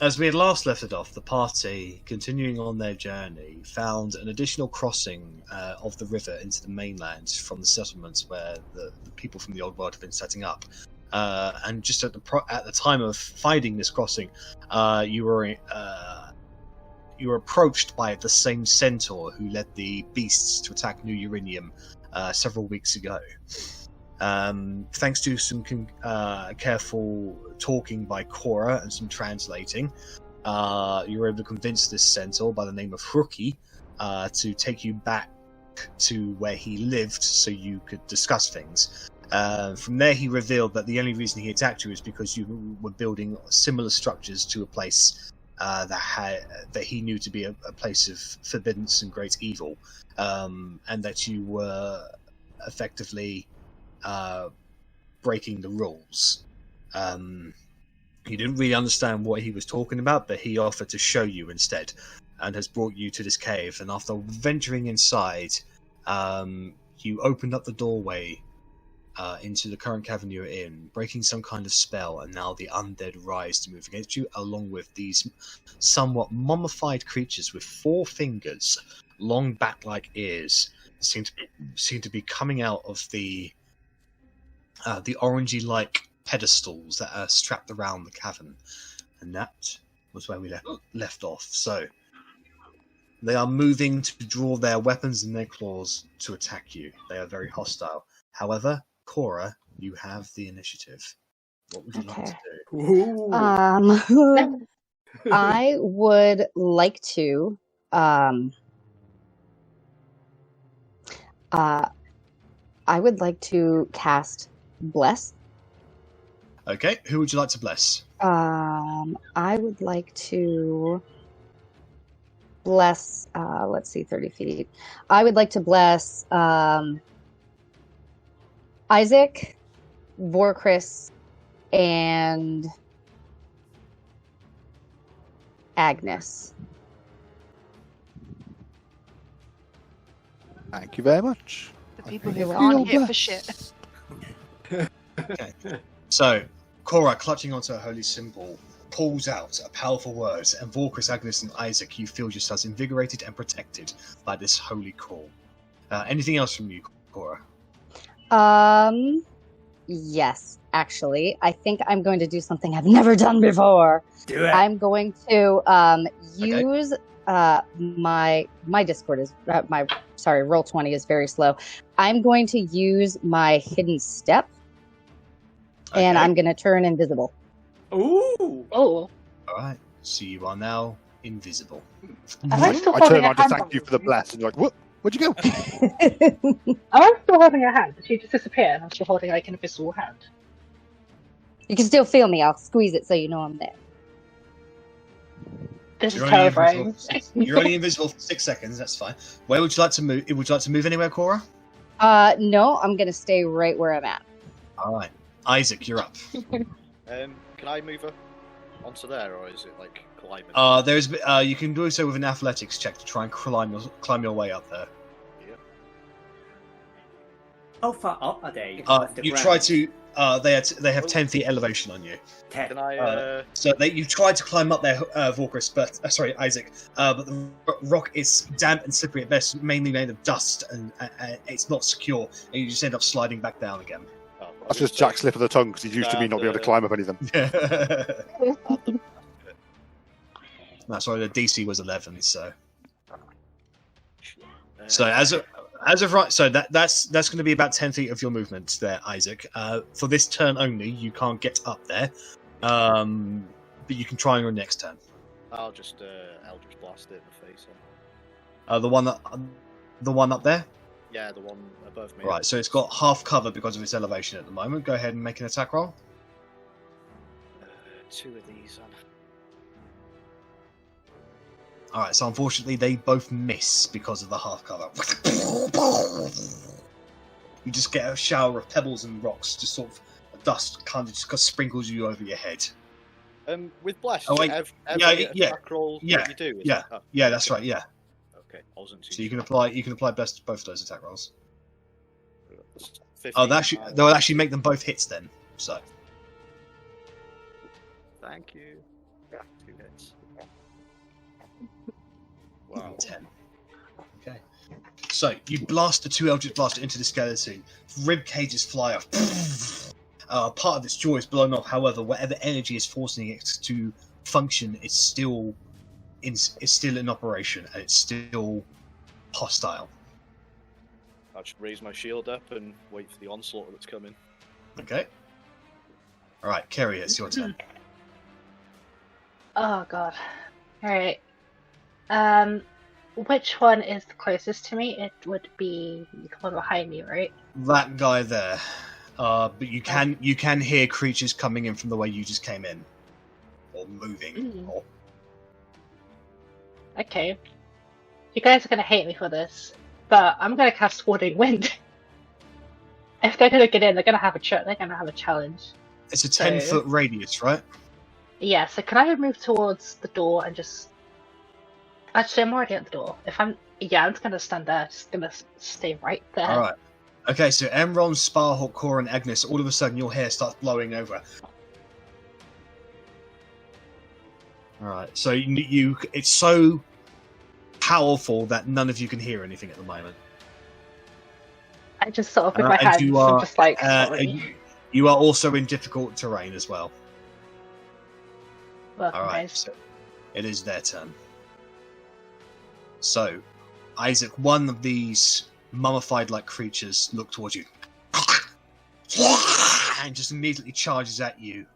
as we had last left it off, the party, continuing on their journey, found an additional crossing of the river into the mainland from the settlements where the people from the old world have been setting up. And just at the time of finding this crossing, you were approached by the same centaur who led the beasts to attack New Urinium several weeks ago. Thanks to some careful talking by Cora and some translating, you were able to convince this centaur by the name of Hruki to take you back to where he lived so you could discuss things. From there, he revealed that the only reason he attacked you is because you were building similar structures to a place that he knew to be a place of forbiddance and great evil, and that you were effectively breaking the rules. He didn't really understand what he was talking about, but he offered to show you instead, and has brought you to this cave. And after venturing inside, you opened up the doorway into the current cavern you're in, breaking some kind of spell, and now the undead rise to move against you, along with these somewhat mummified creatures with 4 fingers, long bat-like ears, seem to be coming out of the orangey-like pedestals that are strapped around the cavern. And that was where we left off. So they are moving to draw their weapons and their claws to attack you. They are very hostile. However, Cora, you have the initiative. What would you like to do? I would like to cast Bless. Okay, who would you like to bless? I would like to bless, let's see, 30 feet. I would like to bless Isaac, Vorkris, and Agnes. Thank you very much. The people who aren't here for shit. Okay. So, Cora, clutching onto her holy symbol, pulls out a powerful word, and Vorkris, Agnes, and Isaac, you feel yourselves invigorated and protected by this holy call. Anything else from you, Cora? Yes, actually. I think I'm going to do something I've never done before. Do it. I'm going to use my Discord is Roll20 is very slow. I'm going to use my hidden step, and I'm going to turn invisible. Ooh. Oh. All right. So you are now invisible. I turn around to thank you for the bless, and you're like, what? Where'd you go? I'm still holding her hand. Did she just disappear and I'm still holding like an invisible hand? You can still feel me. I'll squeeze it so you know I'm there. This is terrifying. You're only invisible for 6 seconds. That's fine. Where would you like to move? Would you like to move anywhere, Cora? No, I'm going to stay right where I'm at. All right. Isaac, you're up. Can I move her onto there, or is it like climbing? You can do so with an athletics check to try and climb your way up there. Yeah. How far up are they? You try to. They have 10 feet elevation on you. 10. Can I? So you tried to climb up there, Vorkris, but Isaac. But the rock is damp and slippery at best, mainly made of dust, and it's not secure, and you just end up sliding back down again. That's just Jack slip of the tongue, because he's used to me not being able to climb up anything. No, sorry, the DC was 11, so. So as of right, so that's going to be about 10 feet of your movement there, Isaac. For this turn only, you can't get up there, but you can try on your next turn. I'll just Eldritch Blast it in the face. The one up there. Yeah, the one above me. Right, so it's got half cover because of its elevation at the moment. Go ahead and make an attack roll. 2 of these on. Alright, so unfortunately they both miss because of the half cover. You just get a shower of pebbles and rocks, just sort of dust kind of just sprinkles you over your head. With Bless, attack roll yeah, you do? Yeah, that's right, yeah. Okay, I wasn't too So you can apply both of those attack rolls. 15, they'll actually make them both hits then. So thank you. 2 hits. Wow. 10. Okay. So you blast the 2 Eldritch Blaster into the skeleton. Rib cages fly off. Part of its jaw is blown off. However, whatever energy is forcing it to function is still in operation, and it's still hostile. I should raise my shield up and wait for the onslaught that's coming. Okay. All right, Kerry, it's your turn. Oh god. Alright. Which one is the closest to me? It would be the one behind me, right? That guy there. But you can hear creatures coming in from the way you just came in, or moving. Or... Okay. You guys are gonna hate me for this, but I'm gonna cast Warding Wind. If they're gonna get in, they're gonna have a challenge. It's a 10-foot radius, right? Yeah. So can I move towards the door and just? Actually, I'm already at the door. I'm just gonna stand there. Just gonna stay right there. All right. Okay, so Emron, Sparhawk, Cora, and Agnes, all of a sudden your hair starts blowing over. Alright, so it's so powerful that none of you can hear anything at the moment. I just sort of with my hands, I'm just like, sorry. You are also in difficult terrain as well. Alright, guys. so it is their turn. So, Isaac, one of these mummified-like creatures look towards you and just immediately charges at you.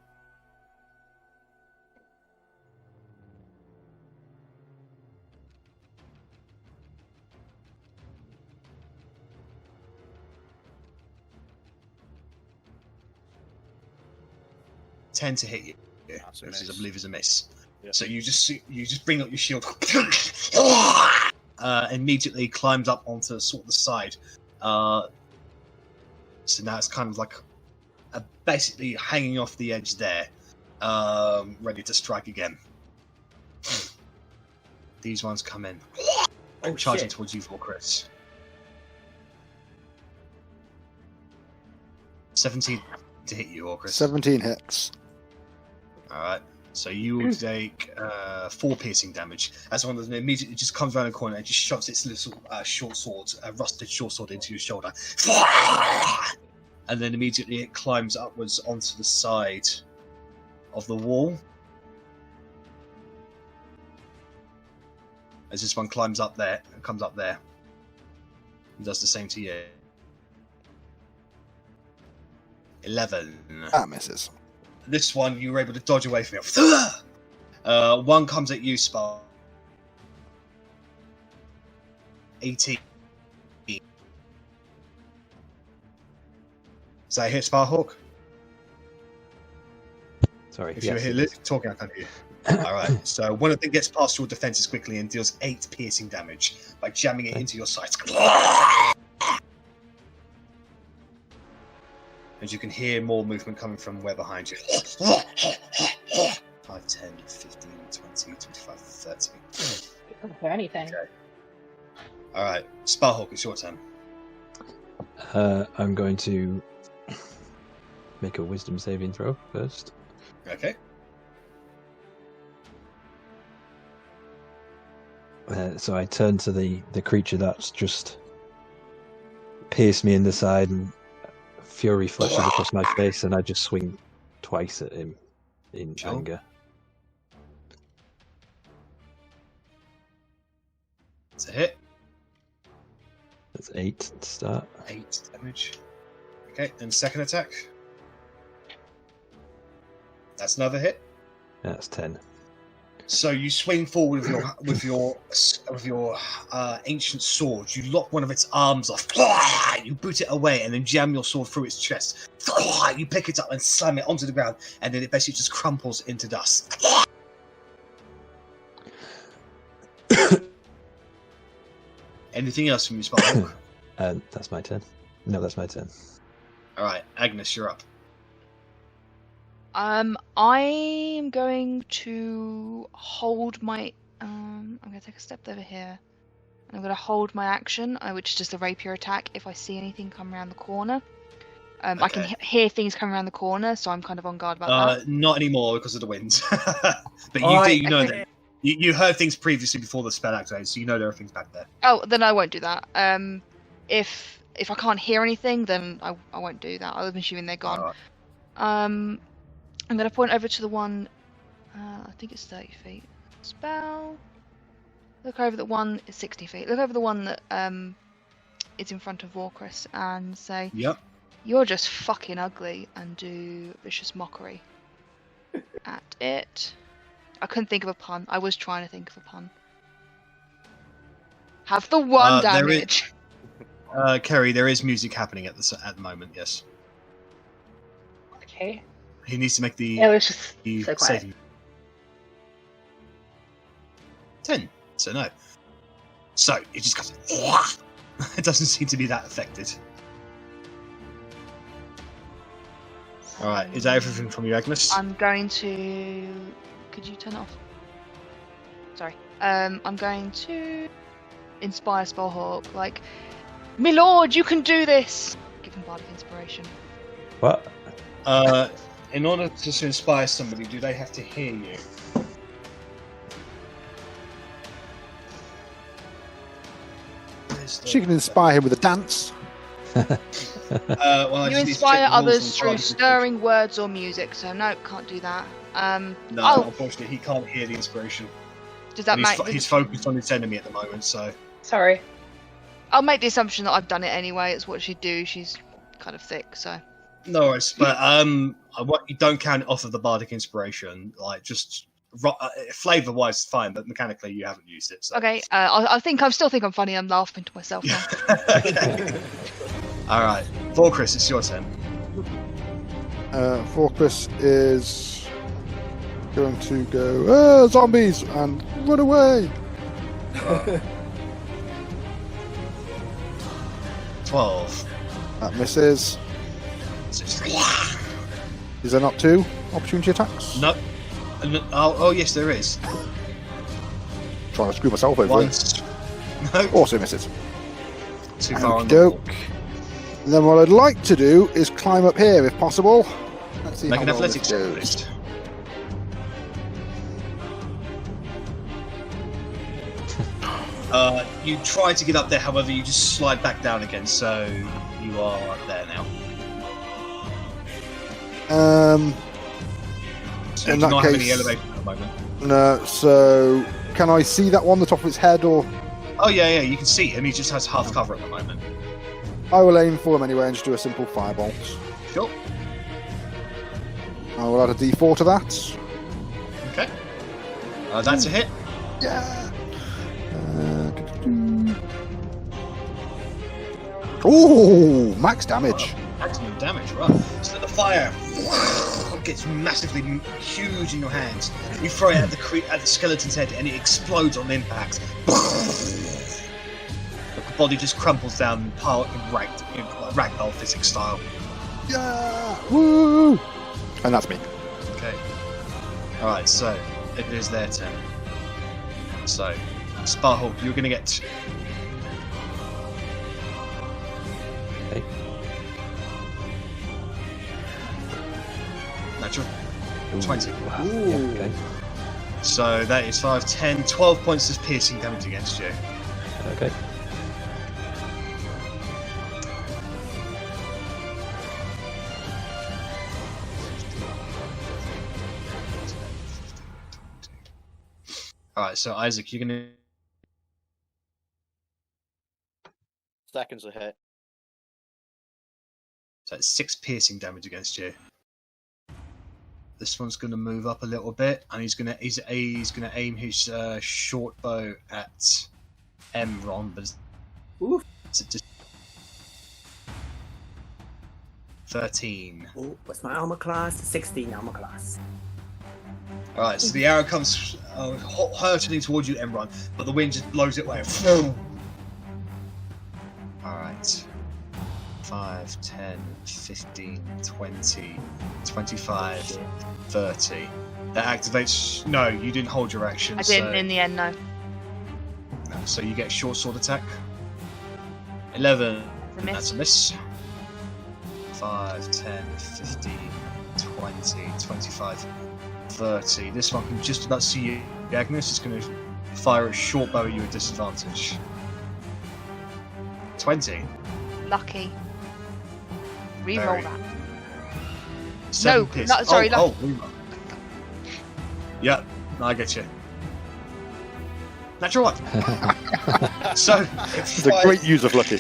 Tend to hit you, which is, I believe, is a miss. Yep. So you just bring up your shield. Immediately climbs up onto sort of the side. So now it's kind of like basically hanging off the edge there, ready to strike again. These ones come in, charging towards you for Chris. 17 to hit you, or Chris. 17 hits. All right. So you will take 4 piercing damage as one of them immediately just comes around the corner and just shoves its little short sword, rusted short sword, into your shoulder. And then immediately it climbs upwards onto the side of the wall. As this one comes up there, and does the same to you. 11. That misses. This one, you were able to dodge away from it. One comes at you, Spar. 18. Is that a hit, Sparhawk? Sorry. If you're here talking, I can't hear you. Alright, so one of them gets past your defenses quickly and deals 8 piercing damage by jamming it into your sides. As you can hear more movement coming from where behind you. 5, 10, 15, 20, 25, 30. I can't hear anything. Okay. Alright, Sparhawk, it's your turn. I'm going to make a wisdom saving throw first. Okay. So I turn to the creature that's just pierced me in the side, and fury flashes across my face, and I just swing twice at him in anger. It's a hit. That's 8 to start. 8 damage. Okay, and second attack. That's another hit. That's 10. So you swing forward with your ancient sword. You lock one of its arms off. You boot it away and then jam your sword through its chest. You pick it up and slam it onto the ground, and then it basically just crumples into dust. Anything else from you, Sparhawk? That's my turn. No, that's my turn. All right, Agnes, you're up. I'm going to hold my. I'm going to take a step over here. I'm going to hold my action, which is just a rapier attack. If I see anything come around the corner, I can hear things coming around the corner, so I'm kind of on guard about that. Not anymore because of the wind. But you know that you heard things previously before the spell activated, so you know there are things back there. Oh, then I won't do that. If I can't hear anything, then I won't do that. I'm assuming they're gone. Alright. I'm gonna point over to the one. I think it's 30 feet. Spell. Look over the one. It's 60 feet. Look over the one that is in front of Vorkris and say, Yep. "You're just fucking ugly," and do vicious mockery at it. I couldn't think of a pun. I was trying to think of a pun. Have the one damage. Kerry, there is music happening at the moment. Yes. Okay. He needs to make the. It was just so quiet. saving. 10. So no. So it just goes. It doesn't seem to be that affected. All right. Is that everything from you, Agnes? I'm going to. Could you turn it off? Sorry. I'm going to inspire Spellhawk. Like, my lord, you can do this. Give him bardic inspiration. What? In order to inspire somebody, do they have to hear you? She can inspire him with a dance. Well, You inspire others through stirring words or music, so no, can't do that. No, unfortunately, he can't hear the inspiration. Does that make? He's focused on his enemy at the moment, so. Sorry. I'll make the assumption that I've done it anyway. It's what she'd do. She's kind of thick, so. No worries, but you don't count it off of the bardic inspiration. Like, just flavor-wise, it's fine, but mechanically, you haven't used it. So. Okay, I still think I'm funny. I'm laughing to myself now. All right, Vorkris, it's your turn. Vorkris is going to go zombies and run away. 12. That misses. Is there not 2 opportunity attacks? No. Oh, yes, there is. Trying to screw myself over. Once. No. Also misses. Too far on the Doke. wall. And then what I'd like to do is climb up here if possible. Let's see Make how an well athletics this check, goes. please. You try to get up there, however, you just slide back down again, so you are there now. So you in do that not have any case- elevation at the moment. No, so can I see that one, the top of its head, or Oh, yeah, you can see him. He just has half cover at the moment. I will aim for him anyway and just do a simple firebolt. Sure. I will add a D4 to that. Okay. That's a hit. Yeah. Ooh, max damage. Maximum damage, right. So the fire gets massively huge in your hands. You throw it at the skeleton's head and it explodes on impact. The body just crumples down, ragdoll physics style. Yeah. Woo. And that's me. Okay. Alright, so it is their turn. So, Sparhawk, you're going to get... Okay. Natural. Ooh, 20. wow. Yeah, okay. So that is 5, 10, 12 points of piercing damage against you. Okay. Alright, so Isaac, you're going to... Seconds a hit. So it's 6 piercing damage against you. This one's going to move up a little bit, and he's going to aim his short bow at Emron, but it's just 13. Oh, what's my armor class? 16 armor class. Alright, so the arrow comes hurtling towards you, Emron, but the wind just blows it away. Alright. 5, 10, 15, 20, 25, 30. That activates... No, you didn't hold your action. I didn't so... in the end, no. No, so you get short sword attack. 11. It's a miss. That's a miss. 5, 10, 15, 20, 25, 30. This one can just about see you, Agnes. It's going to fire a short bow at you at disadvantage. 20. Lucky. Reroll Very. that. 7 No, pierce. not- sorry, oh, reroll. Yep, I get you. Natural one. So It's a great use of lucky.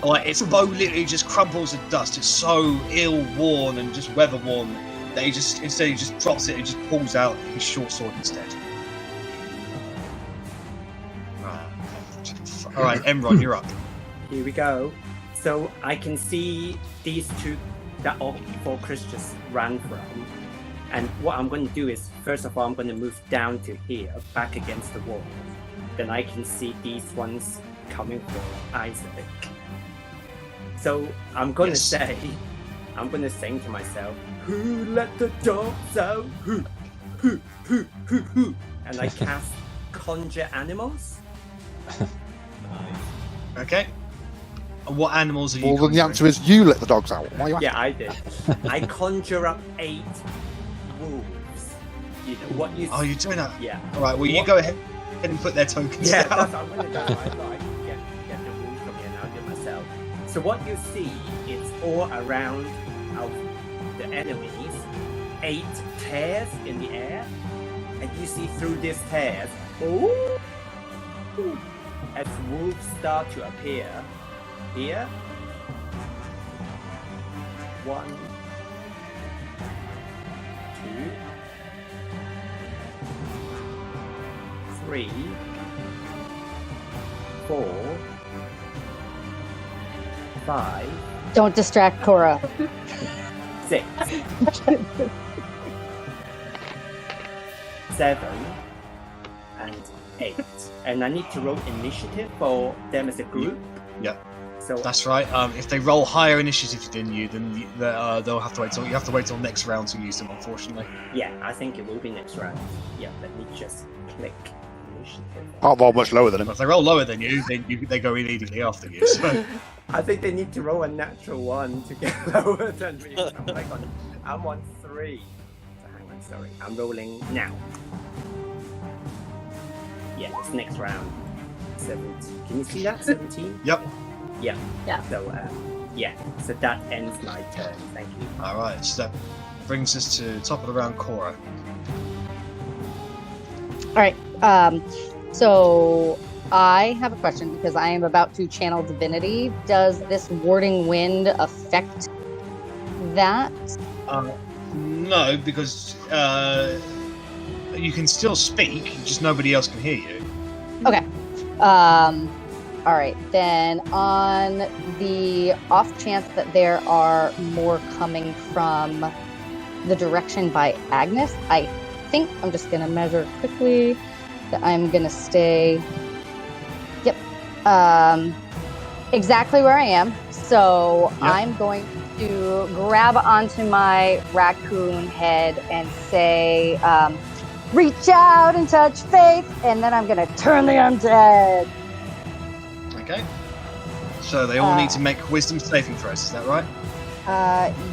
Like, its bow literally just crumbles to dust. It's so ill-worn and just weather-worn that he just drops it and just pulls out his short sword instead. Alright, Emron, you're up. Here we go. So I can see these two that all four Christians ran from. And what I'm going to do is, first of all, I'm going to move down to here, back against the wall. Then I can see these ones coming for Isaac. So I'm going to say, I'm going to sing to myself, "Who let the dogs out? Who? And I cast Conjure Animals. Okay. And what animals are you Well, then the conjuring? answer is you let the dogs out. Why are you Yeah, I did. I conjure up 8 wolves. You know what you? Oh, you're doing that? Yeah. Alright, well, you go ahead and put their tokens Yeah, down. that's what I'm going to do. I thought I could get the wolves from here and I'll do it myself. So what you see is all around of the enemies, 8 tears in the air, and you see through these tears, as wolves start to appear here. 1, 2, 3, 4, 5, Don't distract Cora. 6, 7, and 8. And I need to roll initiative for them as a group. Yeah. So That's right. If they roll higher initiative than you, then they'll have to wait till you have to wait till next round to use them. Unfortunately. yeah, I think it will be next round. Yeah, let me just click initiative. Can't roll much lower than him. But if they roll lower than you, then they go immediately after you. So I think they need to roll a natural 1 to get lower than me. Oh my god, I'm on 3. So hang on, sorry. I'm rolling now. Yeah, it's next round. 17. Can you see that? 17? Yep. Yeah. Yeah. So, so that ends my turn. Thank you. All right. So that brings us to top of the round, Cora. All right. So I have a question because I am about to channel divinity. Does this warding wind affect that? No, because you can still speak, just nobody else can hear you. Okay. All right. Then on the off chance that there are more coming from the direction by Agnes, I think I'm just going to measure quickly that I'm going to stay. Yep. Exactly where I am. So Yep. I'm going to grab onto my raccoon head and say, reach out and touch faith, and then I'm going to turn the undead. Okay. So they all need to make wisdom saving throws. Is that right?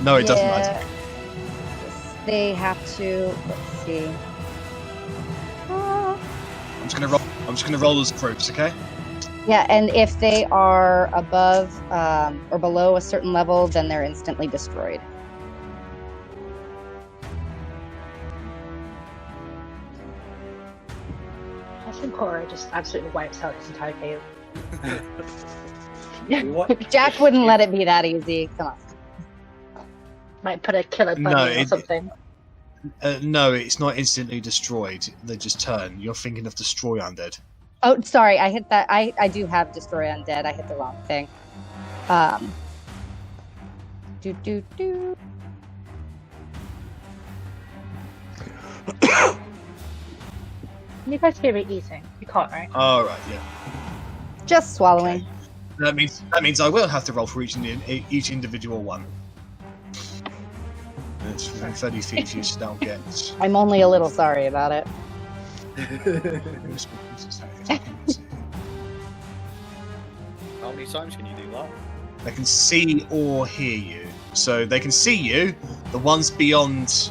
No, it doesn't matter. They have to. Let's see. I'm just gonna roll those groups. Okay. Yeah, and if they are above or below a certain level, then they're instantly destroyed. I think Cora just absolutely wipes out his entire cave. What? Jack wouldn't let it be that easy. Come on. Might put a killer bunny or something. No, it's not instantly destroyed. They just turn. You're thinking of destroy undead. Oh, sorry, I hit that. I do have destroy undead. I hit the wrong thing. Do. Can you guys hear me eating? You can't, right? All right. Yeah. Just swallowing. Okay. That means I will have to roll for each individual one. It's within 30 feet for you to now get. I'm only a little sorry about it. How many times can you do that? They can see or hear you. So they can see you. The ones beyond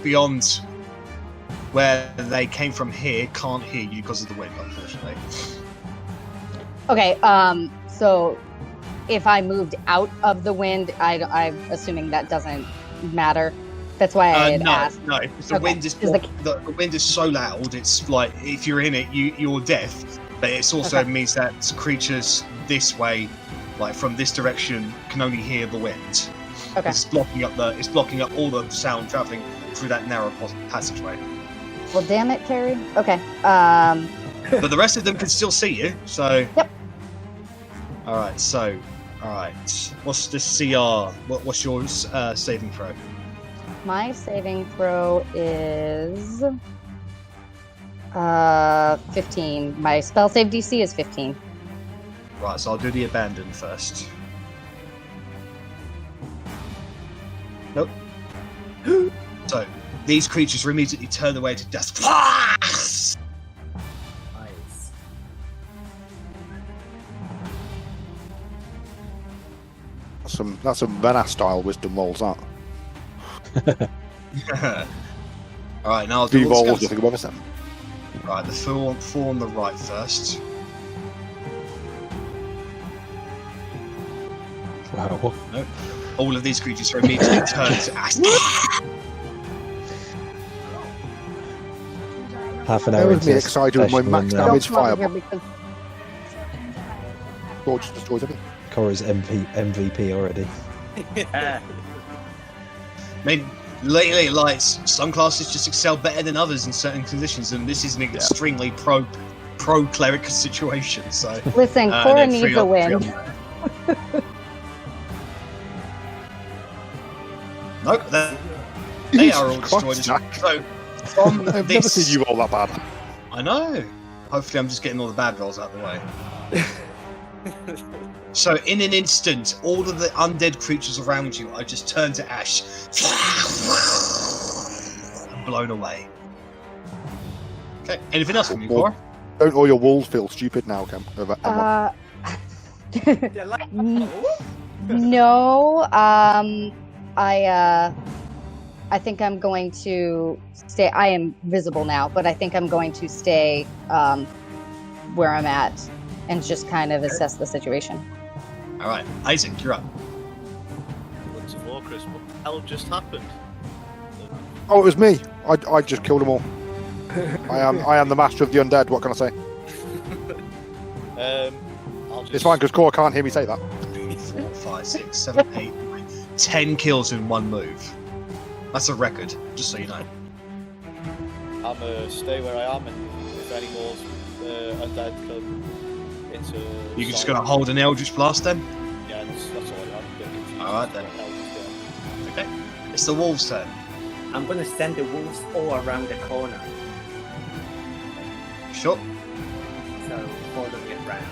beyond where they came from here can't hear you because of the wind, unfortunately. Okay, so if I moved out of the wind, I'm assuming that doesn't matter. That's why I had asked. No, the wind is the wind is so loud. It's like if you're in it, you're deaf. But it also means that creatures this way, like from this direction, can only hear the wind. Okay. It's blocking up all the sound traveling through that narrow passageway. Well, damn it, Carrie. Okay. But the rest of them can still see you. So. Yep. All right. So. All right. What's the CR? What's your saving throw? My saving throw is 15. My spell save DC is 15. Right, so I'll do the abandon first. Nope. So these creatures immediately turn away to dust. Nice. That's some Venas style wisdom rolls, that. Alright, now I'll do Do all the rolls, skills. I think about them. Right, the four on the right first. Wow. Nope. All of these creatures are immediately turned to ash. Half an Bear hour with me, into excited with my session max and, damage Don't come over here fireball. because Gorge destroys everything. Cora's MVP already. Yeah. I mean, lately, like, some classes just excel better than others in certain conditions, and this is an extremely pro cleric situation. So listen, and Cora then needs three a on- win. three on- Nope, they are all Jesus destroyed. Christ, Jack. So from I've never this, seen you roll that bad. I know. Hopefully, I'm just getting all the bad rolls out of the way. So, in an instant, all of the undead creatures around you are just turned to ash, and blown away. Okay. Anything else from you, Cora? Don't all your walls feel stupid now, Cam? They're like, No, I think I'm going to stay. I am visible now, but I think I'm going to stay where I'm at and just kind of assess the situation. All right, Isaac, you're up. What's the war, Chris? What the hell just happened? Oh, it was me. I just killed them all. I am the master of the undead. What can I say? I'll just. It's fine because Cora can't hear me say that. 4, 5, 6, 7, 8, 9, 10 kills in one move. That's a record, just so you know. I'm stay where I am, and if any more undead come into. You're just sight- going to hold an Eldritch Blast then? Yeah, that's all I am. A bit confused. Alright then. What the hell is going on. Okay. It's the wolves' turn. I'm gonna send the wolves all around the corner, Sure. so follow it round.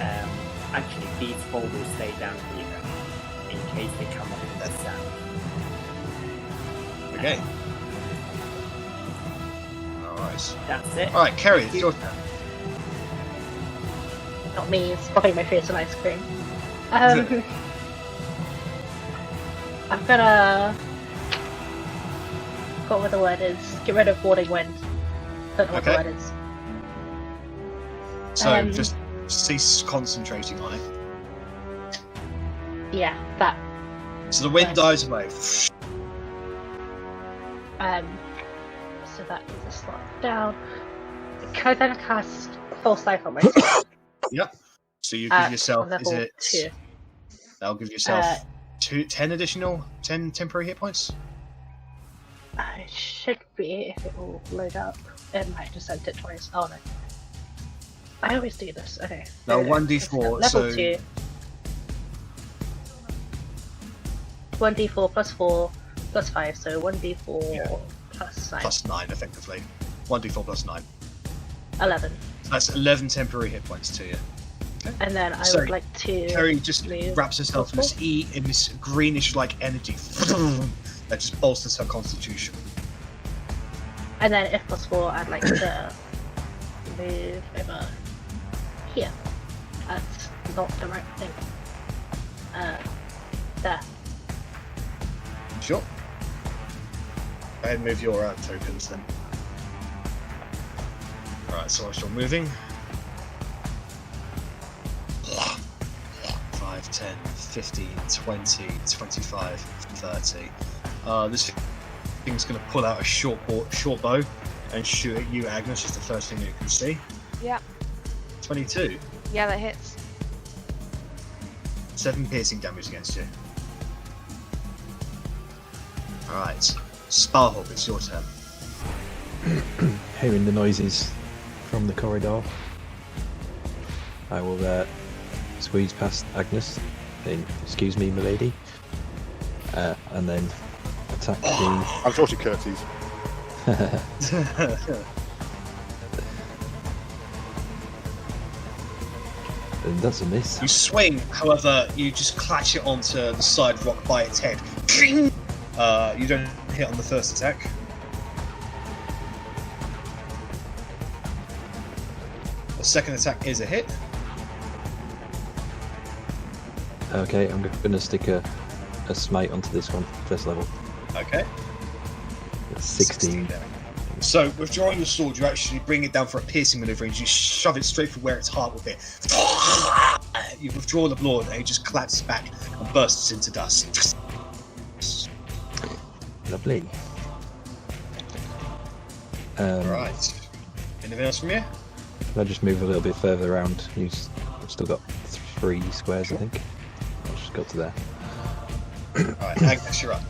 And actually, these four will stay down here in case they come up in the south. Okay. Alright. That's it. Alright, Kerry, it's your turn. Not me swapping my face in ice cream. I'm gonna. Forgot what the word is. Get rid of warding wind. Don't know what Okay. the word is. So just cease concentrating on it. Yeah, that. So the wind Nice. dies away. So that is a slot down. Can I then cast Full Sight on myself? Yep. So you at give yourself, is level it? 2. That'll give yourself 10 additional, 10 temporary hit points. I should be if it will load up. It might just sent it twice. Oh no. I always do this. Okay. No, There it is. 1d4, Level so- 2. 1d4 plus 4 plus 5, so 1d4 Yeah. plus 9. Plus 9, effectively. 1d4 plus 9. 11. So that's 11 temporary hit points to you. And then I So, would like to. Kerry just move wraps herself in this in this greenish-like energy that just bolsters her constitution. And then if possible, I'd like to move over here. That's not the right thing. There. Sure. Go ahead and move your tokens then. Alright, so whilst you're moving. 5, 10, 15, 20, 25, 30. This thing's going to pull out a short bow and shoot at you, Agnes, is the first thing you can see. Yeah. 22. Yeah, that hits. 7 piercing damage against you. Alright. Sparhawk, it's your turn. Hearing the noises from the corridor, I will squeeze past Agnes, saying, "Excuse me, milady," and then attack the. I'm sure she curtsies. And that's a miss. You swing, however, you just clutch it onto the side rock by its head. You don't hit on the first attack. The second attack is a hit. Okay, I'm going to stick a smite onto this one, first level. Okay. That's 16. So, withdrawing your sword, you actually bring it down for a piercing maneuver and you shove it straight for where its heart would be. You withdraw the blow and it just collapses back and bursts into dust. Lovely. Right. Anything else from you? Can I just move a little bit further around? I've still got 3 squares, I think. I've just got to there. Alright, Agnes, you're up.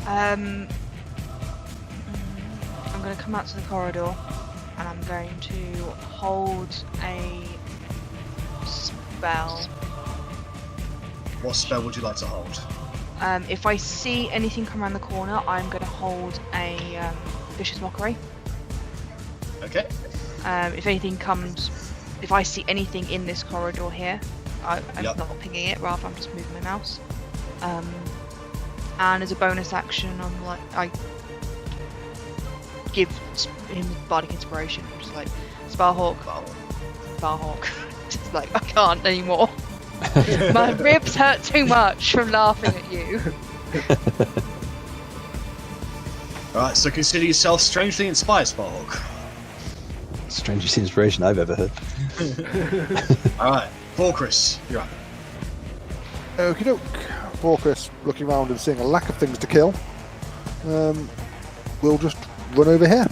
I'm going to come out to the corridor and I'm going to hold a spell. What spell would you like to hold? If I see anything come around the corner, I'm going to hold a Vicious Mockery. Okay. If anything comes, if I see anything in this corridor here, I'm Yep. not pinging it, rather I'm just moving my mouse. And as a bonus action, I give him bardic inspiration, just like Sparhawk. Just like I can't anymore. My ribs hurt too much from laughing at you. Alright, so consider yourself strangely inspired, Sparhawk. Strangest inspiration I've ever heard. Alright, Chris, you're up. Okie doke. Chris, looking around and seeing a lack of things to kill, we'll just run over here.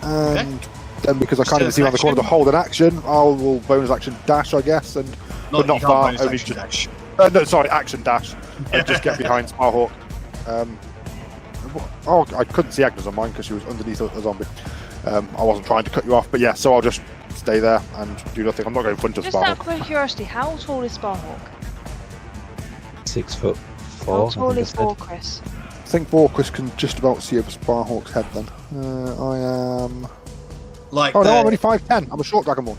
And then, because I can't even see around the corner to hold an action, I will bonus action dash, I guess, and but not far. Only just dash. No, sorry, action dash, and just get behind Sparhawk. I couldn't see Agnes on mine because she was underneath a zombie. I wasn't trying to cut you off, but yeah, so I'll just stay there and do nothing. I'm not going in front of Just out Sparhawk. of curiosity, how tall is Sparhawk? 6'4". How tall I think is I said. Chris? I think Chris can just about see over Sparhawk's head then. I am... Like Oh no, I'm only 5'10". I'm a short dragonborn.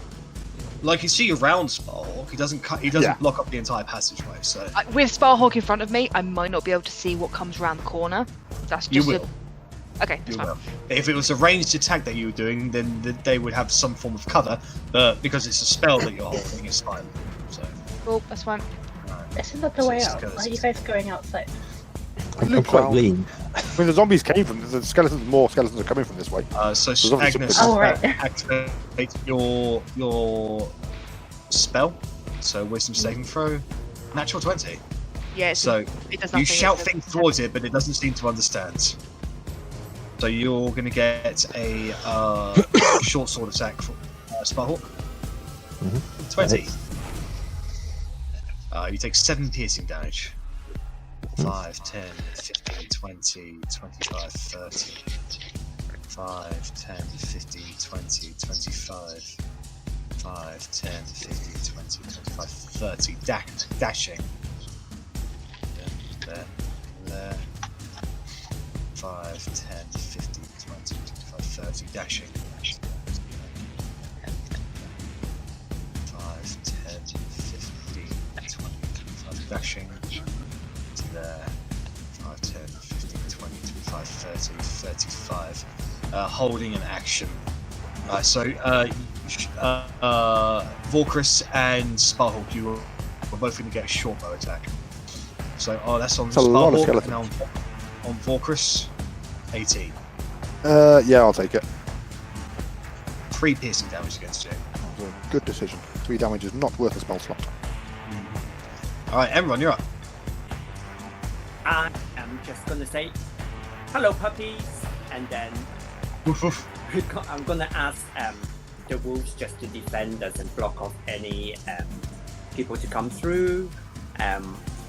Like you see around Sparhawk, he doesn't block up the entire passageway, so... With Sparhawk in front of me, I might not be able to see what comes around the corner. That's just You will. Okay, that's You fine. will. If it was a ranged attack that you were doing, then they would have some form of cover, but because it's a spell that you're holding, it's fine. So, Cool, that's fine. Isn't that the way out? Why are you guys going outside? I'm quite lean. I mean, the zombies came from... More skeletons are coming from this way. so There's obviously Agnes, something- Oh, right. activate your spell. So wisdom saving throw, natural 20. Yeah, So it does nothing. you shout It's things towards it, but it doesn't seem to understand. So you're going to get a short sword attack from Sparhawk. 20. You take 7 piercing damage. 5, 10, 15, 20, 25, 30. 5, 10, 15, 20, 25. 5, 10, 15, 20, 25, 30. Dashing. There. 5, 10, 15, 20, 25, 30. Dashing. 5, 10, 15, 20, 25. Dashing. To there. 5, 10, 15, 20, 25, 30, 35. holding an action. So Vorkris and Sparhawk, you are both going to get a short bow attack. So that's on That's a lot of Sparhawk, skeletons. and on Vorkris, 18. Yeah, I'll take it. 3 piercing damage against you. That was a good decision. 3 damage is not worth a spell slot. Alright, Emron, you're up. I am just gonna say, hello puppies, and then Woof, woof. I'm gonna ask the wolves just to defend us and block off any people to come through.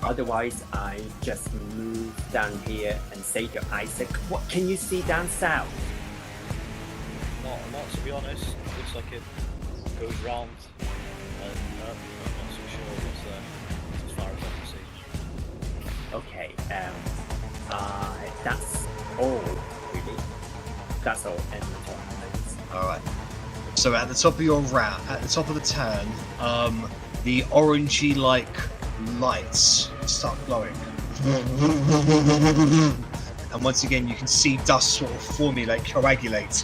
Otherwise, I just move down here and say to Isaac, "What can you see down south?" Not to be honest. Looks like it goes round. And I'm not so sure what's there as far as I can see. Okay. That's all really. That's all. And Alright. So at the top of your round, at the top of the turn, the orangey-like lights start glowing. And once again, you can see dust sort of formulate, coagulate,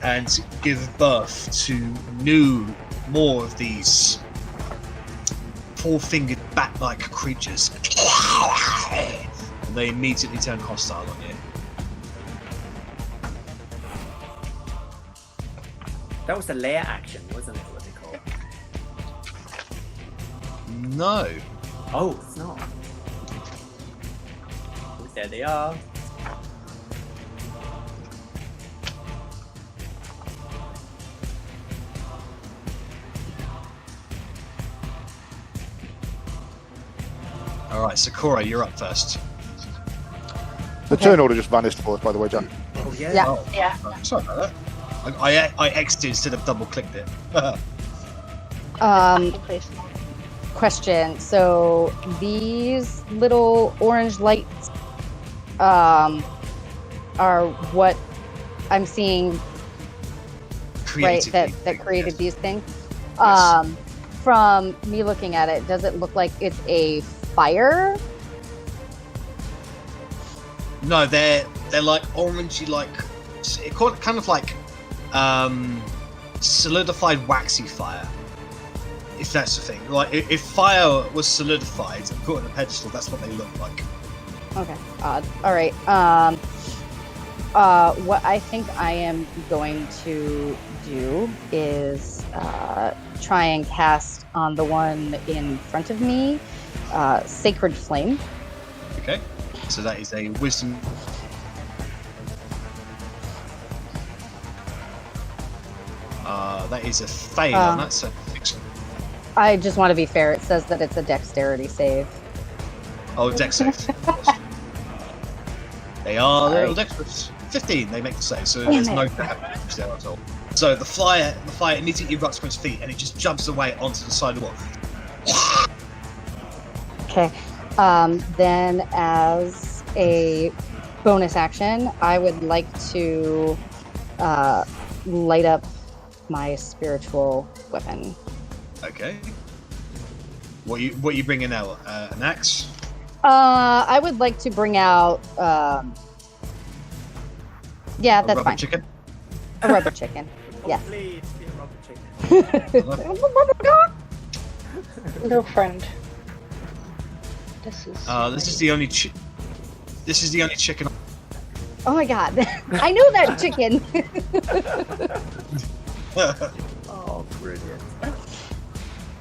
and give birth to more of these four-fingered bat-like creatures. And they immediately turn hostile on you. that was a lair action, wasn't it? What they call? No. Oh, it's not. There they are. Alright, Sakura, you're up first. The turn order just vanished for us, by the way, Jack. Oh yeah. Yeah. Oh, Yeah. sorry about that. I exited instead of double-clicked it. Please. Question. So these little orange lights are what I'm seeing, right? Creatively. That created Yes. these things. Yes. From me looking at it, does it look like it's a fire? No, they're like orangey, like kind of like solidified waxy fire. If that's the thing, like if fire was solidified and put on a pedestal, that's what they look like. Okay, odd. All right. What I think I am going to do is try and cast on the one in front of me, Sacred Flame. Okay, so that is a wisdom. That is a fail on that, so I just want to be fair. It says that it's a dexterity save. oh, dex save. They are Sorry. little dexterous. 15, they make the save, so Damn there's it. no damage there at all. So the fire immediately erupts from its feet, and it just jumps away onto the side of the wall. Okay. Then, as a bonus action, I would like to light up my spiritual weapon. Okay. What you bringing out? An axe? I would like to bring out. Yeah, A that's rubber fine. chicken? A rubber chicken. Yes. Oh, please, be a rubber chicken. Little friend. This is. This is the only chicken. Oh my god! I know that chicken. Oh, brilliant.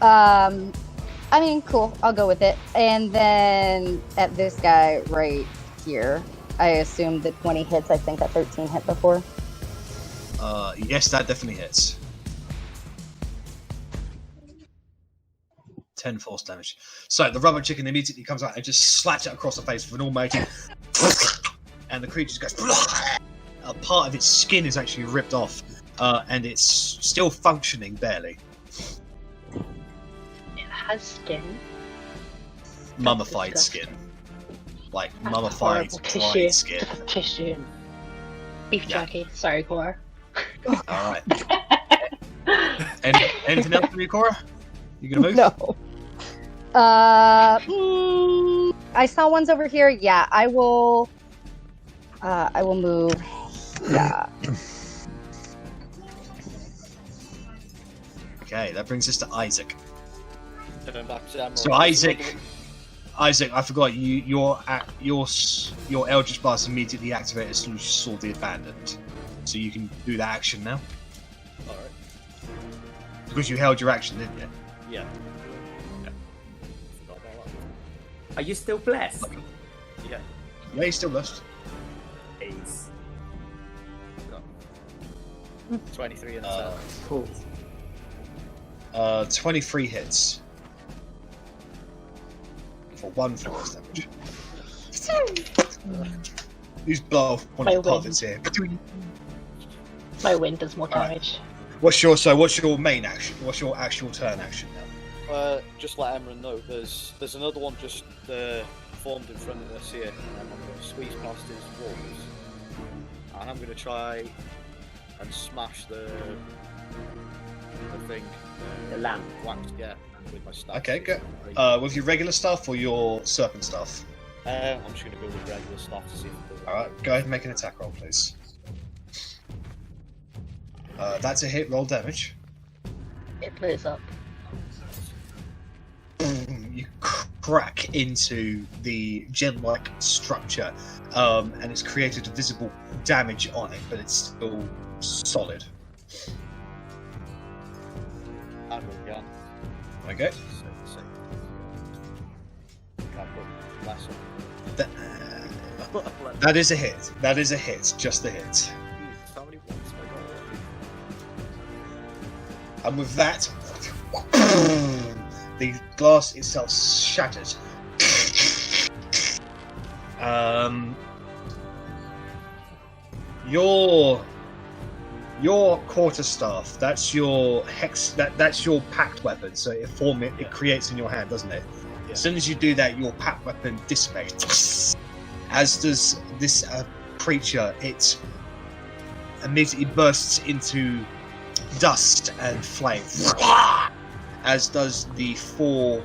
I mean, cool. I'll go with it. And then at this guy right here, I assume that 20 hits. I think that 13 hit before. Yes, that definitely hits. 10 force damage. So the rubber chicken immediately comes out and just slaps it across the face with an almighty, and the creature just goes. A part of its skin is actually ripped off, and it's still functioning barely. It has skin. Mummified disgusting. skin, like That's mummified horrible dried tissue. skin. Tissue. Beef Yeah. jerky. Sorry, Cora. All right. Anything else from you, Cora? You gonna move? No. I saw ones over here. Yeah, I will. I will move. Yeah. Okay, that brings us to Isaac. Going back to Emerald. So Isaac, I forgot your Eldritch Blast immediately activated as soon as you saw the abandoned. So you can do that action now. Alright. Because you held your action, didn't you? Yeah. Forgot about that. Are you still blessed? Yeah. Yeah, he's still lost. Ace. 23 and 7. Cool. 23 hits. For 1 force damage. Use blow off one of the cards here. My wind does more Alright. damage. What's your main action? What's your actual turn action now? Just let Emran know. There's another one just formed in front of us here, and I'm going to squeeze past his walls, and I'm going to try and smash the thing. The lamp. Yeah, with my staff. Okay, good. With your regular stuff or your serpent stuff? I'm just going to go with regular stuff to see if it does. Alright, go ahead and make an attack roll, please. That's a hit, roll damage. It blows up. You crack into the gem-like structure, and it's created visible damage on it, but it's still solid. And again. Okay. That is a hit. That is a hit. Just a hit. How many ones have I got? And with that, the glass itself shatters. Your quarterstaff, that's your hex, that's your packed weapon, so it creates in your hand, doesn't it? Yeah. As soon as you do that, your packed weapon dissipates. As does this creature, it immediately bursts into dust and flame. As does the 4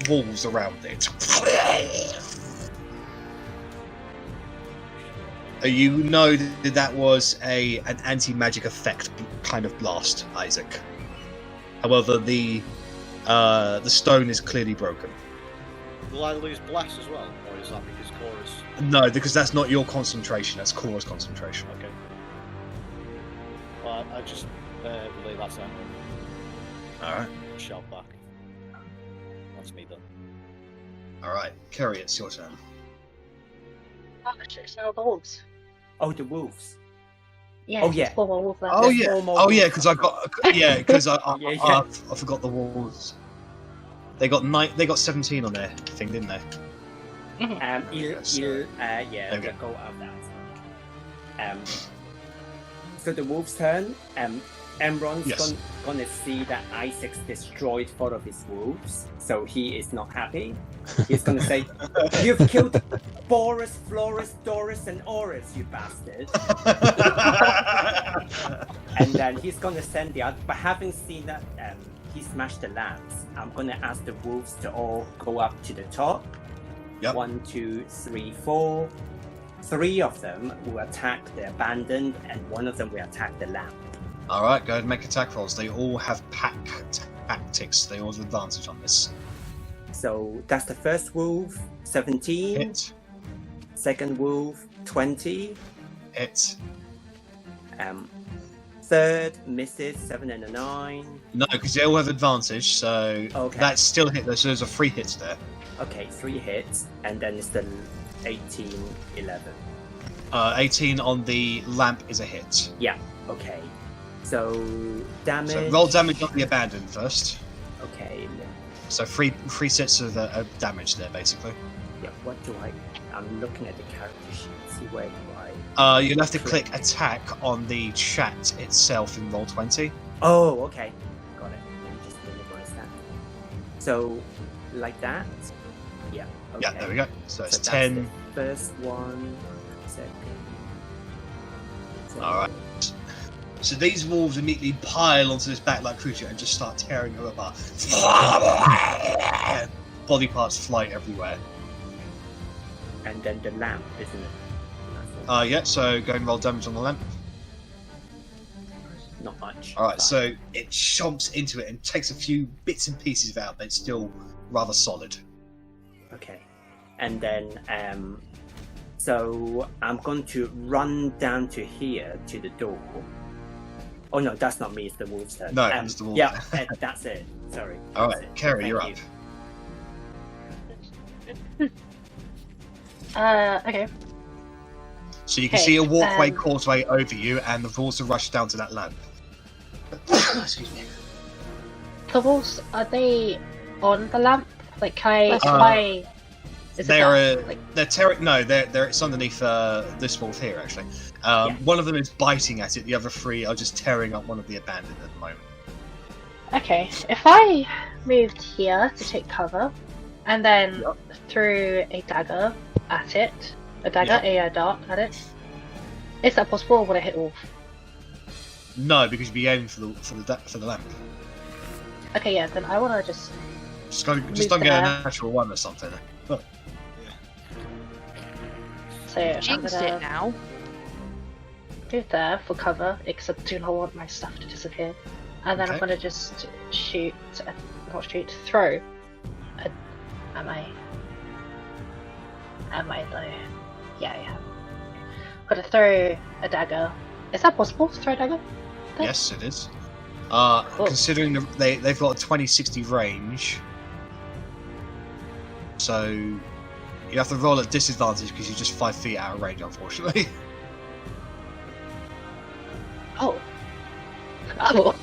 walls around it. You know that was an anti-magic effect kind of blast, Isaac. However, the stone is clearly broken. Will I lose bless as well, or is that because chorus? No, because that's not your concentration. That's Cora's concentration. Okay. Well, I just relay that to Emran. All right. Shout back. That's me done. All right, Kerry, it's your turn. Oh, it's now the wolves. Oh, the wolves. Yeah, Oh, yeah. there's 4 more wolves left. Oh There's yeah, 4 more oh yeah, wolves. because I got because I Yeah. I forgot the walls. They got 17 on their thing, didn't they? Yeah, There we we'll go out that. So the wolf's turn. Emron's Yes. gonna see that Isaac's destroyed 4 of his wolves, so he is not happy. He's gonna say, "You've killed Boris, Floris, Doris, and Oris, you bastard!" And then he's gonna send the other. But having seen that he smashed the lamps, I'm gonna ask the wolves to all go up to the top. Yep. 1, 2, 3, 4. 3 of them will attack the abandoned, and 1 of them will attack the lamp. All right, go ahead and make attack rolls. They all have tactics. They all have advantage on this. So that's the first wolf, 17. Hit, Second wolf, 20. hit. Third misses, 7 and a 9. No, because they all have advantage, so Okay. that's still hit. So there's a 3 hits there. Okay, 3 hits, and then it's the 18, 11. 18 on the lamp is a hit. Yeah, okay. So damage. So roll damage on the abandoned first. Okay. So three sets of damage there, basically. Yeah. What do I'm looking at the character sheet. See where do You'll have to click attack on the chat itself in roll 20. Oh, okay. Got it. Let me just minimize that. So, like that. Yeah. Okay. Yeah, there we go. So it's that's 10. the first one. Second. All right. So these wolves immediately pile onto this bat-like creature and just start tearing her apart. Body parts fly everywhere. And then the lamp, isn't it? Yeah, so go and roll damage on the lamp. not much. All right, but- so it chomps into it and takes a few bits and pieces out, but it's still rather solid. Okay, and then so I'm going to run down to here to the door. Oh no, that's not me. It's the wolf's turn. No, it's the wolf. Yeah, that's it. Sorry. All that's right, it. Kerry, Thank you're you. up. Okay. So you can Okay, see a walkway causeway over you, and the wolves have rushed down to that lamp. Excuse me. The wolves, are they on the lamp? Like, can I? Is it They're that? Like, they're it's underneath this wolf here actually. One of them is biting at it. The other three are just tearing up one of the abandoned at the moment. okay. If I moved here to take cover, and then threw a dagger at it, a dart at it, is that possible, or would I hit wolf? No, because you'd be aiming for the lamp. Okay, yeah. Then I want to just. Just Move don't get a there. natural one or something. So I'm Jinxed gonna it now. do there for cover, because I do not want my stuff to disappear. And then I'm Okay. gonna just throw. Am I though? Yeah, I am. Gonna throw a dagger. Is that possible to throw a dagger? there? Yes, it is. Cool. Considering they've got a 20-60 range, so you have to roll at disadvantage because you're just 5 feet out of range, unfortunately. Oh. Oh.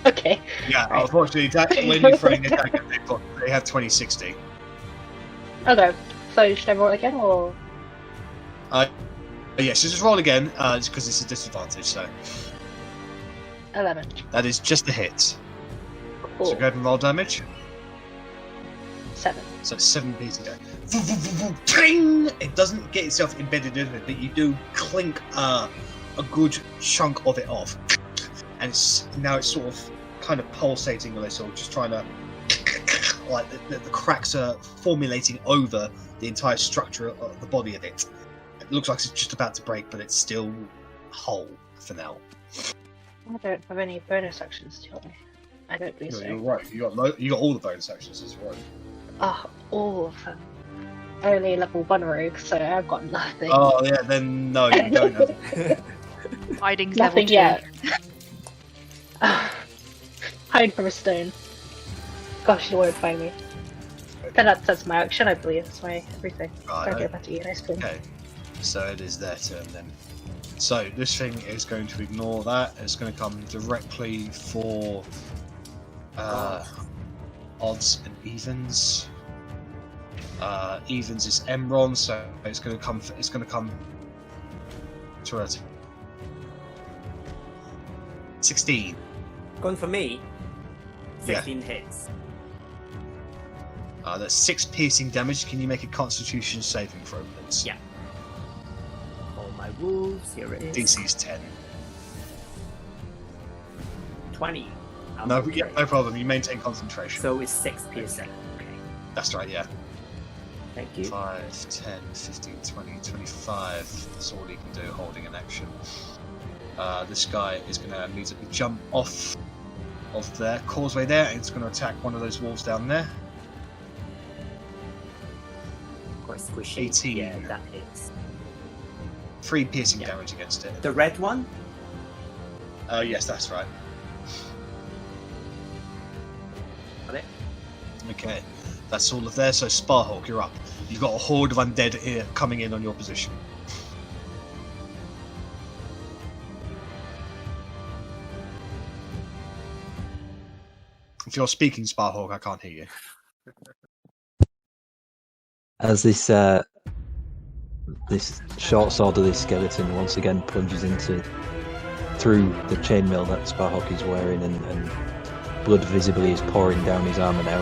Okay. Yeah, Right. unfortunately, when you're throwing a dagger, they have 20-60. Okay. So should I roll again, or? Yes, so just roll again, just because it's a disadvantage. So 11. that is just a hit. Cool. So go ahead and roll damage. 7. So it's 7 pieces there. Ting! It doesn't get itself embedded in it, but you do clink a good chunk of it off, and it's sort of kind of pulsating, or sort of just trying to like the cracks are formulating over the entire structure of the body of it. It looks like it's just about to break, but it's still whole for now. I don't have any bonus actions to help me. I don't believe No, so. you're right. You got all the bonus actions as well. Ah, all of them. Only level 1 rogue, so I've got nothing. Oh yeah, then no, you don't have. Hiding's level Nothing 2. yet. Hide from a stone. Gosh, you won't find me. Then that's my action, I believe. That's my everything. Right, Okay, back to you. Nice play. Okay, so it is their turn then. So this thing is going to ignore that. It's going to come directly for odds and evens. Evens is Emron, so it's going to come. It's going to come to a 16. Going for me. Yeah. 16 hits. That's 6 piercing damage. Can you make a Constitution saving throw, please? Yeah. All my wolves, here it is. DC is 10. 20. I'm No, okay. yeah, no problem. You maintain concentration. So it's 6 piercing. Okay. That's right. Yeah. Thank you. 5, 10, 15, 20, 25. That's all he can do holding an action. This guy is going to immediately jump off of their causeway there, and it's going to attack one of those wolves down there. Quite squishy. 18. Yeah, that hits. 3 piercing Yeah. damage against it. The red one? Yes, that's right. Got it. Okay, that's all of there. So Sparhawk, you're up. You've got a horde of undead here coming in on your position. If you're speaking, Sparhawk, I can't hear you. As this short sword of this skeleton once again plunges through the chainmail that Sparhawk is wearing, and blood visibly is pouring down his armour now.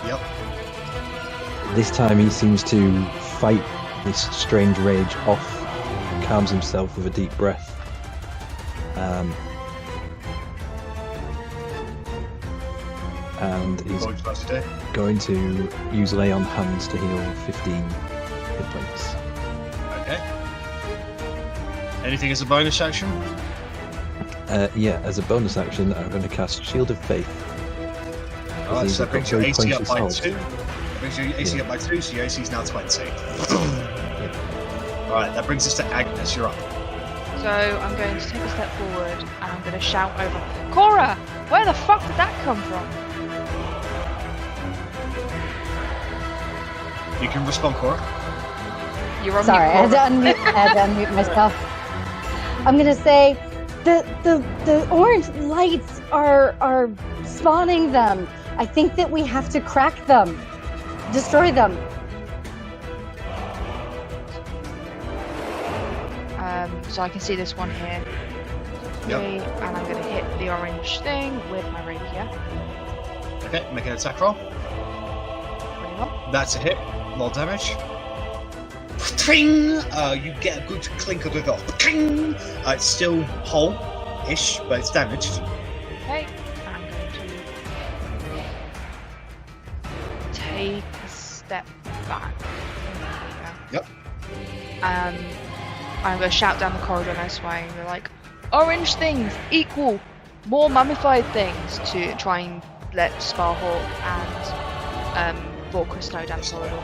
Yep. This time he seems to fight this strange rage off and calms himself with a deep breath. And he's What would you like to do? going to use Lay on Hands to heal 15 hit points. Okay. Anything as a bonus action? Yeah, as a bonus action, I'm going to cast Shield of Faith. Alright, so that brings your Very AC up by conscious 2. Brings your AC up by 2, so your AC is now 20. Alright, that brings us to Agnes, you're up. So I'm going to take a step forward and I'm going to shout over, Cora, where the fuck did that come from? You can respond, Cora. You're on Sorry, I mute, had Cora. to unmute myself. I'm gonna say the orange lights are spawning them. I think that we have to crack them, destroy them. So I can see this one here. Yep. Okay, and I'm going to hit the orange thing with my rapier. Okay, make an attack roll. 21. That's a hit. Roll damage. Ting! You get a good clink of it off. Ting! It's still whole-ish, but it's damaged. Okay, I'm going to take a step back. Yep. I'm going to shout down the corridor this way and be like, orange things equal more mummified things, to try and let Sparhawk and Vorkris know down the corridor.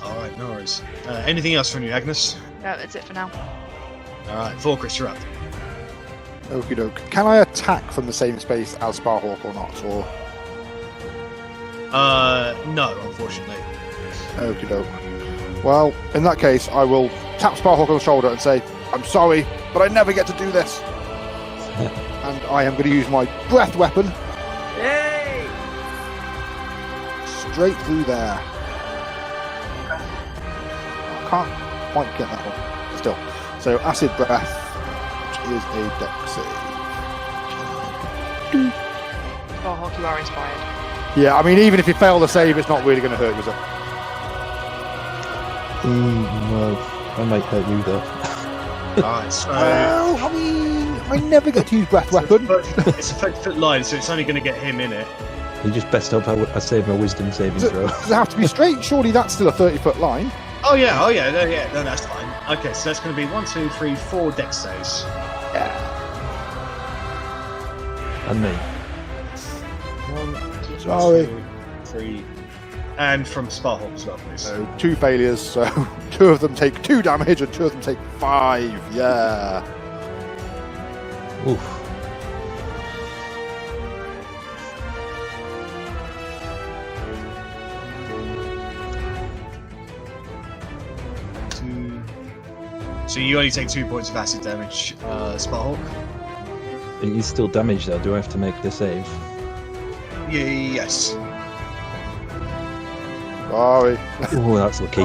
Alright, no worries. Anything else from you, Agnes? No, that's it for now. Alright, Vorkris, you're up. Okie doke. Can I attack from the same space as Sparhawk or not? Or No, unfortunately. okie doke. Well, in that case, I will tap Sparhawk on the shoulder and say, I'm sorry, but I never get to do this. And I am going to use my breath weapon Yay! straight through there. I can't quite get that one. Still. So, acid breath, which is a dex save. Sparhawk, you are inspired. Yeah, I mean, even if you fail the save, it's not really going to hurt you, is it? Well, I might hurt you though. Alright, so... Well, I mean, I never get to use breath weapon. It's a 30-foot line, so it's only going to get him in it. You just best hope I save my wisdom saving throw. Does it have to be straight? Surely that's still a 30-foot line. Oh yeah, no, that's fine. Okay, so that's going to be 1, 2, 3, 4 dex saves. Yeah. And me. 1, 2, Sorry. 3, and from Sparhawk as well, please. So 2 failures, so 2 of them take 2 damage and 2 of them take 5. Yeah. Oof. So you only take 2 points of acid damage, Sparhawk? He's still damaged though. Do I have to make the save? Yes. Sorry. Oh, that's lucky.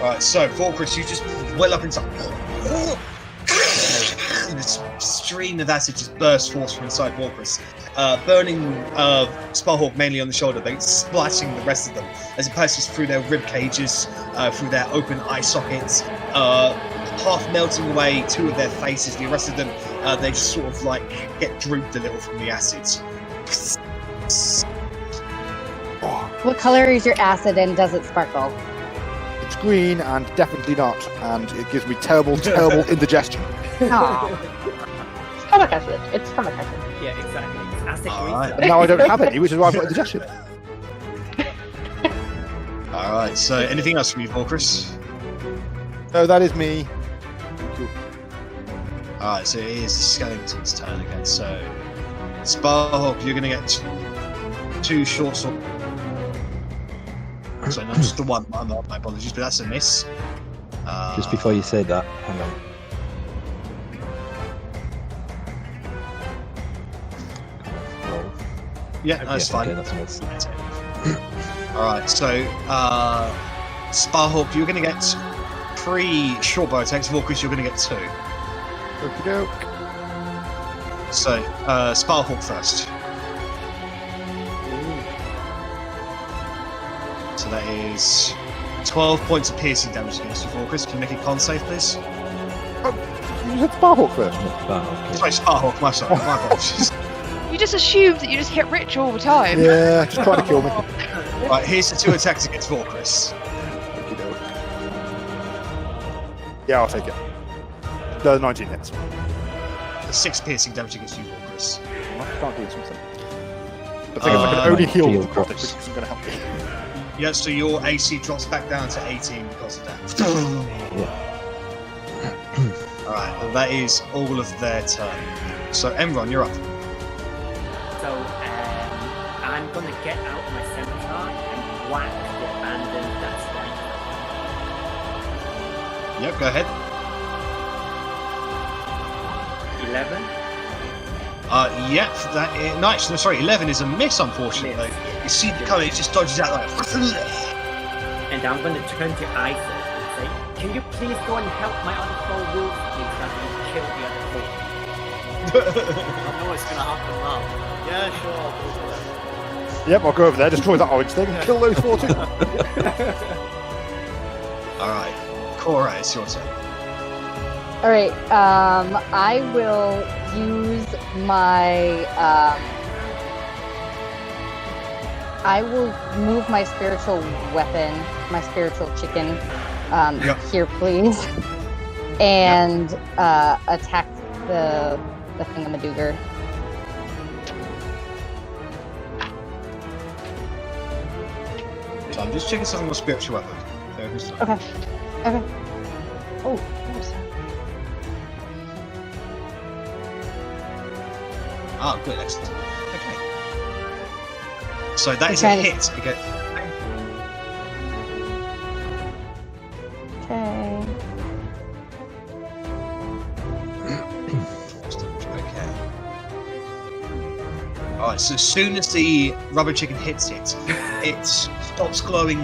Alright, so Vorkris, you just well up inside. And this stream of acid just bursts forth from inside Vorkris, burning Sparhawk mainly on the shoulder, but splashing the rest of them as it passes through their rib cages, through their open eye sockets, half melting away 2 of their faces. The rest of them, they just sort of like get drooped a little from the acids. What color is your acid and does it sparkle? It's green and definitely not, and it gives me terrible, terrible indigestion. Aw. Stomach acid. It's stomach acid. Yeah, exactly. It's acid Alright. reflux. And now I don't have any, which is why I've got indigestion. Alright, so anything else from you, Vorkris? So that is me. Alright, so it is the skeleton's turn again. So, Sparhawk, you're going to get 2 short sword. So, not just the one. My apologies, but that's a miss. Just before you say that, hang on. Yeah, that's fine. Okay, that's a miss. Alright, so, Sparhawk, you're going to get 3 short bow attacks. Vorkris, you're going to get 2. Okie doke. So, Sparhawk first. So that is 12 points of piercing damage against you, Vorkris. Can you make a con save, please? You said Sparhawk first. Sorry, Sparhawk, my apologies. You just assumed that you just hit Rich all the time. Yeah, just trying to kill me. Right, here's the 2 attacks against Vorkris. Okie doke. Yeah, I'll take it. The 19 hits. The 6 piercing damage against you, Chris. I can't do something. The thing is, I can only heal heal with necrotic, drops. which isn't going to help me. Yeah, so your AC drops back down to 18 because of that. Alright, well, that is all of their turn. So, Emron, you're up. So I'm gonna get out my scimitar and whack the abandoned that's right. Yep, go ahead. 11. Yep, that is, no, actually, sorry, 11 is a miss, unfortunately. Miss. You see the colour, it just dodges out like. And I'm gonna turn to Isaac and say, can you please go and help my other 4 wolves, please, that will kill the other 4. I know it's gonna happen now. Yeah, sure. I'll do that. Yep, I'll go over there, destroy that orange thing, and kill those 4 too. Alright, Cora, it's your turn. All right. I will use my. I will move my spiritual weapon, my spiritual chicken, Yep. here, please, and attack the thingamadooger. So I'm just checking something with spiritual weapon. So who's turn? Okay. Okay. Oh, what was that? Ah, good, excellent. Okay. So that I'm is a trying to- hit. Okay. Okay. Okay. Alright, so as soon as the rubber chicken hits it, it stops glowing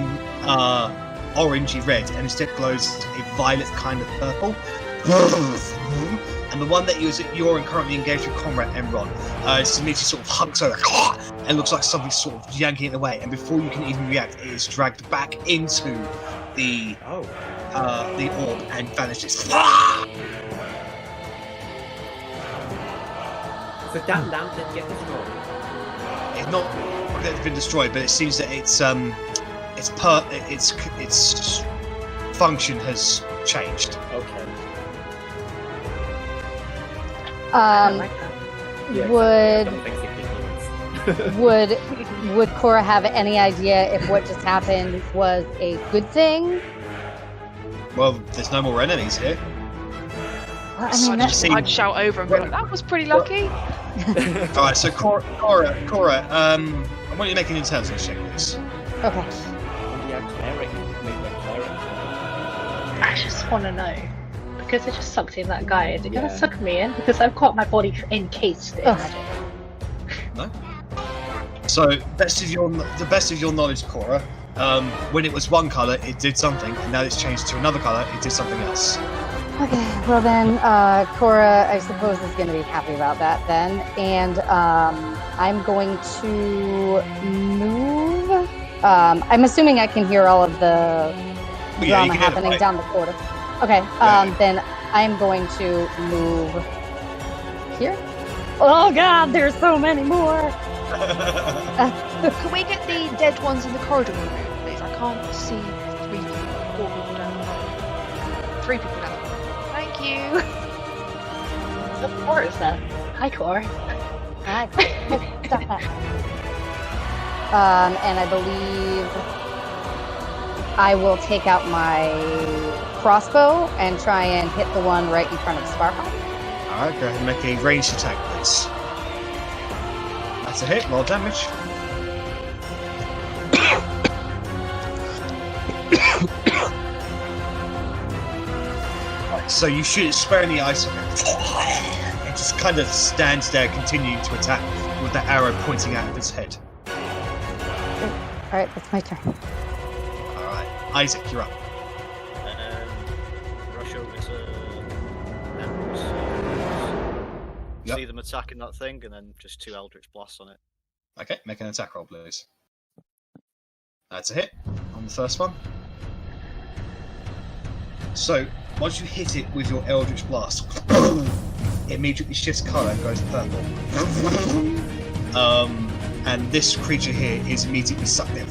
orangey red and instead glows a violet kind of purple. And the one that you're currently engaged with Comrade Emron is immediately sort of hugs over and looks like something's sort of yanking it away. And before you can even react, it is dragged back into the orb and vanishes. So that lamp didn't get destroyed. It's not been destroyed, but it seems that its function has changed. Okay. I like that. Yeah, Would I don't think significance. would Cora have any idea if what just happened was a good thing? Well, there's no more enemies here. Well, I So mean, just that's see- I'd shout over and be like, that was pretty lucky. Alright, so Cora, I want you to make an intelligence check, please. okay. Yeah, cleric. Make a cleric. I just want to know, because I just sucked in that guy, is it Yeah. gonna suck me in? Because I've got my body encased in Ugh. magic. So, the best of your knowledge, Cora, when it was one colour, it did something, and now it's changed to another colour, it did something else. Okay, well then, Cora, I suppose, is going to be happy about that then. And I'm going to move. I'm assuming I can hear all of the Yeah, you drama can hear the happening fight. down the corridor. Okay, Yeah. then I'm going to move here. Oh god, there's so many more! Can we get the dead ones in the corridor removed, please? I can't see 3 people, 4 people down the corridor. 3 people down the corridor. Thank you. Of course, then. Hi, Cor. Hi. Stop that. And I believe I will take out my crossbow and try and hit the one right in front of Sparkle. Alright, go ahead and make a ranged attack, please. That's a hit, roll damage. Right, so you shoot it square in the eye socket. It just kind of stands there, continuing to attack with the arrow pointing out of its head. Alright, that's my turn. Alright, Isaac, you're up. Rush over to Emerald's. Yep. See them attacking that thing, and then just 2 Eldritch Blasts on it. Okay, make an attack roll, please. That's a hit on the first one. So, once you hit it with your Eldritch Blast, it immediately shifts colour and goes purple. And this creature here is immediately sucked in.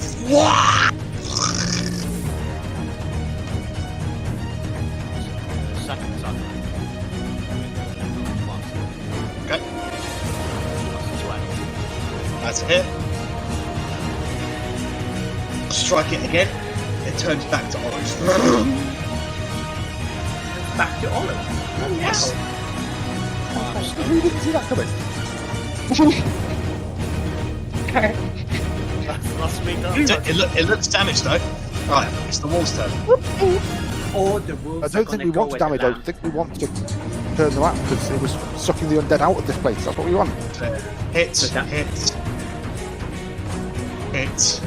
That's a hit. Strike it again. It turns back to orange. Back to olive. Oh, Yes. wow. Who didn't see that coming? That's me done. It looks damaged though. Right, it's the wall's turn. All the wolves I don't think we want to damage. I think we want to turn them out because it was sucking the undead out of this place. That's what we want. Hit, So that- hit, hit.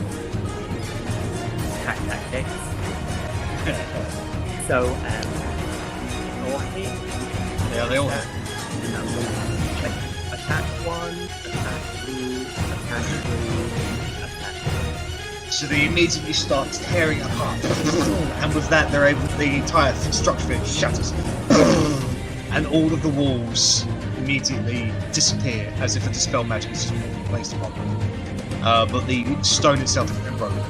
Tactics. So, all hit. Yeah, they all hit. And I'm going to check attack 1, attack 2, attack 3, attack So they immediately start tearing it apart, and with that, the entire structure of it shatters, and all of the walls immediately disappear as if a dispel magic has just been placed upon them. But the stone itself has been broken.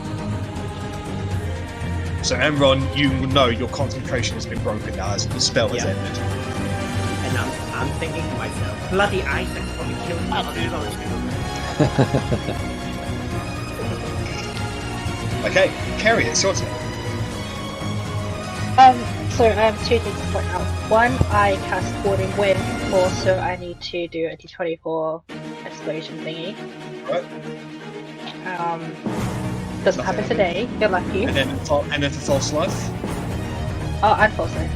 So Emron, you will know your concentration has been broken now as the spell has Yeah. ended. And I'm thinking to myself, bloody Isaac probably killed me. Okay, Kerry, it's your turn. So I have two things to point out. One, I cast Warding Wind, also I need to do a d24 explosion thingy. Right. Doesn't happen today, you're lucky. And then for false life. Oh, and false life.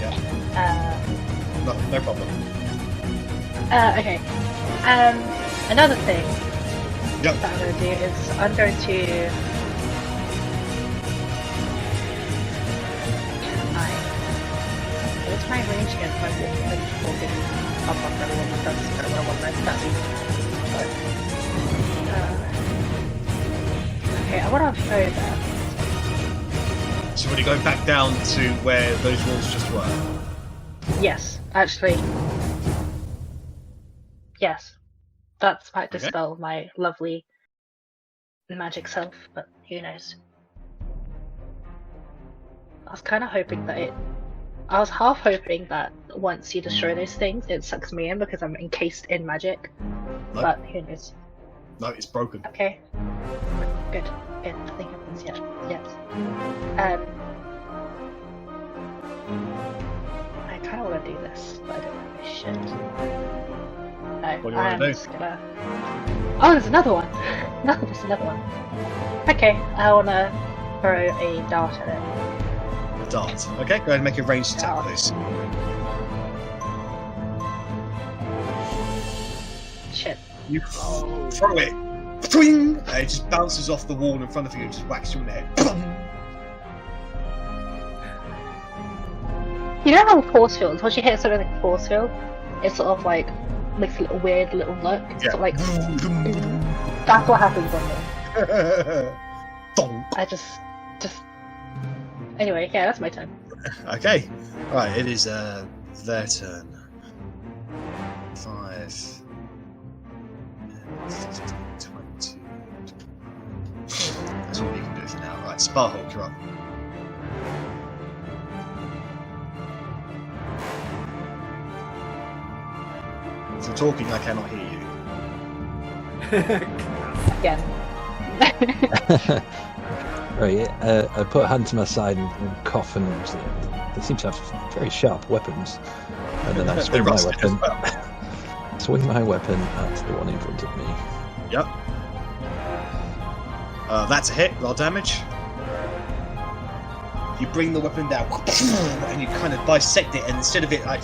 Yeah. No problem. Okay. Another thing Yep. that I'm going to do is I'm going to... What's my range again? My walking up on everyone. That's kind of what I want my stats. Okay, I want to show you that. So when you go back down to where those walls just were. Yes, actually. Yes. That's might dispel my lovely magic self, but who knows. I was kind of hoping that I was half hoping that once you destroy those things, it sucks me in because I'm encased in magic. No. But who knows? No, it's broken. Okay. Good. Nothing happens yet. Yes. I kind of want to do this, but I don't know shit. No, What do you wanna I'm do? just gonna... Oh, there's another one! No, there's another one. Okay, I want to throw a dart at it. A dart. Okay, go ahead and make a ranged attack, please. Shit. You throw it. Twing! And it just bounces off the wall in front of you and just whacks you in the head. You know how force fields, once you hit something like a force field, it sort of like makes a little weird little look. It's Yeah. sort of like that's what happens on me. Donk. I just anyway, yeah, that's my turn. Okay. Right, it is their turn. 5 15, 20. That's all you can do for now. Right, Sparhawk, you're up. If you're talking, I cannot hear you. Again. Right, I put a hand to my side and cough, and they seem to have very sharp weapons. And then I swing my rusty as weapon. well. Swing my weapon at the one in front of me. Yep. That's a hit. Roll damage. You bring the weapon down, and you kind of bisect it, and instead of it like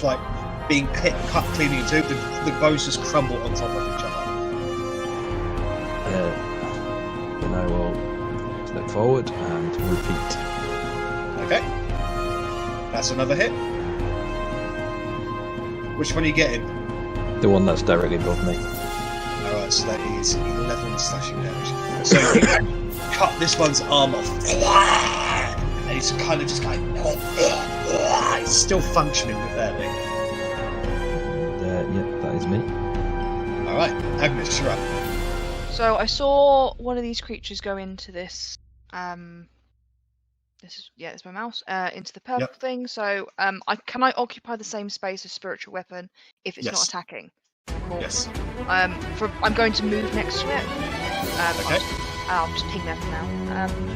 being cut cleanly in two, the bones just crumble on top of each other. Then I will step forward and repeat. Okay. That's another hit. Which one are you getting? The one that's directly above me. Alright, so that is 11 slashing damage. So you cut this one's arm off, and it's kind of just like it's still functioning with that thing. Yeah, that is me. Alright, Agnes, you're up. So I saw one of these creatures go into this. It's my mouse. Into the purple Yep. thing. So can I occupy the same space as spiritual weapon if it's not Yes. attacking? Cool. Yes. I'm going to move next to it. Okay. I'll just ping there for now.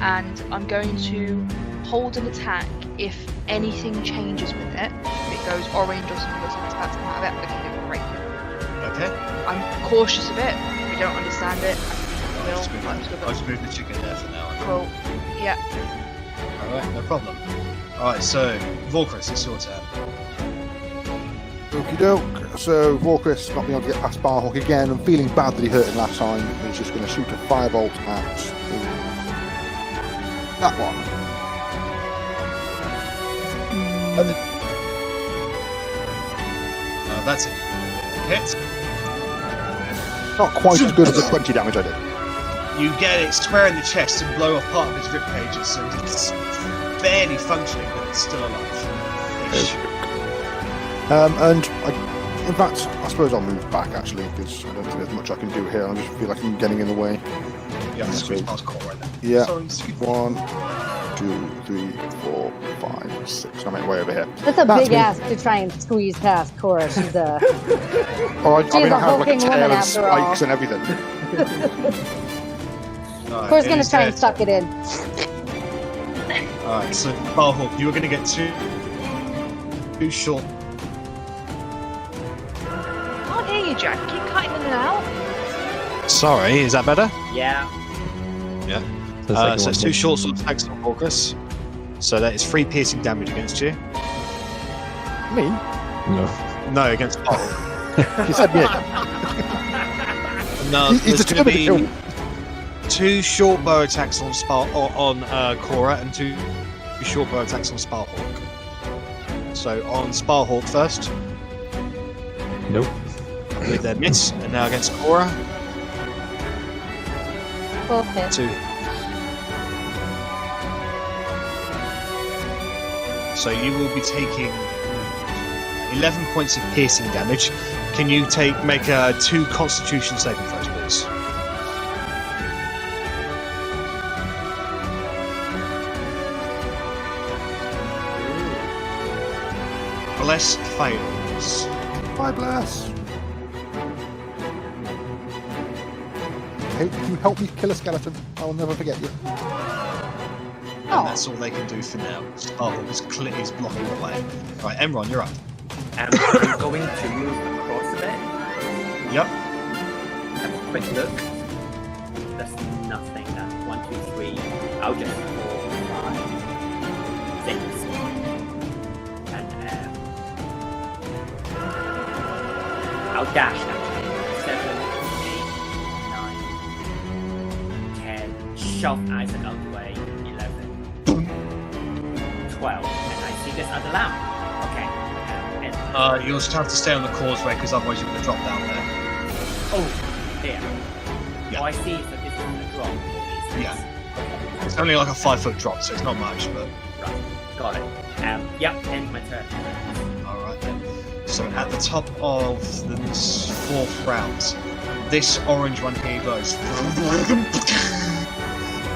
And I'm going to hold an attack if anything changes with it. If it goes orange or something looks like it's about to come out of it, I'm going to give it a break. Okay. I'm cautious of it. We don't understand it. I'll just move the chicken there for now. Cool. Yeah. Alright, no problem. Alright, so, Volcris, it's your turn. Okie doke. So Vorkris not being able to get past Barhawk again and feeling bad that he hurt him last time. He's just going to shoot a firebolt at that one. That's it. Hit. Not quite as good as the 20 damage I did. You get it square in the chest and blow off part of his rib cages, so it's barely functioning, but it's still alive. And in fact, I suppose I'll move back actually because I don't think there's much I can do here. I just feel like I'm getting in the way. Yeah, I'm squeeze past core right now. Yeah. Sorry, 1, 2, 3, 4, 5, 6. I'm way over here. That's a big ask to try and squeeze past Cora. She's a. I She's mean, a I have like a hulking tail woman and after all. spikes and everything. Alright, Cora's it gonna is try their and suck it in. Alright, so Barhawk, you were going to get two short. I can't hear you, Jack. Keep cutting in and out. Sorry, is that better? Yeah. So it's two short sword attacks on Volcris. So that is 3 piercing damage against you. Me? No, against Barhawk. He said me. No, He's there's going to determined be 2 short bow attacks on Cora and 2 short bow attacks on Sparhawk. So on Sparhawk first. Nope. With their miss, and now against Cora. Both hit. 2. So you will be taking 11 points of piercing damage. Can you make 2 Constitution saving throws, please? Bless fails. Bye, bless. Hey, can you help me kill a skeleton? I will never forget you. And that's all they can do for now. Sparhawk is blocking the way. Right, Emron, you're up. I'm going to move across a bit. Yep. Have a quick look. There's nothing. That's 1, 2, 3. I'll just 4, 5, 6. And I'll dash actually. 7, 8, 9, 10. Shove Isaac out the way. 11, 12. And I see this other lamp. Okay. You'll just have to stay on the causeway because otherwise you're going to drop down there. Oh, there. Yeah. Oh, I see. So this is a drop. Yeah. It's only like a 5-foot drop, so it's not much, but. Right. Got it. Yep. End my turn. Alright then. So at the top of the 4th round, this orange one here goes.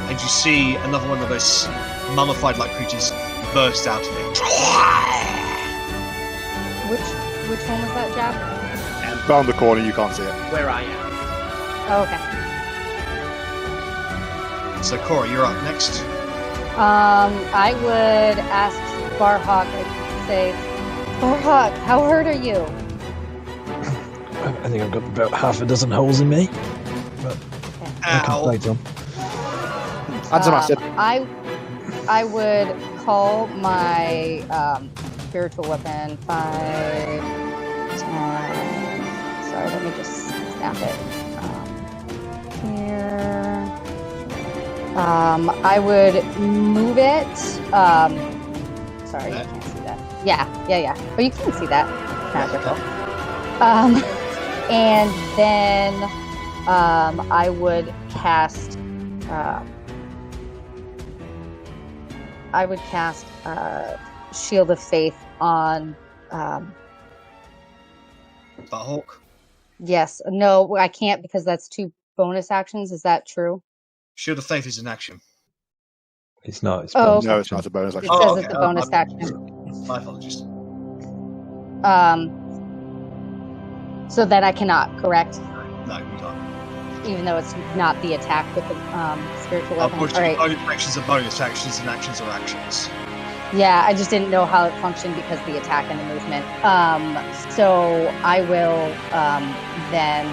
And you see another one of those mummified-like creatures burst out of it. Which one was that, Jab? Round the corner, you can't see it. Where I am. Oh, okay. So Cora, you're up next. I would ask Barhawk, I'd say, Barhawk, how hurt are you? I think I've got about half a dozen holes in me. But I can Ow. play Tom. Add some acid. I would call my spiritual weapon 5, 10. Sorry, let me just snap it. Here. I would move it. Sorry, you can't see that. Yeah. Oh, you can see that. Magical. And then I would cast. Shield of Faith on. Butthawk. Yes. No, I can't because that's 2 bonus actions. Is that true? Shield of Faith is an action. It's not. It's Oh, bonus No, it's action. not a bonus It action. says okay. it's a bonus action. My apologies. So then I cannot, correct? No, you can't. Even though it's not the attack with the spiritual weapon. Unfortunately, All right. bonus actions are bonus actions, and actions are actions. Yeah, I just didn't know how it functioned because of the attack and the movement. So I will then.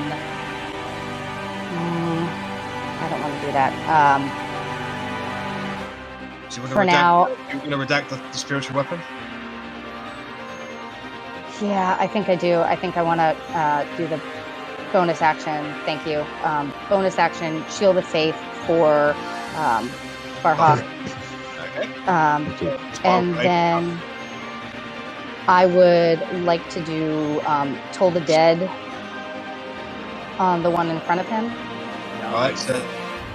I don't want to do that. So you For now- you're going to redact the spiritual weapon? Yeah, I think I do. I think I want to do the bonus action. Thank you. Bonus action, Shield of Faith for Barhawk. Okay. And then I would like to do Toll the Dead on the one in front of him. Alright,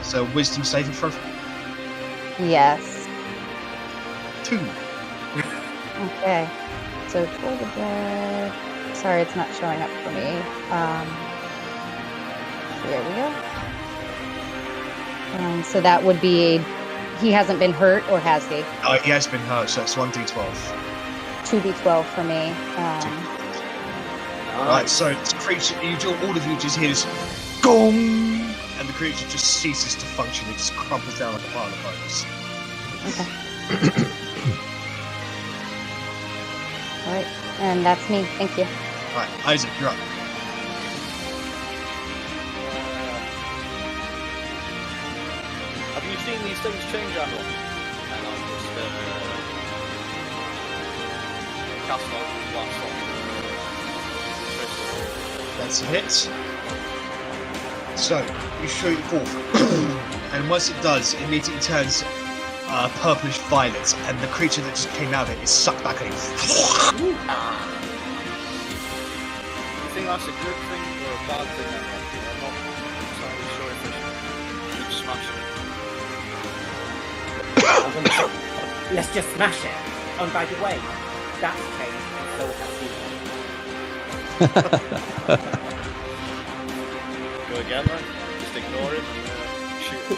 so wisdom saving throw. Yes. 2. Okay. So Toll the Dead. Sorry, it's not showing up for me. There we go. So that would be he hasn't been hurt, or has he? He has been hurt, so that's 1d12. 2d12 for me. Right, so this creature, all of you just hear this gong, and the creature just ceases to function. It just crumples down like a pile of bones. Okay. All right, and that's me. Thank you. Right, Isaac, you're up. Have you seen these things change, Admiral? And I'll just cast off blast off. That's a hit. So, you shoot it forth, and once it does, it immediately turns purplish violet, and the creature that just came out of it is sucked back in. You think that's a good thing or a bad thing? I'm not entirely sure if I should smash it. Let's just smash it. And by the way, that's changed, and so has he. Go again then? Just ignore it and shoot it. Do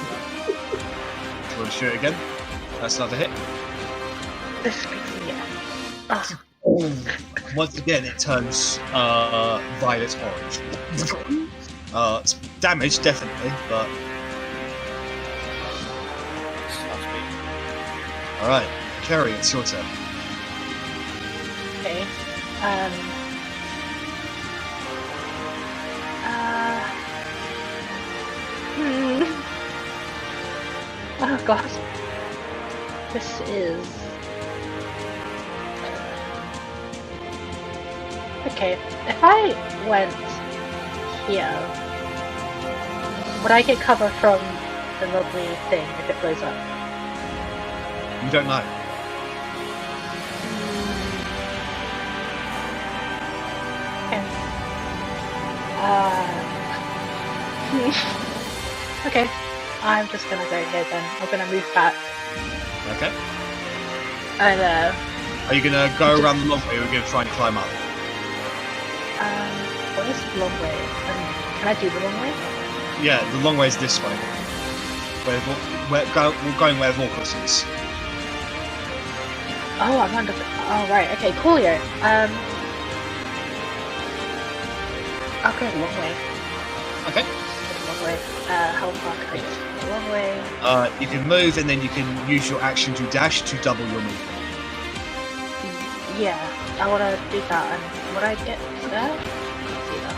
you want to shoot it again? That's another hit. This makes me Once again, it turns violet orange. It's damage, definitely, but That's me. alright. Kerry, it's your turn. Okay. Oh god. This is... Okay, if I went here, would I get cover from the lovely thing if it blows up? You don't know. Okay. Okay, I'm just gonna go here then. I'm gonna move back. Okay. And Are you gonna go around the long way, or are you gonna try and climb up? what is the long way? Can I do the long way? Yeah, the long way is this way. We're going where Vorkos is. Oh, I'm under. Oh right. Okay, coolio. I'll go the long way. Okay. Long way. How far can I go? The long way. You can move, and then you can use your action to dash to double your movement. Yeah, I want to do that. And would I get there? See that.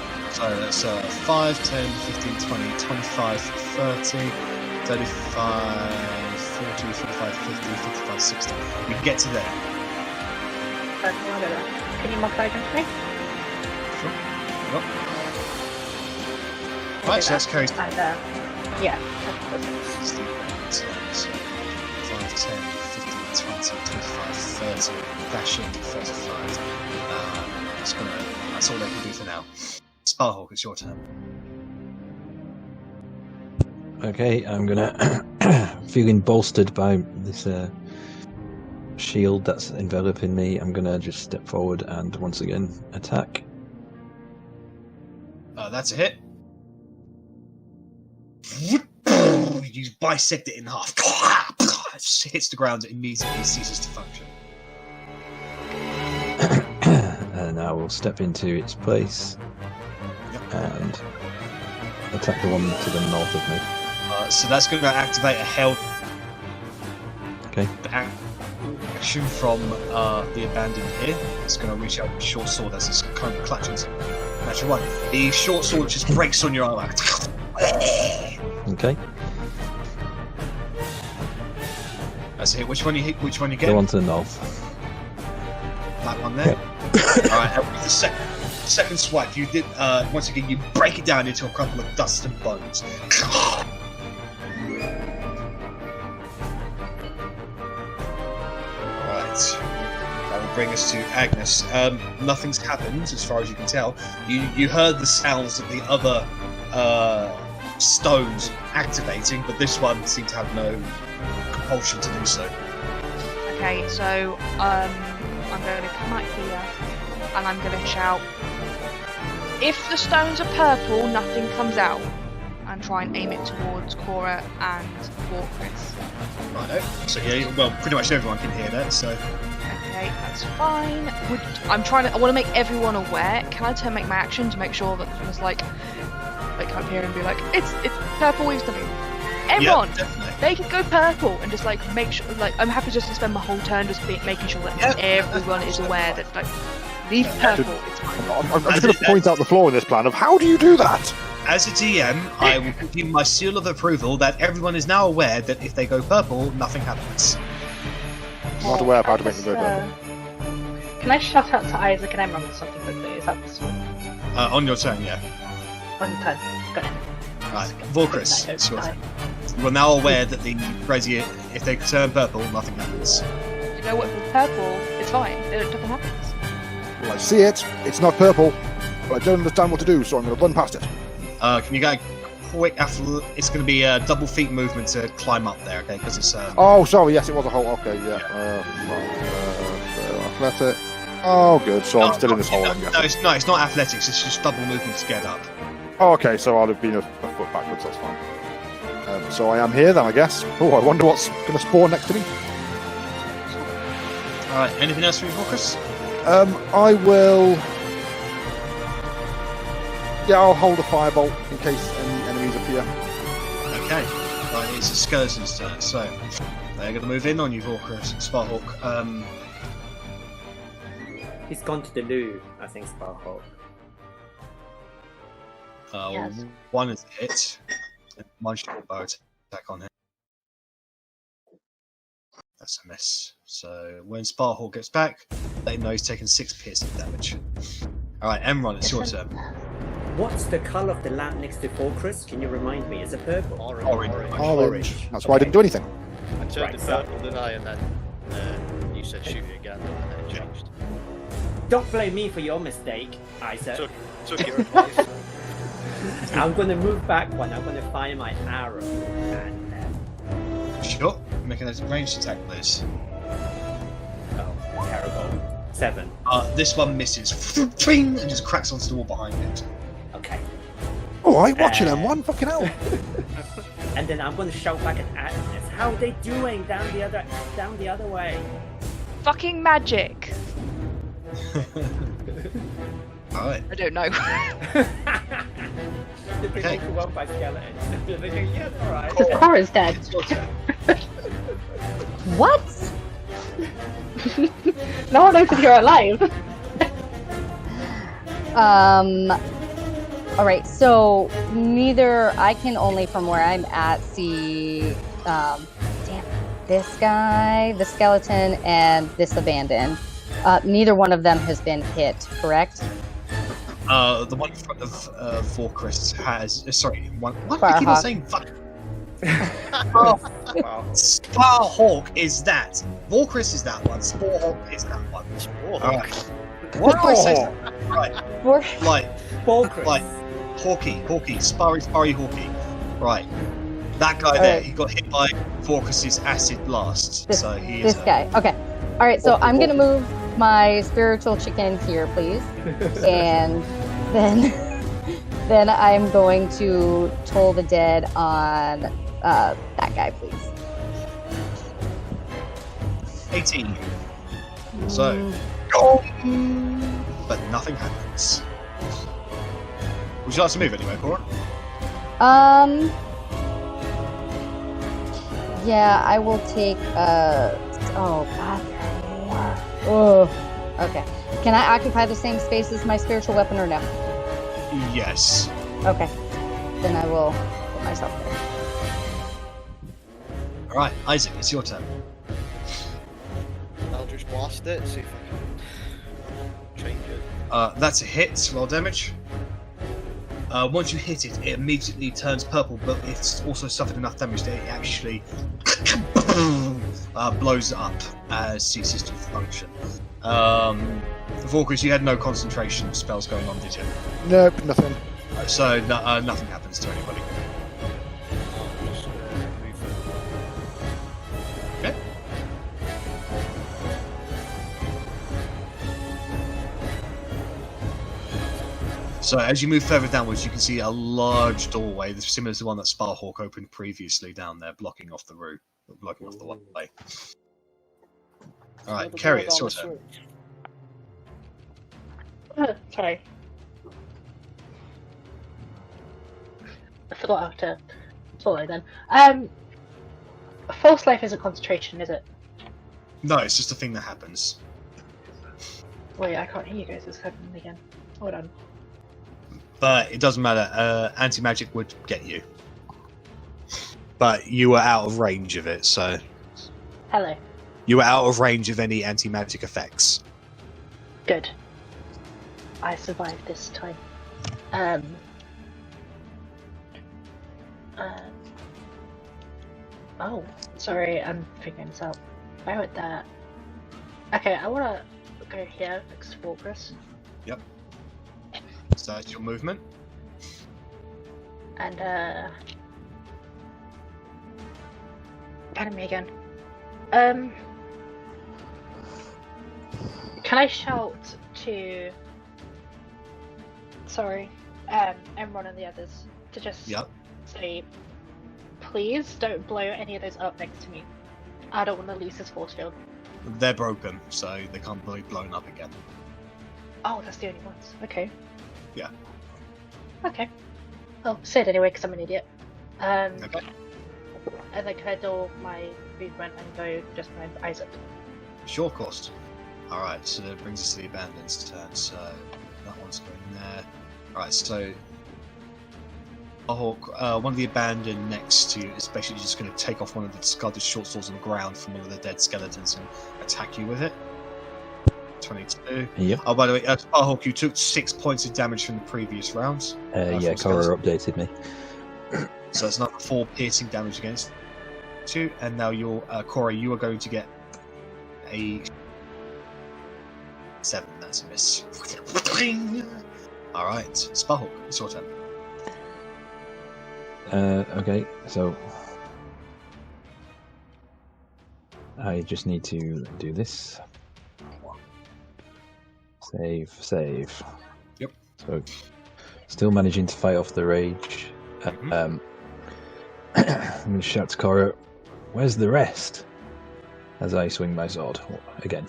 So that's 5, 10, 15, 20, 25, 30, 35, 40, 45, 50, 55, 60. You can get to there. Can you mark that against me? Sure. Yep. Right, so that's Kerry's. And, yeah. 60, 5, 10, 15, 20, 25, 30, dashing, 35. That's all they can do for now. Sparhawk, it's your turn. Okay, I'm gonna feeling bolstered by this shield that's enveloping me. I'm gonna just step forward and once again attack. That's a hit. You bisect it in half. It hits the ground, it immediately ceases to function. And I will step into its place. and attack the one to the north of me. So that's going to activate a held Okay. action from the abandoned here. It's going to reach out with a short sword as it's kind of clutching to natural one. The short sword just breaks on your arm. Okay. That's it. Which one you hit? Which one you get? Go on to the north. That one there. Alright, and with the second swipe, you did once again you break it down into a couple of dust and bones. Right. That will bring us to Agnes. Nothing's happened as far as you can tell. You heard the sounds of the other stones activating, but this one seemed to have no compulsion to do so. Okay, so I'm going to come out here and I'm going to shout, if the stones are purple, nothing comes out, and try and aim it towards Cora and Walkris. Righto. So yeah, well, pretty much everyone can hear that. So Okay, that's fine. I want to make everyone aware. Can I make my action to make sure that there's like come here and be like, it's purple waves nothing. Everyone, they can go purple and just like make sure. Like, I'm happy just to spend my whole turn just making sure that everyone is aware that like leave purple. It's fine. I'm just going to point out the flaw in this plan of how do you do that? as a DM, I will give you my seal of approval that everyone is now aware that if they go purple, nothing happens. I'm not aware of how to make them go purple. Can I shout out to Isaac and Emma with something quickly? Is that possible? On your turn, yeah. On your turn. Got it. Right, Volkris, it's your turn. You are now aware that the brazier, if they turn purple, nothing happens. You know what? With purple, it's fine. Nothing happens. Well, I see it. It's not purple, but I don't understand what to do, so I'm going to run past it. Can you get a quick? It's going to be a double feet movement to climb up there, okay? Because it's. Oh, sorry. Yes, it was a hole. Okay, yeah. Athletic. Oh, good. So I'm still in this hole. I'm guessing. No, it's not athletics. It's just double movement to get up. Oh, okay. So I'll have been a foot backwards. That's fine. So I am here then, I guess. Oh, I wonder what's going to spawn next to me. All right. Anything else for you, Volkris? I will. Yeah, I'll hold a firebolt in case any enemies appear. Okay. Right, it's a skeleton's turn, so they're going to move in on you, Volkris. Sparhawk. He's gone to the loo, I think, Sparhawk. Yes. One is a hit. One short bow attack on him. That's a miss. So when Sparhawk gets back, let him know he's taken 6 piercing damage. Alright, Emron, it's your turn. What's the colour of the lamp next to Volkris? Can you remind me? Is it purple? Orange. That's why I didn't do anything. I turned to purple, didn't I? And then you said shoot it again, and then it changed. Don't blame me for your mistake, Isaac. Took your advice. I'm going to move back one. I'm going to find my arrow. And Sure. Making a ranged attack, please. oh, terrible. 7. This one misses. And just cracks onto the wall behind it. Okay. Alright, watching them. One fucking hell. And then I'm going to shout back at Agnes. How are they doing down the other way? Fucking magic. Alright. I don't know. They've been overwhelmed by skeletons. They're thinking, yeah, alright. Cora's dead. It's your turn. What? No one knows if you're alive. Alright, so I can only from where I'm at see this guy, the skeleton, and this abandoned. Neither one of them has been hit, correct? The one in front of Volkris has. Sorry, one. What do I keep on saying? Fuck. Sparhawk is that. Volkris is that one. Sparhawk is that one. Alright. What do I say? Right. Like Hawky. Sparry Hawky. Right. That guy there, he got hit by Volkris's acid blast. This is guy. Okay. Alright, so I'm gonna move my spiritual chicken here, please. And then I'm going to toll the dead on that guy, please. 18. So, but nothing happens. Would you like to move anywhere, Cora? Yeah, I will take. Oh God, there are more. Oh. Okay. Can I occupy the same space as my spiritual weapon or no? Yes. Okay. Then I will put myself there. All right, Isaac, it's your turn. I'll just blast it, see if I can change it. That's a hit. Roll damage. Once you hit it, it immediately turns purple, but it's also suffered enough damage that it actually blows up as ceases to function. Vorkus, you had no concentration spells going on, did you? Nope, nothing. So nothing happens to anybody. I'll just move further. Okay. So as you move further downwards, you can see a large doorway, similar to the one that Sparhawk opened previously down there, blocking off the route, blocking off the way. All right, Kerry, it's your turn. Sorry. I forgot how to swallow then. False life isn't concentration, is it? No, it's just a thing that happens. Wait, I can't hear you guys. It's happening again. Hold on. But it doesn't matter. Anti-magic would get you. But you were out of range of it, so... Hello. You were out of range of any anti-magic effects. Good. I survived this time. Oh, sorry, I'm figuring this out. If I went there... Okay, I wanna go here, explore this. Yep. So that's your movement. And, pardon me again. Can I shout to... Sorry, Emron and the others to just say, please don't blow any of those up next to me. I don't want to lose this force field. They're broken, so they can't be blown up again. Oh, that's the only ones. Okay. Yeah. Okay. I'll say it anyway because I'm an idiot. Okay. And then can I do my movement and go just my eyes up? Sure, of course. Alright, so that brings us to the abandoned's turn, so that one's going there. Alright, so one of the abandoned next to you is basically just going to take off one of the discarded short swords on the ground from one of the dead skeletons and attack you with it. 22. Yep. Oh, by the way, Sparhawk, you took 6 points of damage from the previous rounds. Yeah, Cora updated me. So it's not 4 piercing damage against you, and now you're Cora, you are going to get a 7. That's a miss. Alright, Sparhawk, it's your turn. Okay, so I just need to do this. Save. Yep. So, still managing to fight off the rage. I'm going to shout to Cora, "Where's the rest?" As I swing my sword again.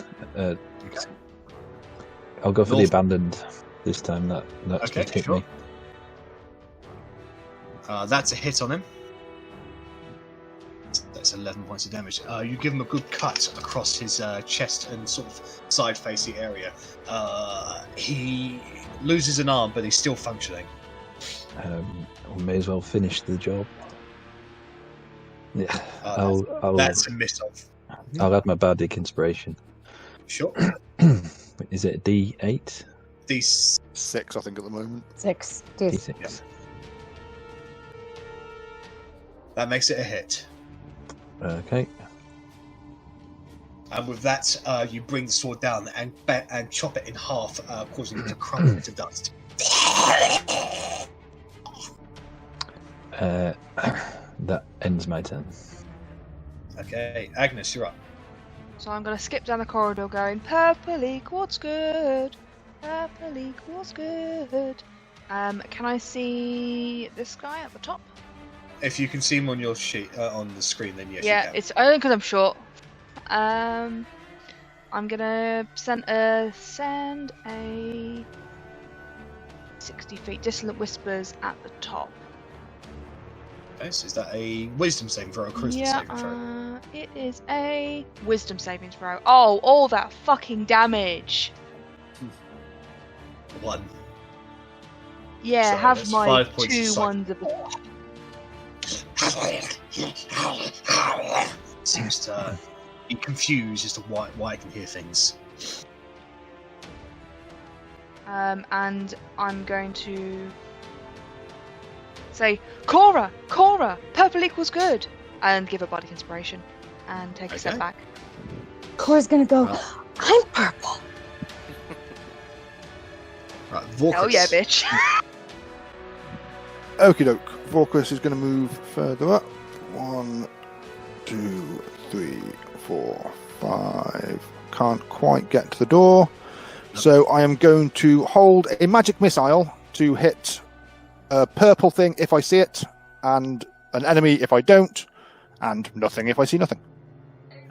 I'll go for the abandoned this time. That's just hit me. That's a hit on him. That's 11 points of damage. You give him a good cut across his chest and sort of side-facing area. He loses an arm, but he's still functioning. We may as well finish the job. Yeah, that's a miss off. I'll add my bardic inspiration. Sure. Is it a D8? D6, I think, at the moment. 6. D6. Yeah. That makes it a hit. Okay. And with that, you bring the sword down and chop it in half, causing it to crumble into dust. That ends my turn. Okay, Agnes, you're up. So I'm going to skip down the corridor going, purpley quartz good, purpley quartz good. Can I see this guy at the top? If you can see him on your sheet, on the screen, then yes, Yeah, you can. it's only because I'm short. I'm going to send a 60 feet. Dissolent Whispers at the top. Okay, so is that a wisdom saving throw or a charisma saving throw? It is a wisdom saving throw. Oh, all that fucking damage. 1. Yeah, So have that's my 5 points of 2 psych- ones of Seems to be confused as to why I can hear things. and I'm going to say, Cora, purple equals good, and give a bardic inspiration, and take a step Okay. back. Cora's gonna go, I'm purple. Right, Vorkus. Hell yeah, bitch. Okie doke. Vorkus is going to move further up. 1, 2, 3, 4, 5. Can't quite get to the door. So I am going to hold a magic missile to hit a purple thing if I see it, and an enemy if I don't, and nothing if I see nothing.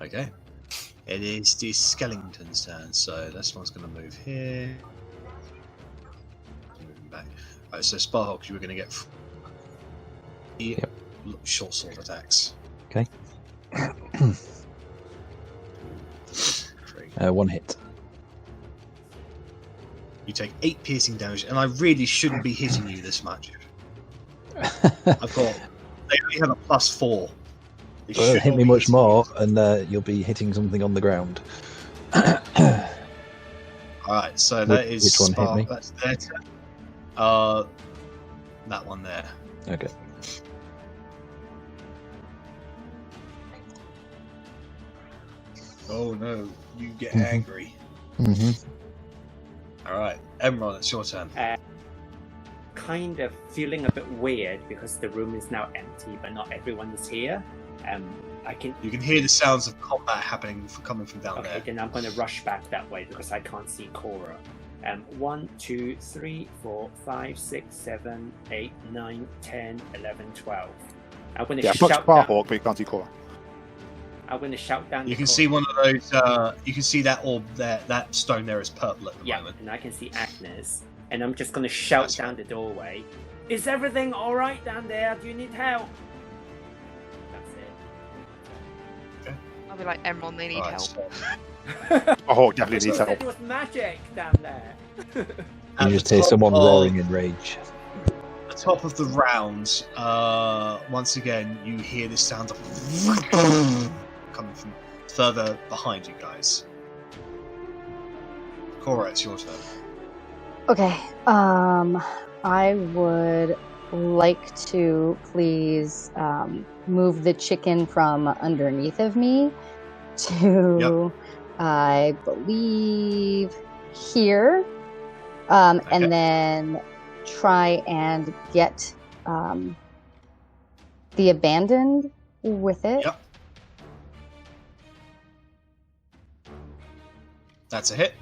Okay. It is the skeleton's turn, so this one's going to move here. Moving back. Right, so Sparhawk, you were going to get short sword attacks. Okay. 3. 1 hit. You take 8 piercing damage, and I really shouldn't be hitting you this much. I've got. They only have a +4. They Well, should hit not me be much hitting more, and you'll be hitting something on the ground. Alright, so that is Which one hit me? That's their turn. That one there. Okay. Oh no, you get Mhm. angry. Mm-hmm. Alright, Emerald, it's your turn. Kind of feeling a bit weird because the room is now empty, but not everyone is here. I can. You can hear the sounds of combat coming from down Okay, there. then I'm going to rush back that way because I can't see Cora. 1, 2, 3, 4, 5, 6, 7, 8, 9, 10, 11, 12. I'm going to Yeah, fuck shout down. Sparhawk, but you can't see Cora. I'm going to shout down. You to can Cora. see one of those. You can see that orb there. That stone there is purple at the Yeah, moment. and I can see Agnes, and I'm just going to shout That's down the doorway. Is everything all right down there? Do you need help? That's it. I'll be like, Emerald, they need Alright, help. so- Sparhawk definitely needs There help. was magic down there. At You just the hear top someone of- roaring in rage. At the top of the round, once again, you hear the sound of coming from further behind you guys. Cora, it's your turn. Okay. I would like to please move the chicken from underneath of me to, I believe, here, Okay. and then try and get the abandoned with it. Yep. That's a hit.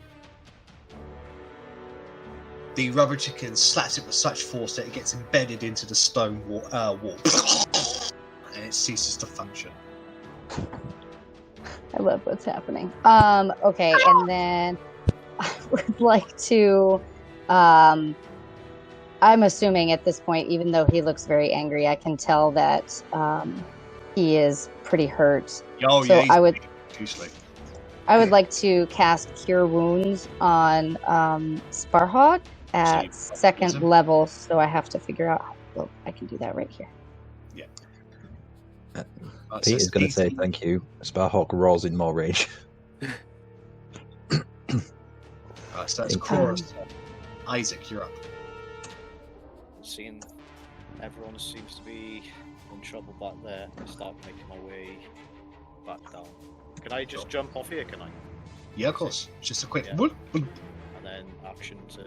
The rubber chicken slaps it with such force that it gets embedded into the stone wall, and it ceases to function. I love what's happening. Okay, and then I would like to. I'm assuming at this point, even though he looks very angry, I can tell that he is pretty hurt. Oh So yeah, he's I would- bleeding profusely. I would like to cast Cure Wounds on Sparhawk at you- second him? level, so I have to figure out. Well, I can do that right here. Right, so Peter's it's going to say 18. thank you. Sparhawk roars in more rage. Right, so that's Thank Cora's turn. Isaac, you're up. Seeing everyone seems to be in trouble back there, I start making my way back down. Can I just jump off here, can I? Yeah, of course. Just a quick. Yeah. Whoop, whoop. And then action to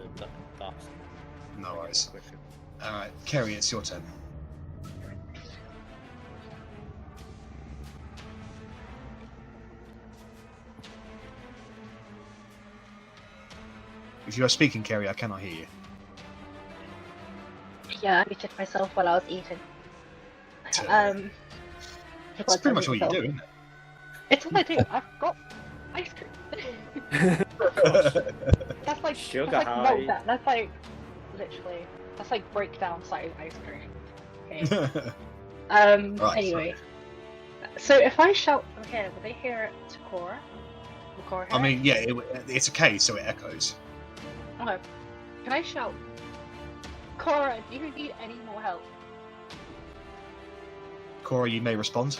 that. No worries. Quicker. All right, Kerry, it's your turn. If you are speaking, Kerry, I cannot hear you. Yeah, I muted myself while I was eating. That's pretty much all you do, isn't It's what I do. I've got ice cream. it? That's like Sugar that's like high. milk. That's like literally. That's like breakdown size ice cream. Okay. Right, Anyway. So if I shout, okay, will they hear it to Cora? Will Cora hear I mean, yeah, it's a cave, so it echoes. it? Okay. Can I shout, Cora, do you need any more help? Cora, you may respond.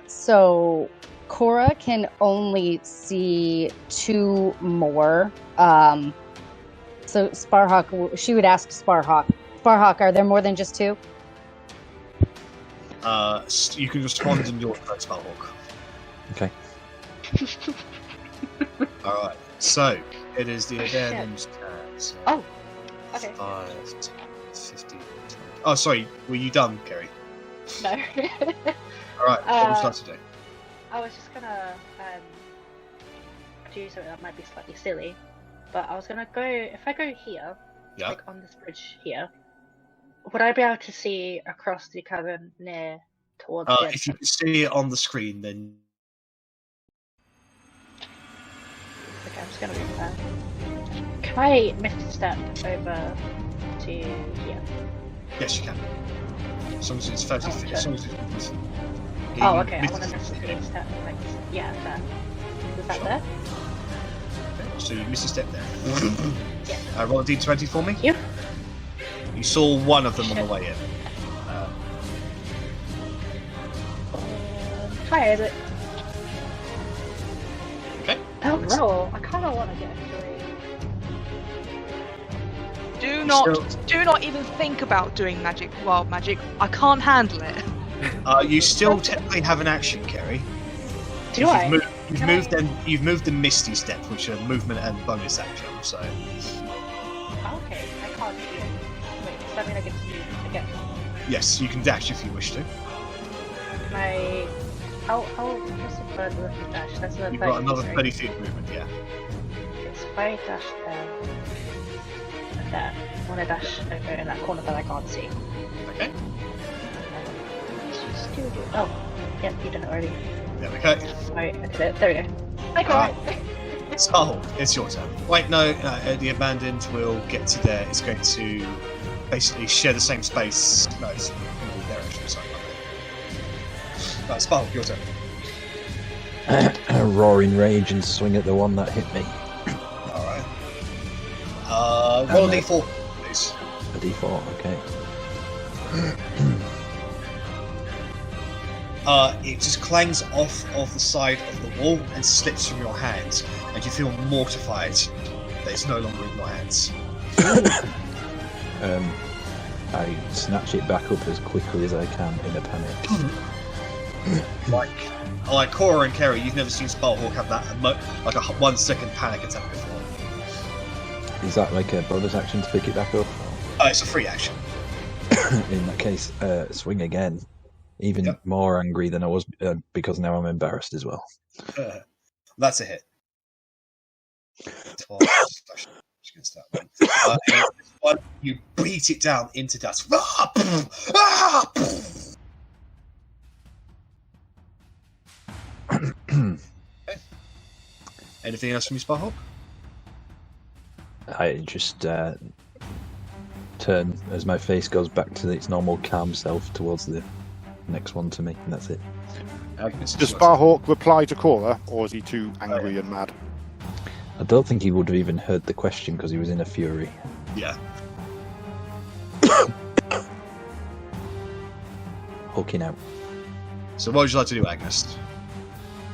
So Cora can only see 2 more. So Sparhawk, she would ask Sparhawk. Sparhawk, are there more than just 2? You can respond in your turn, Sparhawk. Okay. Alright, so it is the Addendum's turn. So Oh, okay. 5, 10, 15, 20. Oh, sorry, were you done, Kerry? No. Alright, what would you like to do? I was just gonna do something that might be slightly silly, but I was gonna go, if I go here, Yeah. like on this bridge here, would I be able to see across the cavern near towards the If you can see it on the screen, then Okay, I'm just gonna move that. Can I misstep over to here? yes, you can. As long as it's 30 Oh, feet. sure. As long as it's... Oh, You okay, I miss- want to misstep, like, yeah, there. Is that Sure. there? Okay, so you missed a step there. Yeah. Roll a d20 for me. You? You saw one of them on the way in. Try it. Okay. Don't roll. I kind of want to get a 3. Do not even think about doing wild magic. I can't handle it. You still technically have an action, Kerry. Do I? You've moved the Misty Step, which are movement and bonus action. So Okay, I can't do it. Wait, does that mean I get to move again? yes, you can dash if you wish to. Can I... what's the further of the dash? That's another You've 30 got another feet, 30 feet of movement. Yeah. Okay, so if I dash there, and there, I want to dash over in that corner that I can't see. Okay. Oh, yep, you did it already. There we go. Right, I did it. There we go. I got it. So it's your turn. Wait, no. The abandoned will get to there. It's going to basically share the same space. No, it's going to be there actually. Sorry. Right, Spark, your turn. Roar in rage and swing at the one that hit me. All right. Roll a d4, please. A d4, okay. It just clangs off of the side of the wall and slips from your hands, and you feel mortified that it's no longer in your hands. I snatch it back up as quickly as I can in a panic. Like Cora and Kerry, you've never seen Sparhawk have that like a 1 second panic attack before. Is that like a bonus action to pick it back up? It's a free action. In that case, swing again. Even Yep. more angry than I was because now I'm embarrassed as well. That's a hit. You beat it down into dust. Anything else from you, Sparhawk? I just turn as my face goes back to its normal calm self towards the next one to me, and that's it. Does Sparhawk reply to Cora, or is he too angry and mad? I don't think he would have even heard the question because he was in a fury. Yeah. Hulking out. So what would you like to do, Agnes?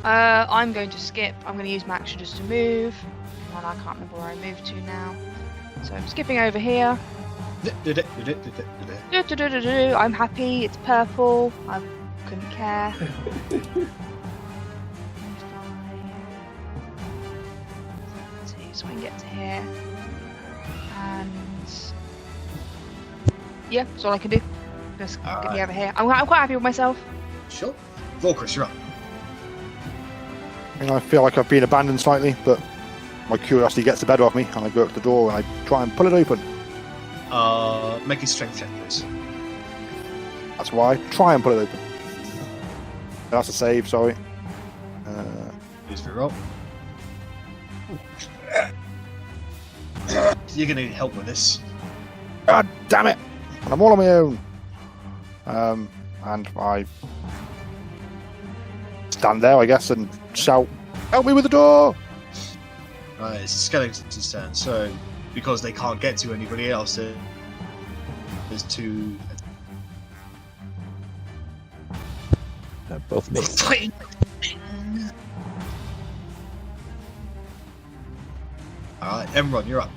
I'm going to skip. I'm going to use my action just to move. And I can't remember where I moved to now. So I'm skipping over here. I'm happy. It's purple. I couldn't care. So I can get to here. And yeah, that's all I can do. Just get me over here. I'm quite happy with myself. Sure. Volcris, you're up. And I feel like I've been abandoned slightly, but my curiosity gets the better of me, and I go up to the door and I try and pull it open. Make a strength check, please. That's why I try and pull it open. That's a save, sorry. Please reroll. you're going to need help with this. God damn it! I'm all on my own. And I stand there, I guess, and shout, "Help me with the door!" Right, it's a skeleton's turn. So, because they can't get to anybody else, there's two. Both me. Fighting. Alright, Emron, you're up.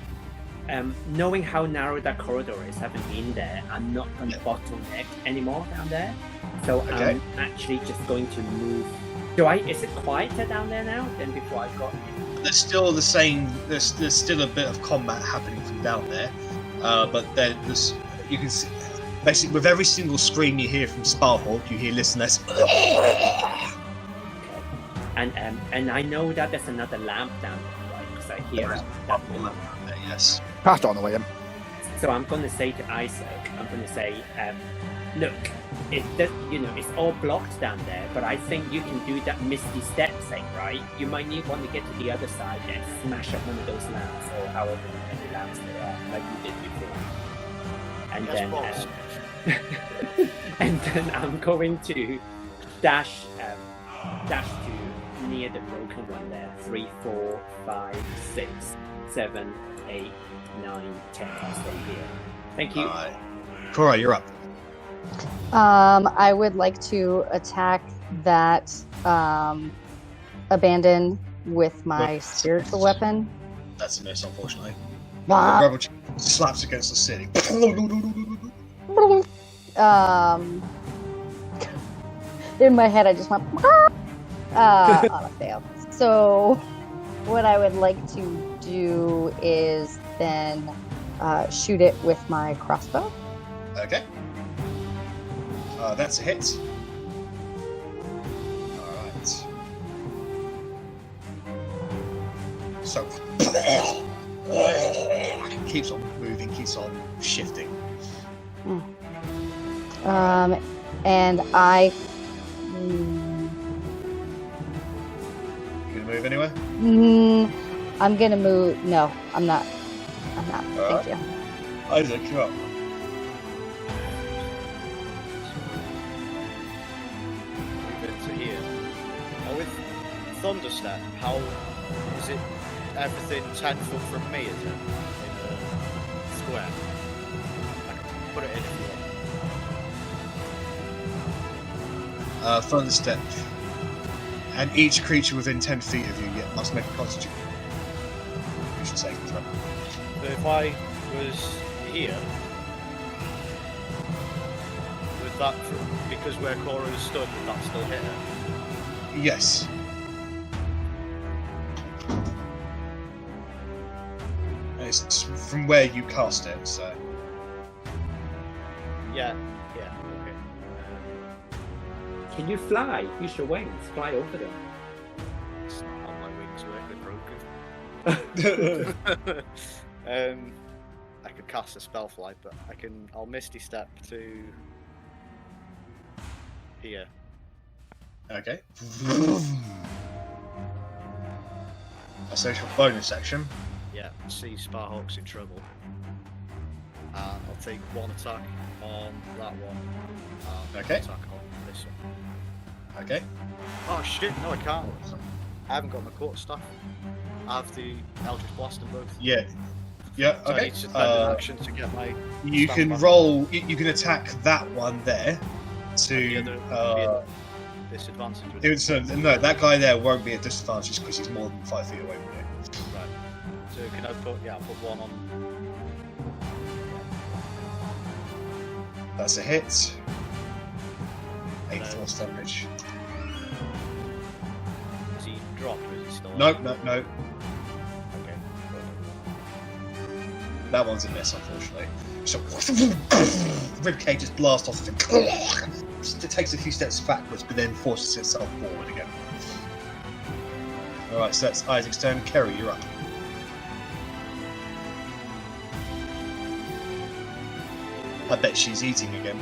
Knowing how narrow that corridor is, having been there, I'm not going to bottleneck anymore down there. So Okay. I'm actually just going to move. Is it quieter down there now than before I got here? There's still the same. There's still a bit of combat happening from down there, but there's you can see basically with every single scream you hear from Sparhawk, you hear listeners. And I know that there's another lamp down there, right? Because I hear that. Yes. Passed on the way in. So I'm going to say to Isaac, I'm going to say, look, it's all blocked down there, but I think you can do that misty step thing, right? You might want to get to the other side and smash up one of those lamps, or however many lamps there are, like you did before. And Yes, then, and then I'm going to dash to near the broken one there. 3, 4, 5, 6, 7, 8, 9, 10. I'll stay here. Thank you. Alright. Cora, you're up. I would like to attack that abandon with my spiritual weapon. That's a miss, unfortunately. Wah. Rebel slaps against the ceiling. In my head, I just went on a fail. So, what I would like to do is then shoot it with my crossbow. Okay. That's a hit. Alright. So, keeps on moving, keeps on shifting. And I. You gonna move anywhere? I'm gonna move. No, I'm not. Thank you. Isaac, you're up. Move into here. Now with Thunderstep, how is it? Everything 10 foot from me, is it? In a square. I can put it in if you want. Thunderstep. And each creature within 10 feet of you must make a constitution saving throw. But if I was here, would that, because where Cora stood, would that still hit her? Yes. And it's from where you cast it, so. Yeah, okay. Can you fly? Use your wings. Fly over them. It's not how my wings work, they're broken. I could cast a spell flight, but I'll Misty Step to here. Okay. A social bonus action. Yeah, see Sparhawk's in trouble. And I'll take one attack on that one. And Okay. one attack on this one. Okay. Oh shit, no I can't. I haven't got my quarter staff. I have the Eldritch Blast in both. Yeah. Yeah, So I okay. need to spend an action to get my... You staff can back. roll, you can attack that one there to. The other disadvantage. with it. No, that guy there won't be at disadvantage because he's more than 5 feet away from you. Right. So can I put, I'll put one on... That's a hit. 8 No. force damage. Is he dropped or is he still No. Okay. That one's a miss, unfortunately. So, ribcage just blasts off. It takes a few steps backwards, but then forces itself forward again. Alright, so that's Isaac's turn. Kerry, you're up. I bet she's eating again.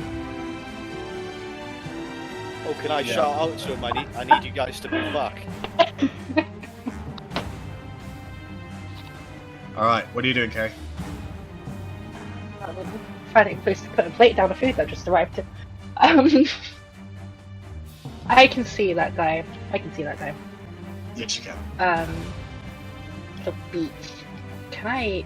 Oh, can I Yeah. shout out to him? I need you guys to move back. Alright, what are you doing, Kerry? finding a place to put a plate down of food that just arrived. I can see that guy. Yes, you can. The beach. Can I?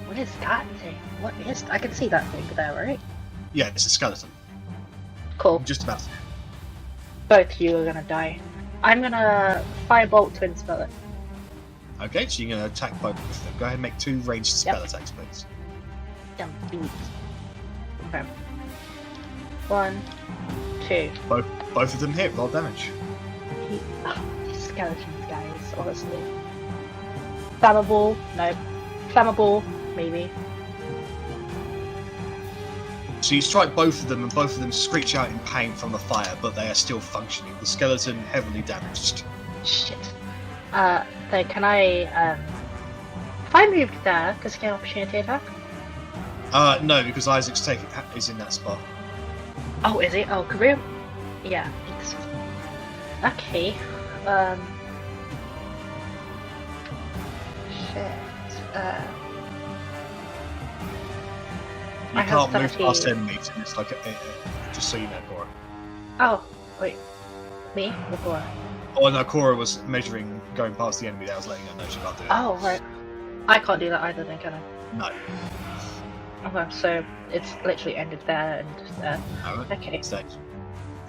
What is that thing? What is? I can see that thing there, right? Yeah, it's a skeleton. Cool. Just about. Both of you are gonna die. I'm gonna firebolt to spell it. Okay, so you're going to attack both of them. Go ahead and make 2 ranged spell attacks, please. Damn beat. Okay. 1, 2. Both of them hit. Roll damage. These skeletons, guys. Honestly. Flammable? No. Flammable? Maybe. So you strike both of them, and both of them screech out in pain from the fire, but they are still functioning. The skeleton heavily damaged. Shit. Then can I, if I moved there, because I get an opportunity attack? No, because Isaac's is in that spot. Oh, is it? Oh, Kareem? Yeah. Okay. Shit. You can't move past enemies, and it's like just so you know, Cora. Oh, wait. Me? Or Cora? Oh no, Cora was measuring going past the enemy. That was letting her know she can't do it. Oh, right. I can't do that either then, can I? No. Okay, so it's literally ended there and there. Alright. Okay. Stage.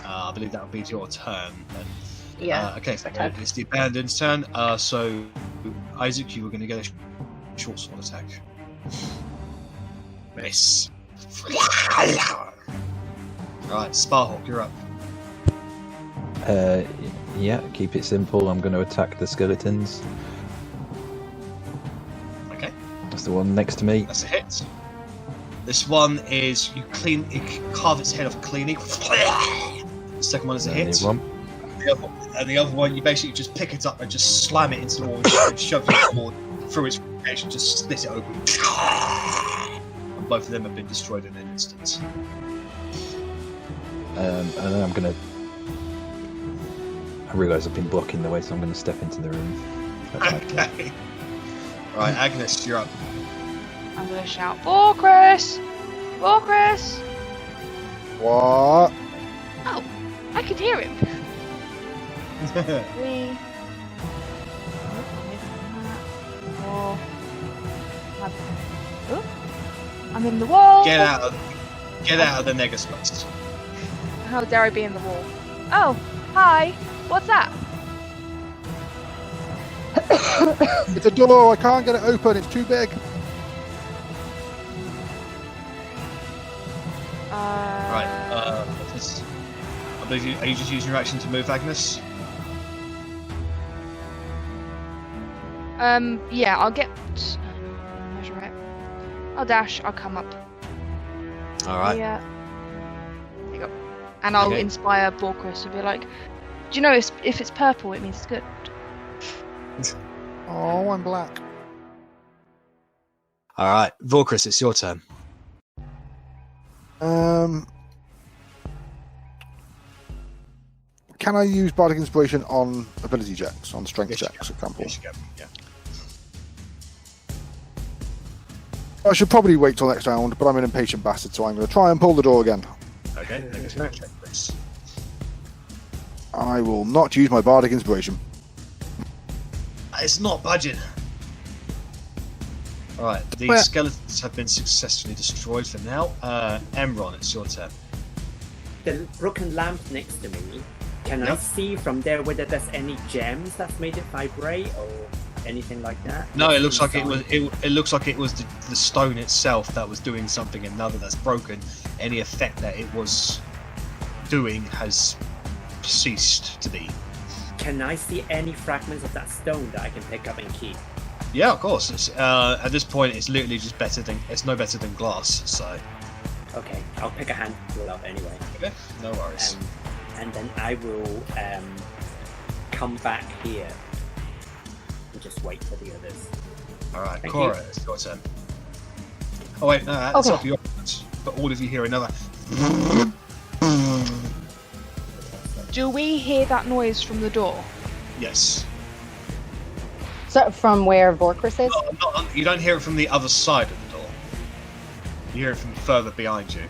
I believe that would be your turn then. Yeah. Okay, so it's the abandoned's turn. So Isaac, you were going to get a short sword attack. Miss. Right, Sparhawk, you're up. Yeah, keep it simple. I'm going to attack the skeletons. Okay. That's the one next to me. That's a hit. This one is you carve its head off cleanly. The second one is a hit. And the other one, you basically just pick it up and just slam it into the wall and shove it through its location, just split it open. And both of them have been destroyed in an instant. And then I'm going to... I realise I've been blocking the way, so I'm going to step into the room. Okay. Right, Agnes, you're up. I'm going to shout, Borchris! Borchris! What? Oh, I could hear him. 3. 4. Oh, I'm in the wall. Get out of the negaspace. How dare I be in the wall? Oh, hi. What's that? It's a door. I can't get it open. It's too big. Right. I believe are you just using your action to move, Agnes? Yeah, I'll get... measure it. I'll dash, I'll come up. Alright. Yeah. There you go. And I'll inspire Borchris to be like, do you know if it's purple, it means it's good. Oh, I'm black. Alright, Borchris, it's your turn. Can I use Bardic Inspiration on ability checks, on strength checks, for example? Yes, you can. Yeah. I should probably wait till next round, but I'm an impatient bastard, so I'm going to try and pull the door again. Okay, make a strength check, please. I will not use my Bardic Inspiration. It's not budging. Alright, the Well, skeletons have been successfully destroyed for now. Emron, it's your turn. The broken lamp next to me, can I Yep. see from there whether there's any gems that's made it vibrate or anything like that? No, it looks like it was. It looks like it was the stone itself that was doing something, and now that that's broken, any effect that it was doing has ceased to be. Can I see any fragments of that stone that I can pick up and keep? Yeah, of course. It's, at this point, it's literally just it's no better than glass. So. Okay, I'll pick a handful up anyway. Okay, no worries. And then I will come back here and just wait for the others. All right, Thank Cora, you. it's your turn. Oh wait, no, that's off your turn. But all of you hear another. Do we hear that noise from the door? Yes. So from where Vorkris is? You don't hear it from the other side of the door. You hear it from further behind you.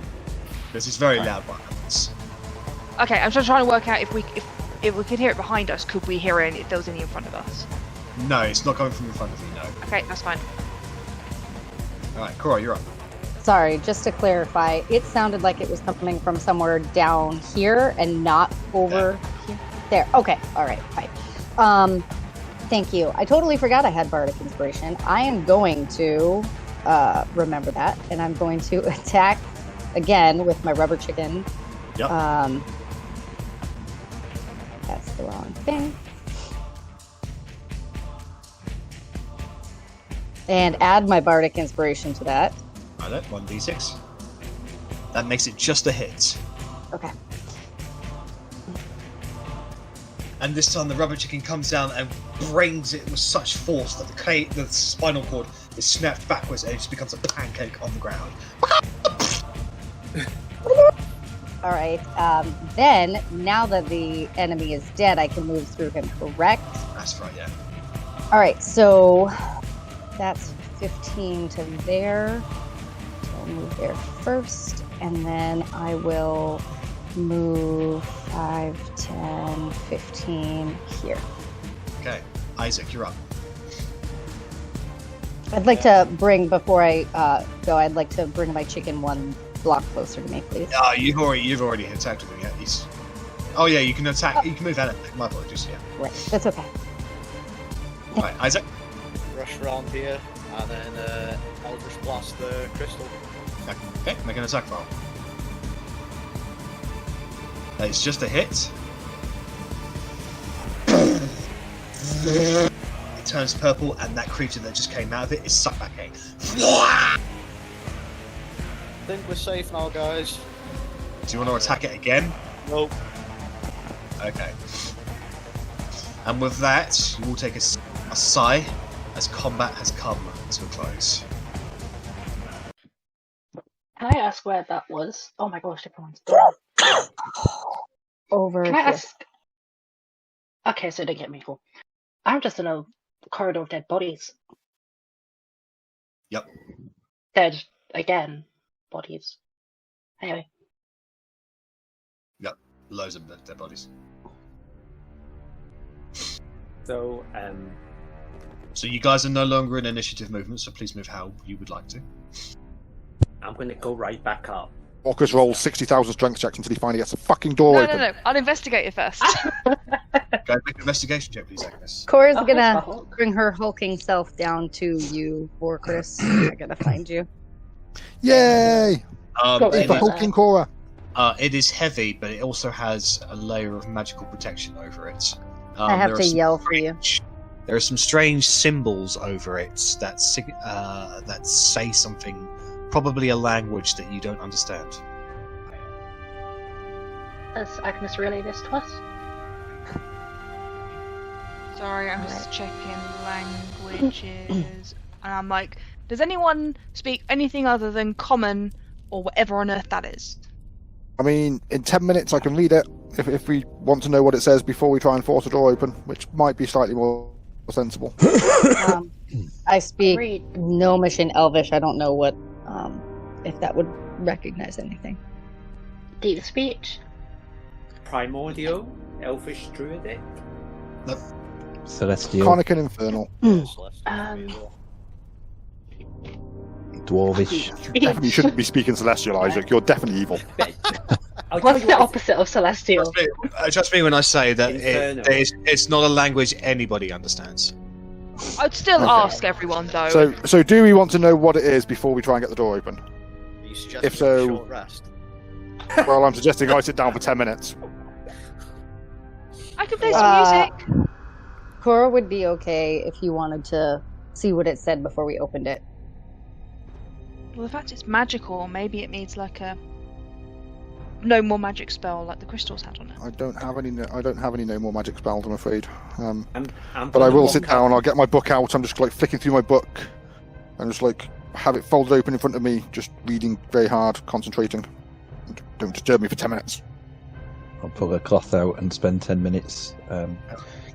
Because it's very loud violence. Okay, I'm just trying to work out if we could hear it behind us, could we hear it if there was any in front of us? No, it's not coming from in front of you, no. Okay, that's fine. Alright, Cora, you're up. Sorry, just to clarify, it sounded like it was coming from somewhere down here and not over here. There. Okay. All right. Fine. Thank you. I totally forgot I had Bardic Inspiration. I am going to remember that, and I'm going to attack again with my rubber chicken. Yep. That's the wrong thing. And add my Bardic Inspiration to that. Right, 1d6. That makes it just a hit. Okay. And this time the rubber chicken comes down and brings it with such force that the spinal cord is snapped backwards and it just becomes a pancake on the ground. All right. Then, now that the enemy is dead, I can move through him, correct? That's right, yeah. All right, so that's 15 to there. So I'll move there first, and then I will move 5, 10, 15 here. Okay, Isaac, you're up. I'd like to bring, before I go, I'd like to bring my chicken one block closer to me, please. You've already attacked with him, yeah. Oh yeah, you can attack. You can move out. My apologies, yeah. Right, that's okay. Right, Isaac. Rush around here, and then Eldritch Blast the crystal. Okay, make an attack roll. It's just a hit. It turns purple, and that creature that just came out of it is sucked back in. I think we're safe now, guys. Do you want to attack it again? Nope. Okay. And with that, you will take a sigh as combat has come to a close. Can I ask where that was? Oh my gosh, different ones. Over Can I here. ask? Okay, so don't get me cool. I'm just in a corridor of dead bodies. Yep. Dead again. Bodies. Anyway. Yep. Loads of dead bodies. So, So you guys are no longer in initiative movement, so please move how you would like to. I'm going to go right back up. Orcus rolls 60,000 strength checks until he finally gets a fucking door open. No. I'll investigate it first. Go make an investigation check, please, Agnes. Cora's Oh, gonna that's Hulk. bring her hulking self down to you, or Chris. I gotta find you. Yay! Got Yay It for it. hulking Cora. it is heavy, but it also has a layer of magical protection over it. I have there are to some yell for you. There are some strange symbols over it that say something, probably a language that you don't understand. Does Agnes relay this to us? Sorry, I'm just checking languages. And I'm like, does anyone speak anything other than common or whatever on earth that is? I mean, in 10 minutes I can read it if we want to know what it says before we try and force a door open, which might be slightly more sensible. I speak Read. Gnomish and Elvish. I don't know what, if that would recognize anything. Deep speech. Primordial, Elfish, Druidic. Celestial, Conic and Infernal. Dwarvish. You definitely shouldn't be speaking Celestial, Isaac. You're definitely evil. I'll tell What's you the what, opposite of celestial? Trust me when I say that Infernal. it's not a language anybody understands. I'd still Okay. ask everyone though. So do we want to know what it is before we try and get the door open? Are you suggesting If so- a short rest? Well, I'm suggesting I sit down for 10 minutes. I could play some music. Cora would be okay if you wanted to see what it said before we opened it. Well, the fact it's magical, maybe it needs like a no more magic spell like the crystals had on it. I don't have any no more magic spells, I'm afraid. I'm But I gonna will walk sit up. down. I'll get my book out. I'm just like flicking through my book, and just like have it folded open in front of me, just reading very hard, concentrating. Don't disturb me for 10 minutes. I'll pull a cloth out and spend 10 minutes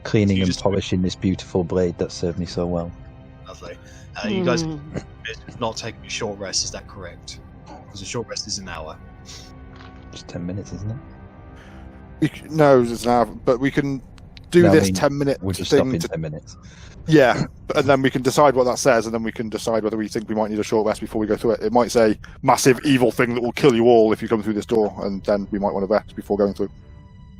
cleaning You and just- polishing this beautiful blade that served me so well. Lovely. You guys have not taken a short rest, is that correct? Because a short rest is an hour. Just 10 minutes, isn't it? No, it's an hour, but we can do this 10-minute We'll just thing. stop in 10 minutes. Yeah, and then we can decide what that says, and then we can decide whether we think we might need a short rest before we go through it. It might say massive evil thing that will kill you all if you come through this door, and then we might want to rest before going through.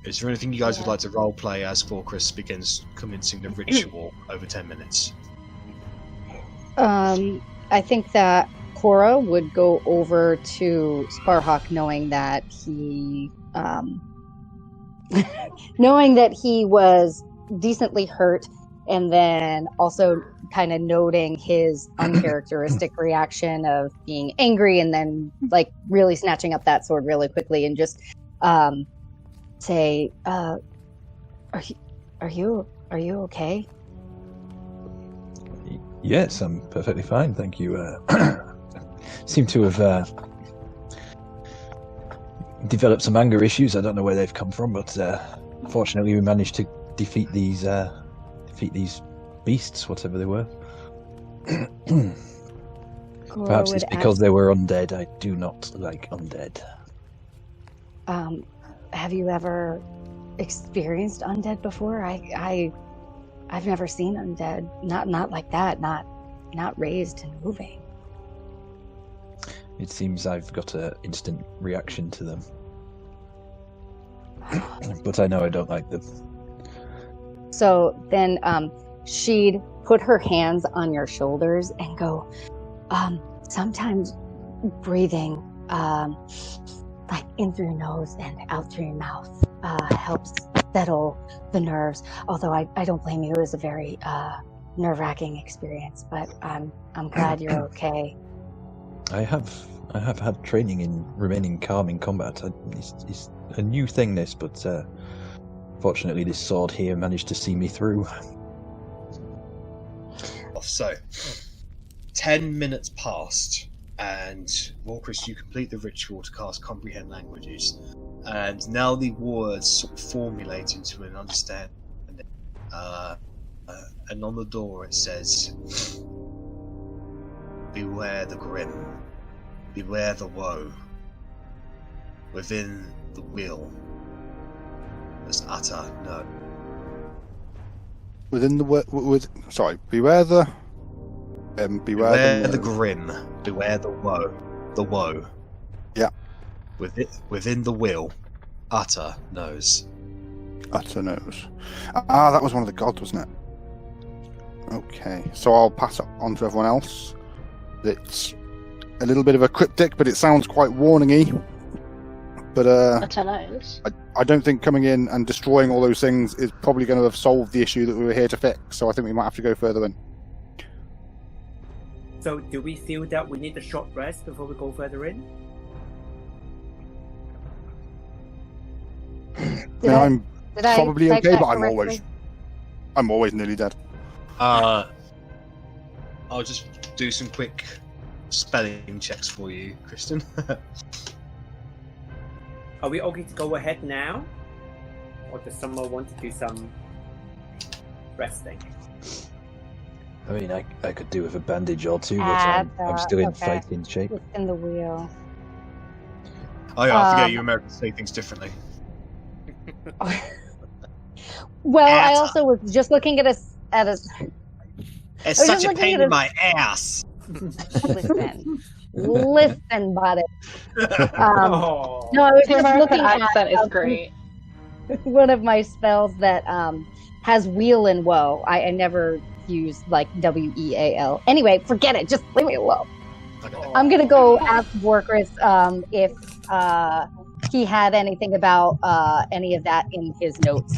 Is there anything you guys would like to role play as Vorkris begins commencing the ritual over 10 minutes? I think that Cora would go over to Sparhawk knowing that he was decently hurt, and then also kind of noting his uncharacteristic reaction of being angry and then like really snatching up that sword really quickly and just say, are you okay? Yes, I'm perfectly fine, thank you. Seem to have developed some anger issues. I don't know where they've come from, but fortunately we managed to defeat these beasts, whatever they were. Perhaps it's because they were undead. I do not like undead. Have you ever experienced undead before? I've never seen undead. Not like that. Not raised and moving. It seems I've got an instant reaction to them. But I know I don't like them. So then she'd put her hands on your shoulders and go, sometimes breathing like in through your nose and out through your mouth helps settle the nerves. Although I don't blame you, it was a very nerve-wracking experience, but I'm glad you're okay. I have had training in remaining calm in combat. It's a new thing, this, but fortunately this sword here managed to see me through. So, 10 minutes passed, and Vorkris, you complete the ritual to cast Comprehend Languages, and now the words sort of formulate into an understanding. And on the door it says, "Beware the grim, beware the woe. Within the will, there's utter no." Within the sorry, beware the beware the grim, beware the woe. Yeah. Within the will, utter knows. Utter knows. Ah, that was one of the gods, wasn't it? Okay, so I'll pass it on to everyone else. It's a little bit of a cryptic, but it sounds quite warning-y. But Utter knows. I don't think coming in and destroying all those things is probably going to have solved the issue that we were here to fix. So I think we might have to go further in. So do we feel that we need a short rest before we go further in? I'm probably okay, but I'm always nearly dead. I'll just do some quick spelling checks for you, Kristen. Are we okay to go ahead now? Or does someone want to do some resting? I mean, I could do with a bandage or two, but I'm still in fighting shape. Within the wheel. Oh yeah, I forget you Americans say things differently. Well, I also was just looking at a. It's such a pain in my ass. Listen, buddy. No, I was the just American looking accent at is great. one of my spells that has wheel and woe. I never use like WEAL. Anyway, forget it. Just leave me alone. Okay. I'm gonna go ask Vorkris if he had anything about any of that in his notes.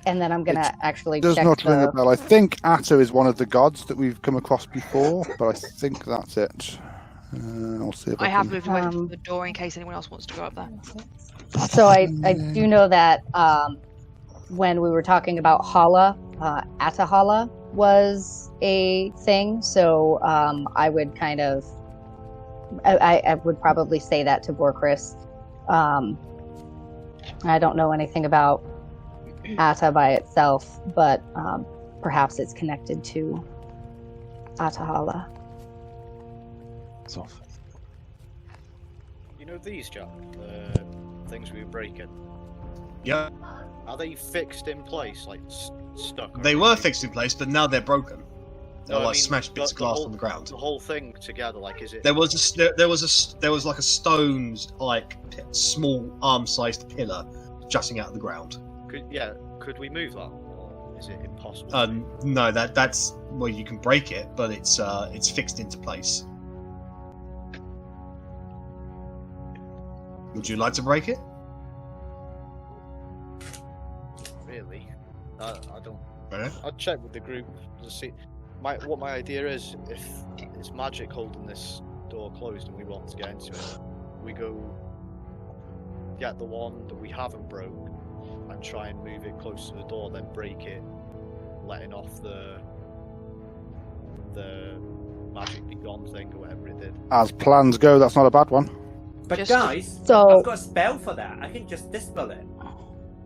And then I'm gonna actually does check not ring a bell. I think Atta is one of the gods that we've come across before, but I think that's it. I'll see if I have can... moved away from the door in case anyone else wants to go up there. So I do know that when we were talking about Hala, Atta Hala was a thing. So I would kind of, I would probably say that to Vorkris. I don't know anything about Atta by itself, but perhaps it's connected to Atta Hala. It's off. know these, Jack? The things we were breaking. Yeah, Are they fixed in place, like stuck? or they were anything? fixed in place, but now they're broken. They're No, I like mean, smashed bits of glass whole, on the ground. The whole thing together, like, is it? There was like a stone, like small arm-sized pillar jutting out of the ground. Could we move that, or is it impossible? No, that's well, you can break it, but it's fixed into place. Would you like to break it? Really? I don't. Eh? I'll check with the group to see. What my idea is, if it's magic holding this door closed and we want to get into it, we go get the one that we haven't broke and try and move it close to the door, then break it, letting off the magic be gone thing or whatever it did. As plans go, that's not a bad one. But Just- guys, So- I've got a spell for that. I can just dispel it.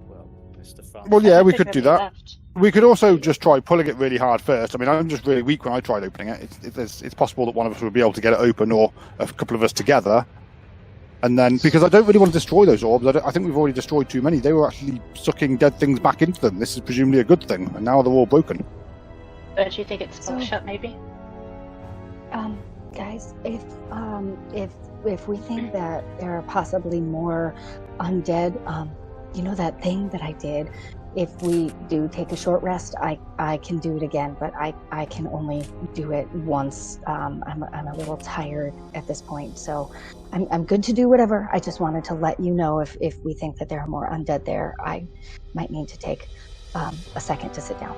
Well, it's the fan. Well, yeah, we I could think do there's that. left. We could also just try pulling it really hard first. I mean, I'm just really weak when I tried opening it. It's possible that one of us would be able to get it open, or a couple of us together. And then, because I don't really want to destroy those orbs, I think we've already destroyed too many. They were actually sucking dead things back into them. This is presumably a good thing, and now they're all broken. Don't you think it's spell So- shut, maybe? Guys, if we think that there are possibly more undead, you know that thing that I did. If we do take a short rest, I can do it again, but I can only do it once. I'm a little tired at this point, so I'm good to do whatever. I just wanted to let you know if we think that there are more undead there, I might need to take a second to sit down.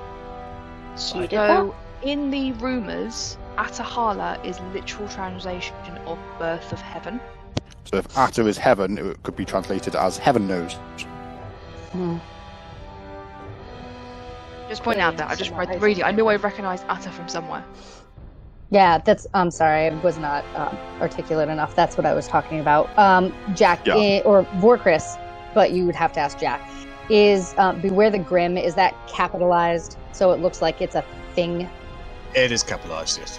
So, You did that? in the rumours, Atahala is literal translation of birth of heaven. So if Atta is heaven, it could be translated as heaven knows. Hmm. Just point out that I just tried to read it. I knew I recognised Atta from somewhere. Yeah, I'm sorry, I was not articulate enough. That's what I was talking about. Jack, Yeah. or Vorkris, but you would have to ask Jack. Is Beware the Grim, is that capitalized so it looks like it's a thing? It is capitalized, yes.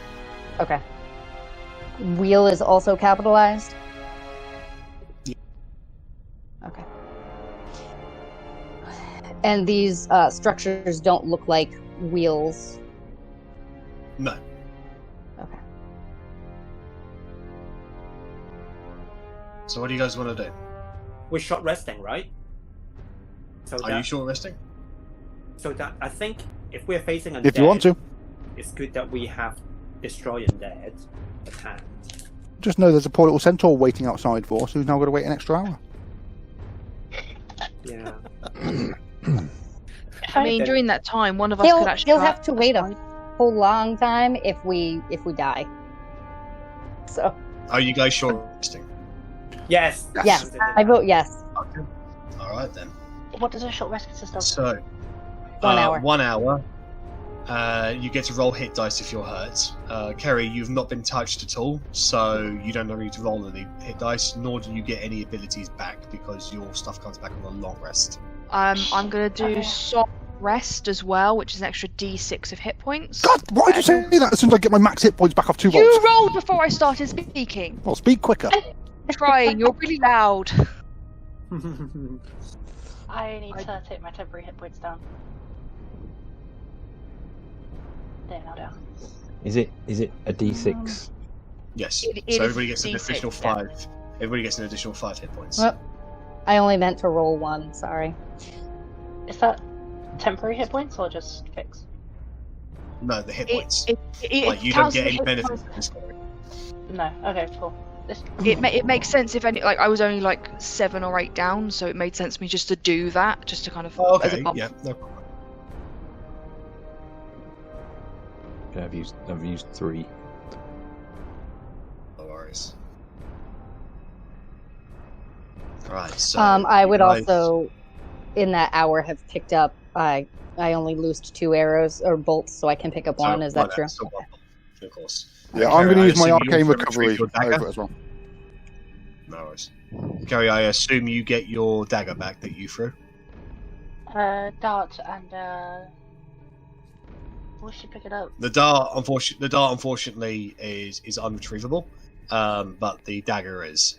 Okay. Wheel is also capitalized? Yeah. Okay. And these structures don't look like wheels? No. Okay. So what do you guys want to do? We're short resting, right? So Are you short resting? So that I think if we're facing undead, If you want to, it's good that we have destroy undead at hand. just know there's a poor little centaur waiting outside for us who's now got to wait an extra hour. Yeah. I mean, during that time, one of us could actually. He'll have to wait a whole long time if we die. So Are you guys short resting? Yes. yes, I vote yes. Okay. All right then. What does a short rest consist of? So 1 hour. 1 hour. You get to roll hit dice if you're hurt. Kerry, you've not been touched at all, so you don't need to roll any hit dice, nor do you get any abilities back because your stuff comes back on a long rest. I'm gonna do Okay. soft rest as well, which is an extra D6 of hit points. God, why did you say that as soon as I get my max hit points back off 2 You volts? rolled before I started speaking. Well, speak quicker. Trying, you're really loud. I need to take my temporary hit points down. There, now down. Is it a D6? Yes. It So is everybody gets an D6, additional yeah. 5. Everybody gets an additional 5 hit points. Well, I only meant to roll 1, sorry. Is that temporary hit points or just fixed? No, the hit It, points. it Like you don't counts get as any hit benefit points. from this story. No. Okay, cool. This... It makes sense if any. Like I was only like 7 or 8 down, so it made sense to me just to do that, just to kind of Oh, as a okay, bump. yeah, no problem. Okay, I've used 3. No worries. Right, so I would you guys- also, in that hour, have picked up. I only loosed 2 arrows or bolts, so I can pick up 1. Is that true? So one, of course. Yeah, I'm Kerry, going to I use my assume you arcane also recovery retrieve your dagger? over it as well. No worries. Gary, I assume you get your dagger back that you threw. Dart and we should pick it up. The dart, unfortunately, is unretrievable, but the dagger is.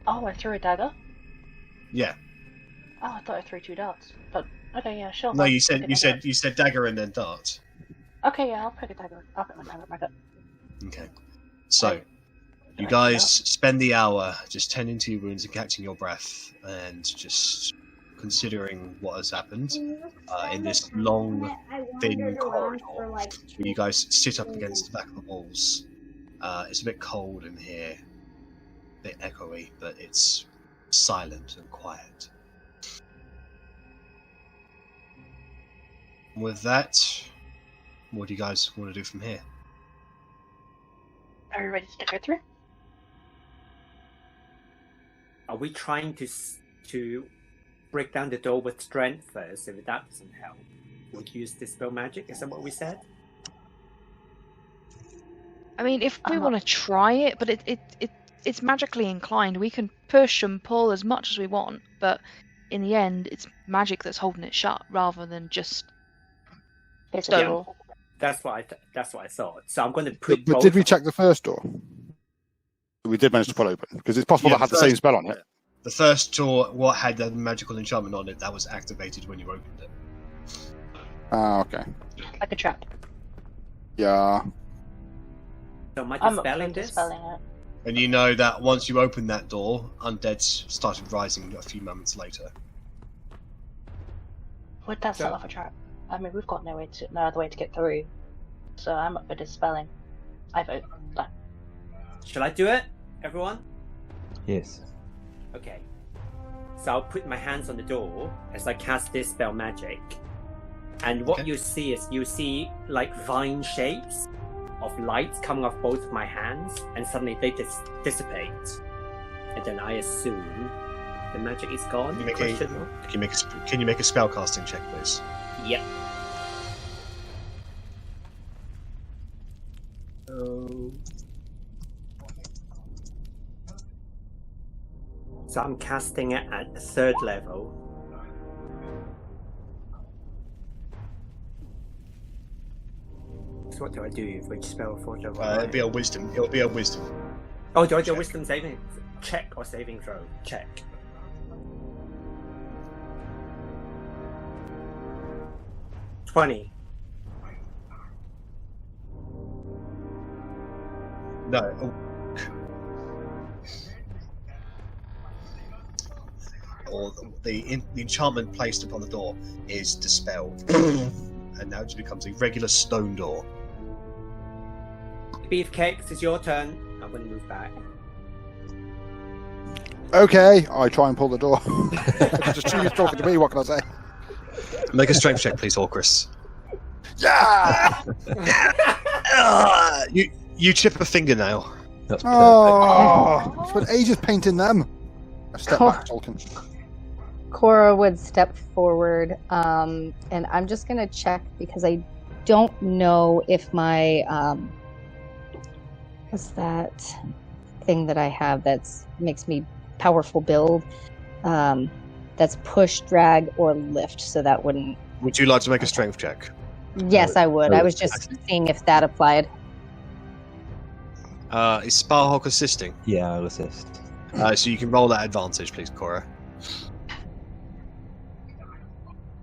Oh, I threw a dagger? Yeah. Oh, I thought I threw 2 darts. But, okay, yeah, sure. No, I'll you pick a dagger. said dagger and then dart. Okay, yeah, I'll pick a dagger. I'll pick my dagger back up. Okay. So, you Right, guys spend the hour just tending to your wounds and catching your breath and just considering what has happened in this long, thin corridor where you guys sit up against the back of the walls. It's a bit cold in here, a bit echoey, but it's silent and quiet. With that, what do you guys want to do from here? Are you ready to go through? Are we trying to break down the door with strength first? If that doesn't help, we'll use dispel magic. Is that what we said? I mean, if we want to try it, but it's magically inclined. We can push and pull as much as we want, but in the end, it's magic that's holding it shut rather than just stone. That's what I thought. So I'm going to put. But did we check the first door? We did manage to pull open because it's possible that had the same spell on it. The first door, what had the magical enchantment on it, that was activated when you opened it. Ah, okay. Like a trap. Yeah. So am I I'm dispelling this? dispelling it. And you know that once you open that door, undead started rising a few moments later. Would that set off a trap? I mean, we've got no other way to get through. So I'm up for dispelling. I vote that. Shall I do it, everyone? Yes. Okay. So I'll put my hands on the door as I cast dispel magic. And what you see is like vine shapes of lights coming off both of my hands, and suddenly they dissipate. And then I assume the magic is gone. Can you make a spellcasting check, please? Yep. So I'm casting it at 3rd level. So what do I do for each spell? 4th level? It'll be a wisdom. Oh, do I do a wisdom saving check or saving throw? Check. $20. No. Or the enchantment placed upon the door is dispelled, and now it just becomes a regular stone door. Beefcakes, it's your turn. I'm going to move back. Okay, I try and pull the door. Just she's talking to me. What can I say? Make a strength check, please, Orcris. Yeah. You chip a fingernail. That's perfect. Oh, spent ages painting them. I step back, Tolkien. Cora would step forward, and I'm just going to check because I don't know if my what's that thing that I have that makes me powerful build? That's push, drag, or lift. So that wouldn't. Would you like to make a strength check? Yes, I would. I was just seeing if that applied. Is Sparhawk assisting? Yeah, I'll assist. So you can roll that advantage, please, Cora.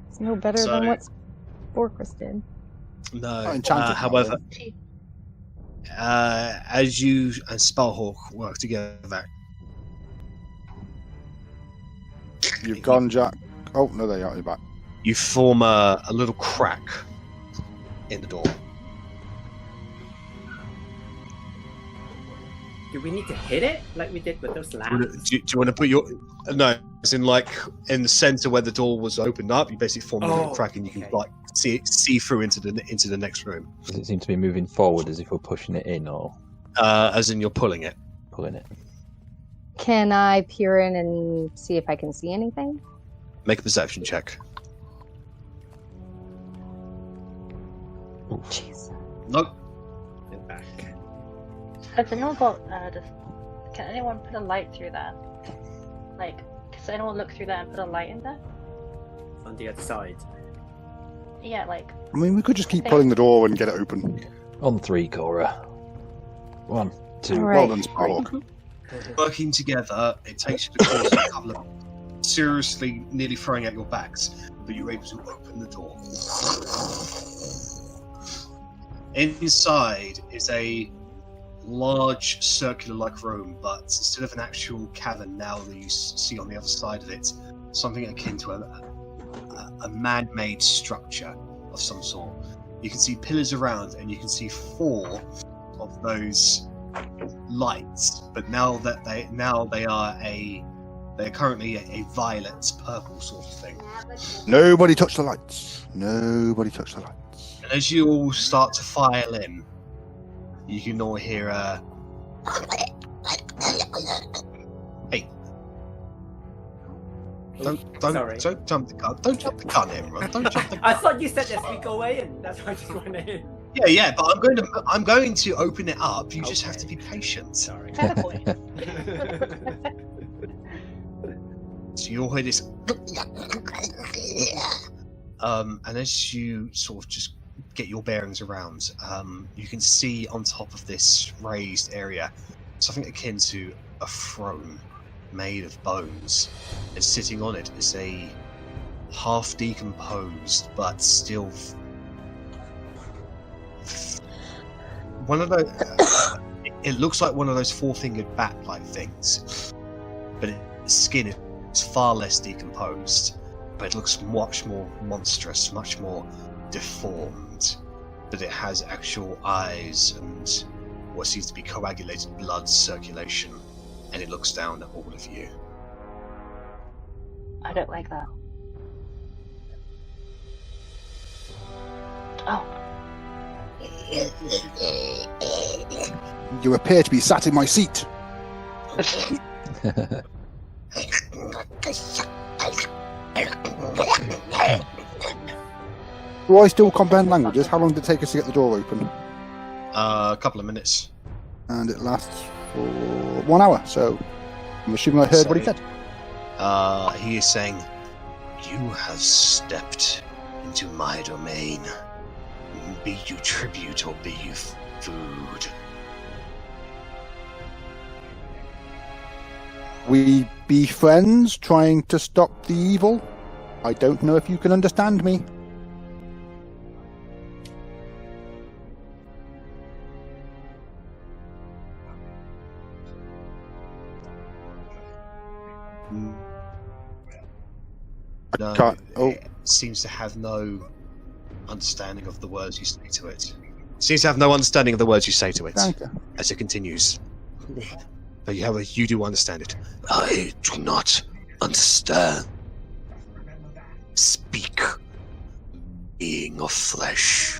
It's no better than what Orcris did. No. However, as you and Sparhawk work together, You've gone, Jack. Oh no, there you are. You're back. you form a little crack in the door. Do we need to hit it like we did with those lamps? Do you want to put your as in like in the center where the door was opened up? You basically form a little crack, and you can like see through into the next room. Does it seem to be moving forward as if we're pushing it in, or as in you're pulling it? pulling it? Can I peer in and see if I can see anything? Make a perception check. Jeez. Nope. And back. Has anyone got can anyone put a light through there? Like, does anyone look through there and put a light in there? On the other side. Yeah, like. I mean, we could just keep pulling the door and get it open. On 3, Cora. 1, 2. All Well right. done, Sparhawk. Working together, it takes you the course of a couple of seriously nearly throwing out your backs, but you're able to open the door. Inside is a large circular-like room, but instead of an actual cavern now that you see on the other side of it, something akin to a man-made structure of some sort. You can see pillars around, and you can see 4 of those lights, but now that they're currently a violet purple sort of thing. Nobody touch the lights. Nobody touch the lights. And as you all start to file in, you can all hear hey. Don't jump the gun. Don't jump the gun, everyone. Don't jump the gun. I thought you said as we go in. That's why I just went in. Yeah, but I'm going to open it up. You just have to be patient. Sorry. Fair point. So you'll hear this, and as you sort of just get your bearings around, you can see on top of this raised area something akin to a throne made of bones, and sitting on it is a half decomposed but still one of those. It looks like one of those 4-fingered bat-like things, but its skin is far less decomposed, but it looks much more monstrous, much more deformed. But it has actual eyes and what seems to be coagulated blood circulation, and it looks down at all of you. I don't like that. Oh. You appear to be sat in my seat. Do I still comprehend languages? How long did it take us to get the door open? A couple of minutes. And it lasts for 1 hour, so I'm assuming I heard what he said. He is saying, "You have stepped into my domain. Be you tribute or be you food." We be friends trying to stop the evil? I don't know if you can understand me. No, can't- oh. it seems to have no understanding of the words you say to it. Seems to have no understanding of the words you say to it. Thank you. As it continues. But you do understand it. I do not understand. Speak, being of flesh.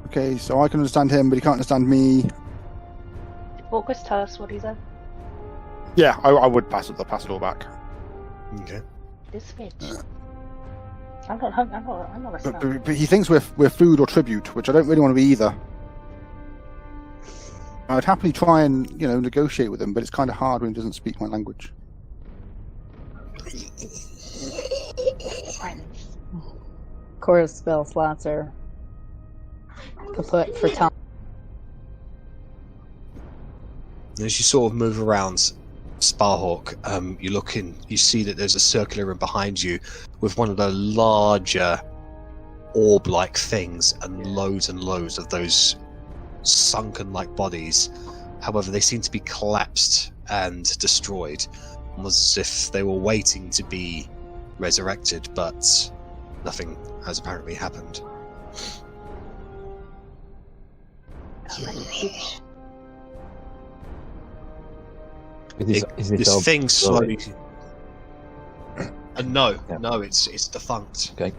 Okay, so I can understand him, but he can't understand me. Did Orcus tell us what he said? Yeah, I would pass it all back. Okay. This bitch. I'm not hungry. I'm not a smell. But he thinks we're food or tribute, which I don't really want to be either. I'd happily try and, negotiate with him, but it's kind of hard when he doesn't speak my language. Friends. Cora's spell slots are kaput for Tom. As you sort of move around Sparhawk, you look in, you see that there's a circular room behind you with one of the larger orb-like things and loads of those sunken-like bodies. However, they seem to be collapsed and destroyed, almost as if they were waiting to be resurrected, but nothing has apparently happened. This thing slowly. No, it's defunct. Okay.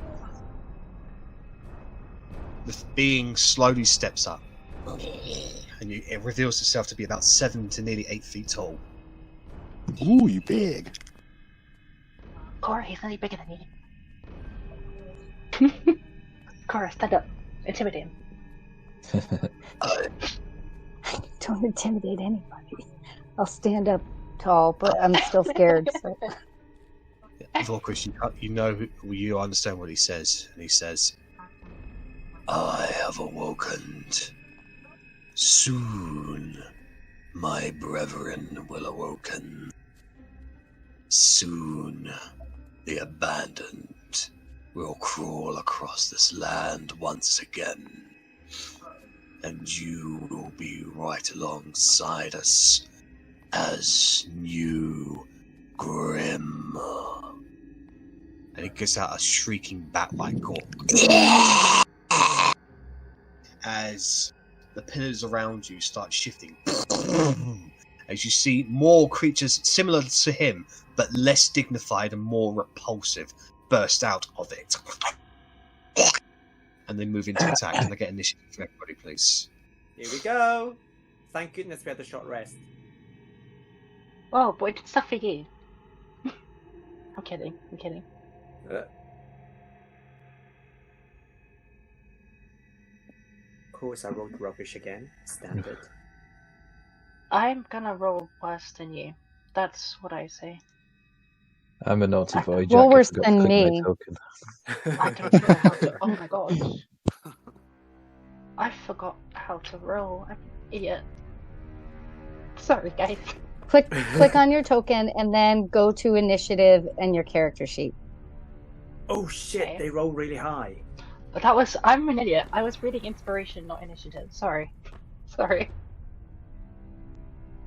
The being slowly steps up, and it reveals itself to be about 7 to nearly 8 feet tall. Ooh, you big. Cora, he's not bigger than you. Cora, stand up. Intimidate him. Don't intimidate anybody. I'll stand up tall, but I'm still scared. So. Volkris, you understand what he says, and he says, "I have awoken. Soon, my brethren will awoken. Soon, the abandoned will crawl across this land once again, and you will be right alongside us as new Grim." And he gives out a shrieking bat-like call as the pillars around you start shifting. As you see more creatures similar to him, but less dignified and more repulsive, burst out of it. And they move into attack. Can I get initiative from everybody, please? Here we go. Thank goodness we had a short rest. Oh, but it's stuff for you. I'm kidding. Of course, I rolled rubbish again. Standard. I'm gonna roll worse than you. That's what I say. I'm a naughty boy, Jack. Roll I worse forgot than to click my me. token. I don't know how to. Oh my god. I forgot how to roll. I'm an idiot. Sorry, guys. Click on your token and then go to initiative and your character sheet. Oh shit, Okay. they roll really high. But I'm an idiot. I was reading inspiration, not initiative. Sorry.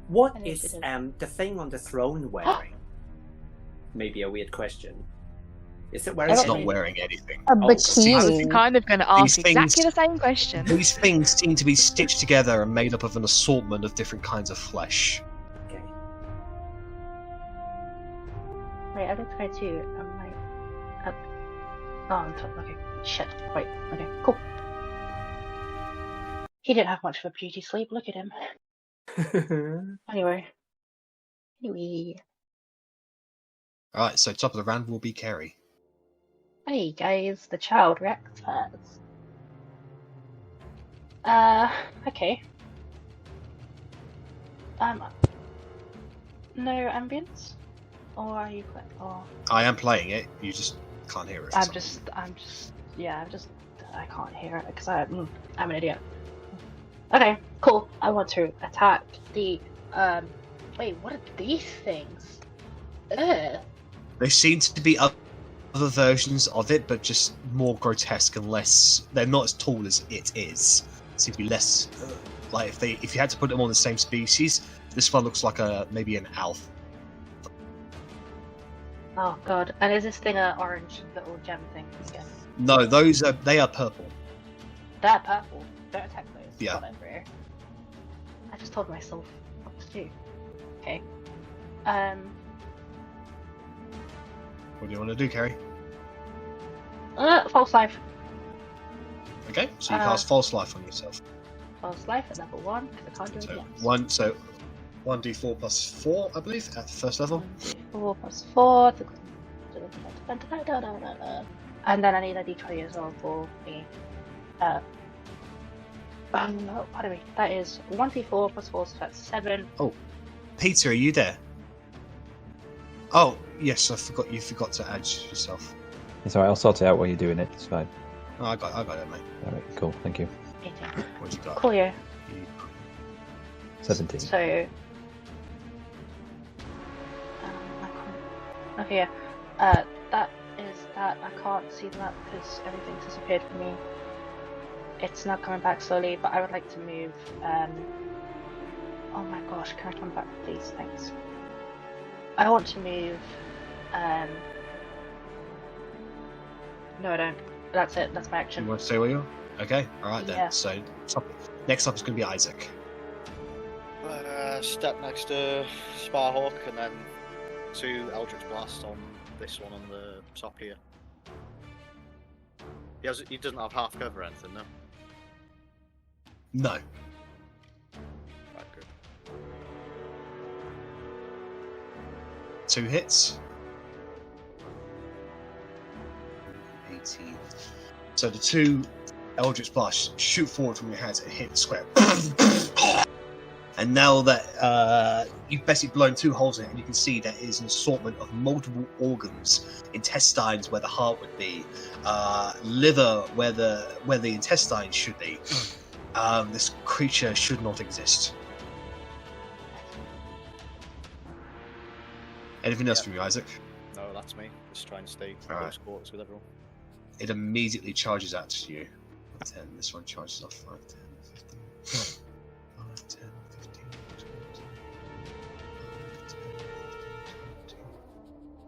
What An is incident. the thing on the throne wearing? Maybe a weird question. Is it wearing It's don't not think- wearing anything. A Oh, I was bikini. kind of going to ask These things- exactly the same question. These things seem to be stitched together and made up of an assortment of different kinds of flesh. Okay. Wait, I did try too. I'm like, oh, I'm okay. Shit. Wait. Okay. Cool. He didn't have much of a beauty sleep. Look at him. Anyway. Alright, so top of the round will be Kerry. Hey guys, the child reacts first. Okay. No ambience? Or are you quite, I am playing it, you just can't hear it. for some reason. I can't hear it because I'm an idiot. Okay, cool. I want to attack the, wait, what are these things? Ugh. There seem to be other versions of it, but just more grotesque and less. They're not as tall as it is. Seem to be less. Like if you had to put them on the same species, this one looks like maybe an elf. Oh god, and is this thing a orange little gem thing again? No, they are purple. They're purple. Don't attack those. Yeah. Whatever. I just told myself what to do. Okay. What do you want to do, Kerry? False life. Okay, so you cast false life on yourself. False life at level 1 because I can't do So anything else. 1d4 plus 4, I believe, at the first level. 4 plus 4. And then I need a d20 as well for me. Pardon me. That is 1d4 plus 4, so that's 7. Peter, are you there? Oh, yes, you forgot to add yourself. It's alright, I'll sort it out while you're doing it. It's fine. Oh, I got it, mate. Alright, cool, thank you. 18. What you got? Cool, yeah. 17. So. Okay, yeah. That is that. I can't see that because everything's disappeared for me. It's not coming back slowly, but I would like to move. Oh my gosh, can I come back, please? Thanks. I want to move. No, I don't. That's it. That's my You action. want to say where you are? Okay, alright then. Yeah. So, next up is going to be Isaac. Step next to Sparhawk and then 2 Eldritch Blast on this one on the top here. He doesn't have half cover or anything, no? No. Right, good. 2 hits. 18. So the 2 Eldritch Blasts shoot forward from your hands and hit the square. And now that you've basically blown 2 holes in it, and you can see there is an assortment of multiple organs, intestines where the heart would be, liver where the intestines should be. This creature should not exist. Anything else from you, Isaac? No, that's me. Just trying to stay All right. close quarters with everyone. It immediately charges out to you. 10. This one charges off 5, 10, 15. 5, 10, 15, 20,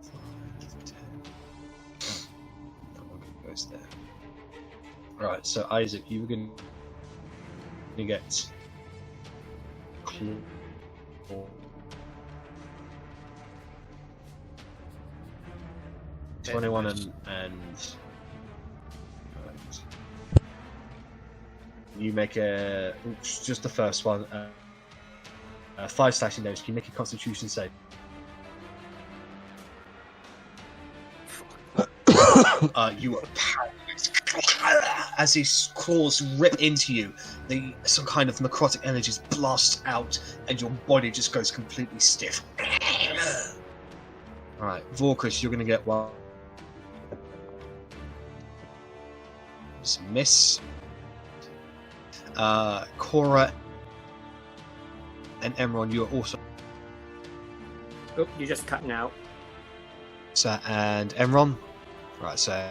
5, 10. That one goes there. Right, so Isaac, you were going to get 21 and right. You make just the first one. 5 slashing damage. Can you make a Constitution save? You are paralyzed as these claws rip into you. Some kind of necrotic energies blast out, and your body just goes completely stiff. All right, Vorkris, you're going to get one. It's a miss. Cora and Emron, you are also. Oh, you're just cutting out. So, and Emron. Right, so.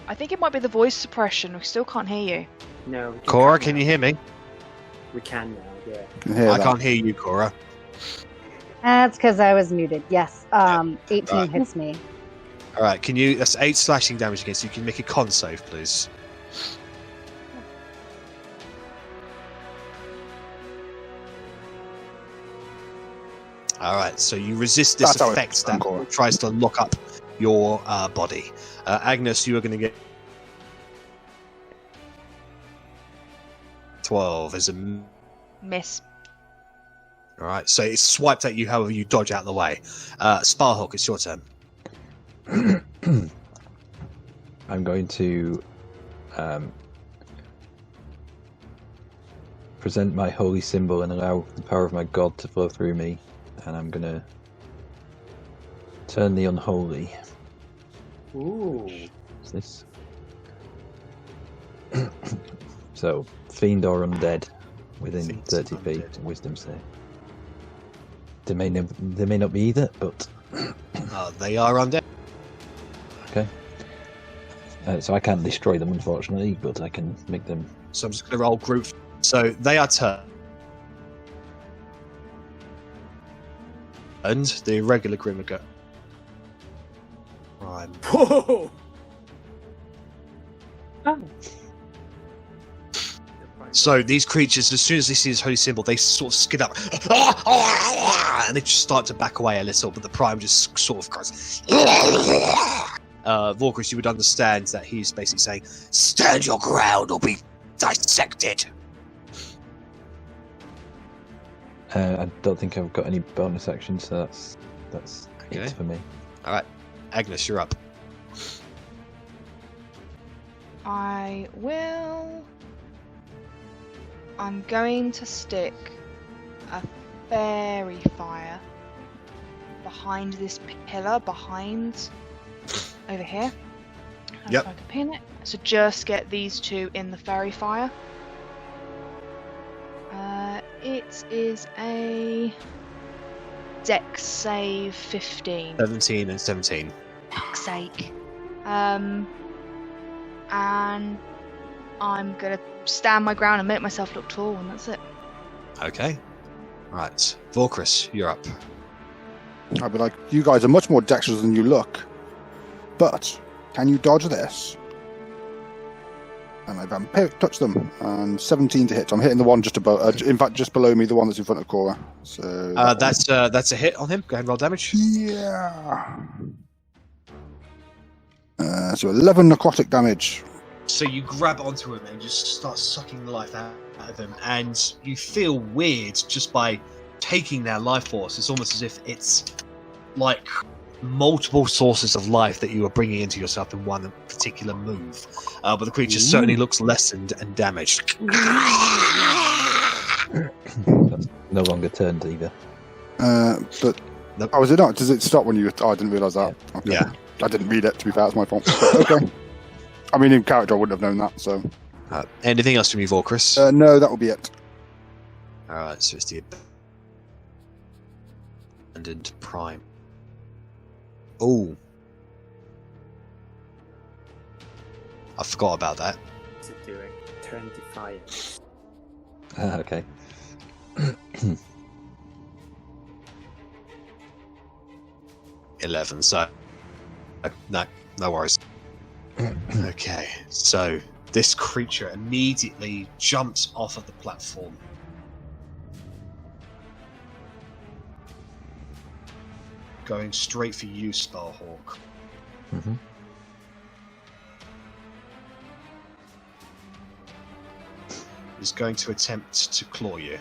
I think it might be the voice suppression. We still can't hear you. No. we Cora, cut can now. you hear me? We can now, yeah. Can hear I that. can't hear you, Cora. That's because I was muted. Yes. 18 Right. hits me. All right, can you? That's 8 slashing damage against you. Can you make a con save, please? All right, so you resist this That's how effect it's that Cora. tries to lock up your body. Agnes, you are going to get 12 as a. Miss. All right, so it's swiped at you. However, you dodge out of the way. Sparhawk, it's your turn. I'm going to present my holy symbol and allow the power of my god to flow through me, and I'm going to turn the unholy. Ooh. What's this? So, fiend or undead within Fiend, 30 feet, undead. wisdom save. They may not be either, but They are undead. okay. So I can't destroy them, unfortunately, but I can make them. So I'm just going to roll group. So they are turned. And the regular Grimmager. Right. Whoa! Oh. So these creatures, as soon as they see this holy symbol, they sort of skid up, and they just start to back away a little. But the Prime just sort of goes. Vorkris, you would understand that he's basically saying, "Stand your ground or be dissected." I don't think I've got any bonus actions, so that's Okay. it for me. All right, Agnes, you're up. I will. I'm going to stick a fairy fire behind this pillar, behind over here. Yep. So I can pin it. So just get these two in the fairy fire. It is a Dex save 15. 17 and 17. Fuck's sake. And I'm gonna stand my ground and make myself look tall, and that's it. Okay. Right, Vorkris, you're up. I'd be like, you guys are much more dexterous than you look. But can you dodge this? And I vampiric touch them, and 17 to hit. I'm hitting the one just above, in fact, just below me, the one that's in front of Cora. So That's a hit on him. Go ahead and roll damage. yeah. So 11 necrotic damage. So you grab onto him and just start sucking the life out of him, and you feel weird just by taking their life force. It's almost as if it's like multiple sources of life that you are bringing into yourself in one particular move. But the creature certainly looks lessened and damaged. That's no longer turned either. But Nope. oh, is it not? Does it stop when you? Oh, I didn't realise that. Okay. Yeah. I didn't read it. To be fair, it's my fault. But, okay. I mean, in character, I wouldn't have known that. So. Anything else from you, Vorkris? No, that will be it. Alright, so it's the abandoned prime. Oh. I forgot about that. What's it doing? Turn defiant. Okay. 11, so no worries. Okay, so this creature immediately jumps off of the platform. Going straight for you, Sparhawk. Mm-hmm. Is going to attempt to claw you.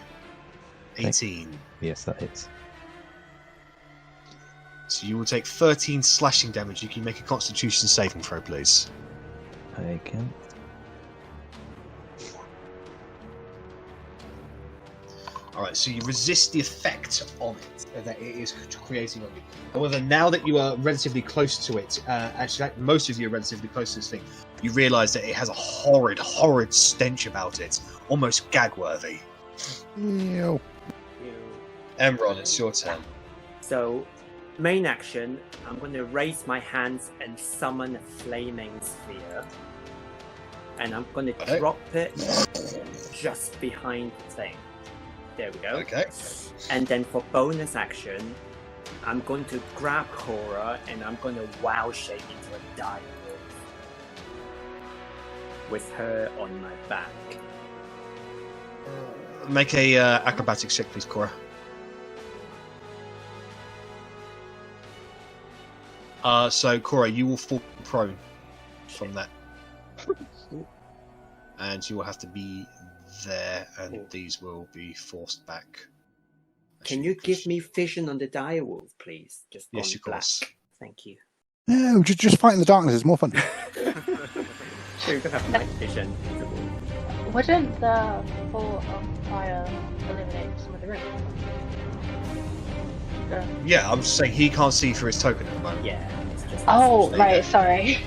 18. Yes, that hits. So you will take 13 slashing damage. You can make a Constitution saving throw, please. I can. Alright, so you resist the effect of it that it is creating on you. However, now that you are relatively close to it, actually most of you are relatively close to this thing, you realise that it has a horrid stench about it. Almost gag-worthy. Ew. Emron, it's your turn. So, main action, I'm going to raise my hands and summon a flaming sphere. And I'm going to Okay. drop it just behind the thing. There we go. Okay. And then for bonus action, I'm going to grab Cora and I'm going to wow shape into a dire wolf with her on my back. Make a acrobatics check, please, Cora. So, Cora, you will fall prone from that. And you will have to be there, and these will be forced back. Can you give me vision on the dire wolf, please? Just Yes, gone of course. black. Thank you. No, just fight in the darkness is more fun. So you can have night vision. of the wolf. Wouldn't the fall of fire eliminate some of the room? Yeah, I'm just saying he can't see through his token at the moment. Yeah. It's just Oh, There you right, go. sorry.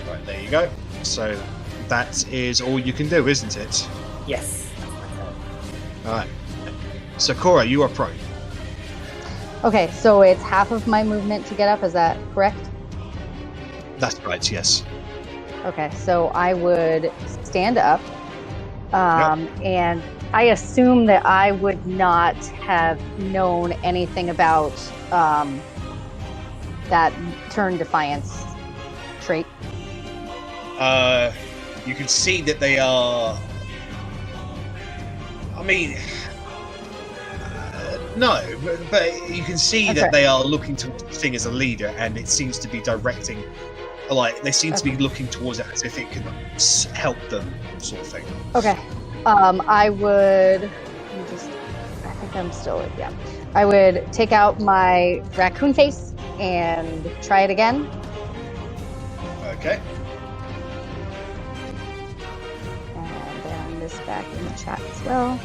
Right, there you go. So that is all you can do, isn't it? Yes. That's my turn. Alright. So, Cora, you are prone. Okay, so it's half of my movement to get up. Is that correct? That's right, yes. Okay, so I would stand up, and I assume that I would not have known anything about that turn defiance trait. You can see that they are. I mean, no, but you can see that Okay. they are looking towards the thing as a leader, and it seems to be directing. Like they seem to be looking towards it as if it can help them, sort of thing. Okay, I would. I think I'm still. Yeah, I would take out my raccoon face and try it again. Okay. And then this back in the chat as well.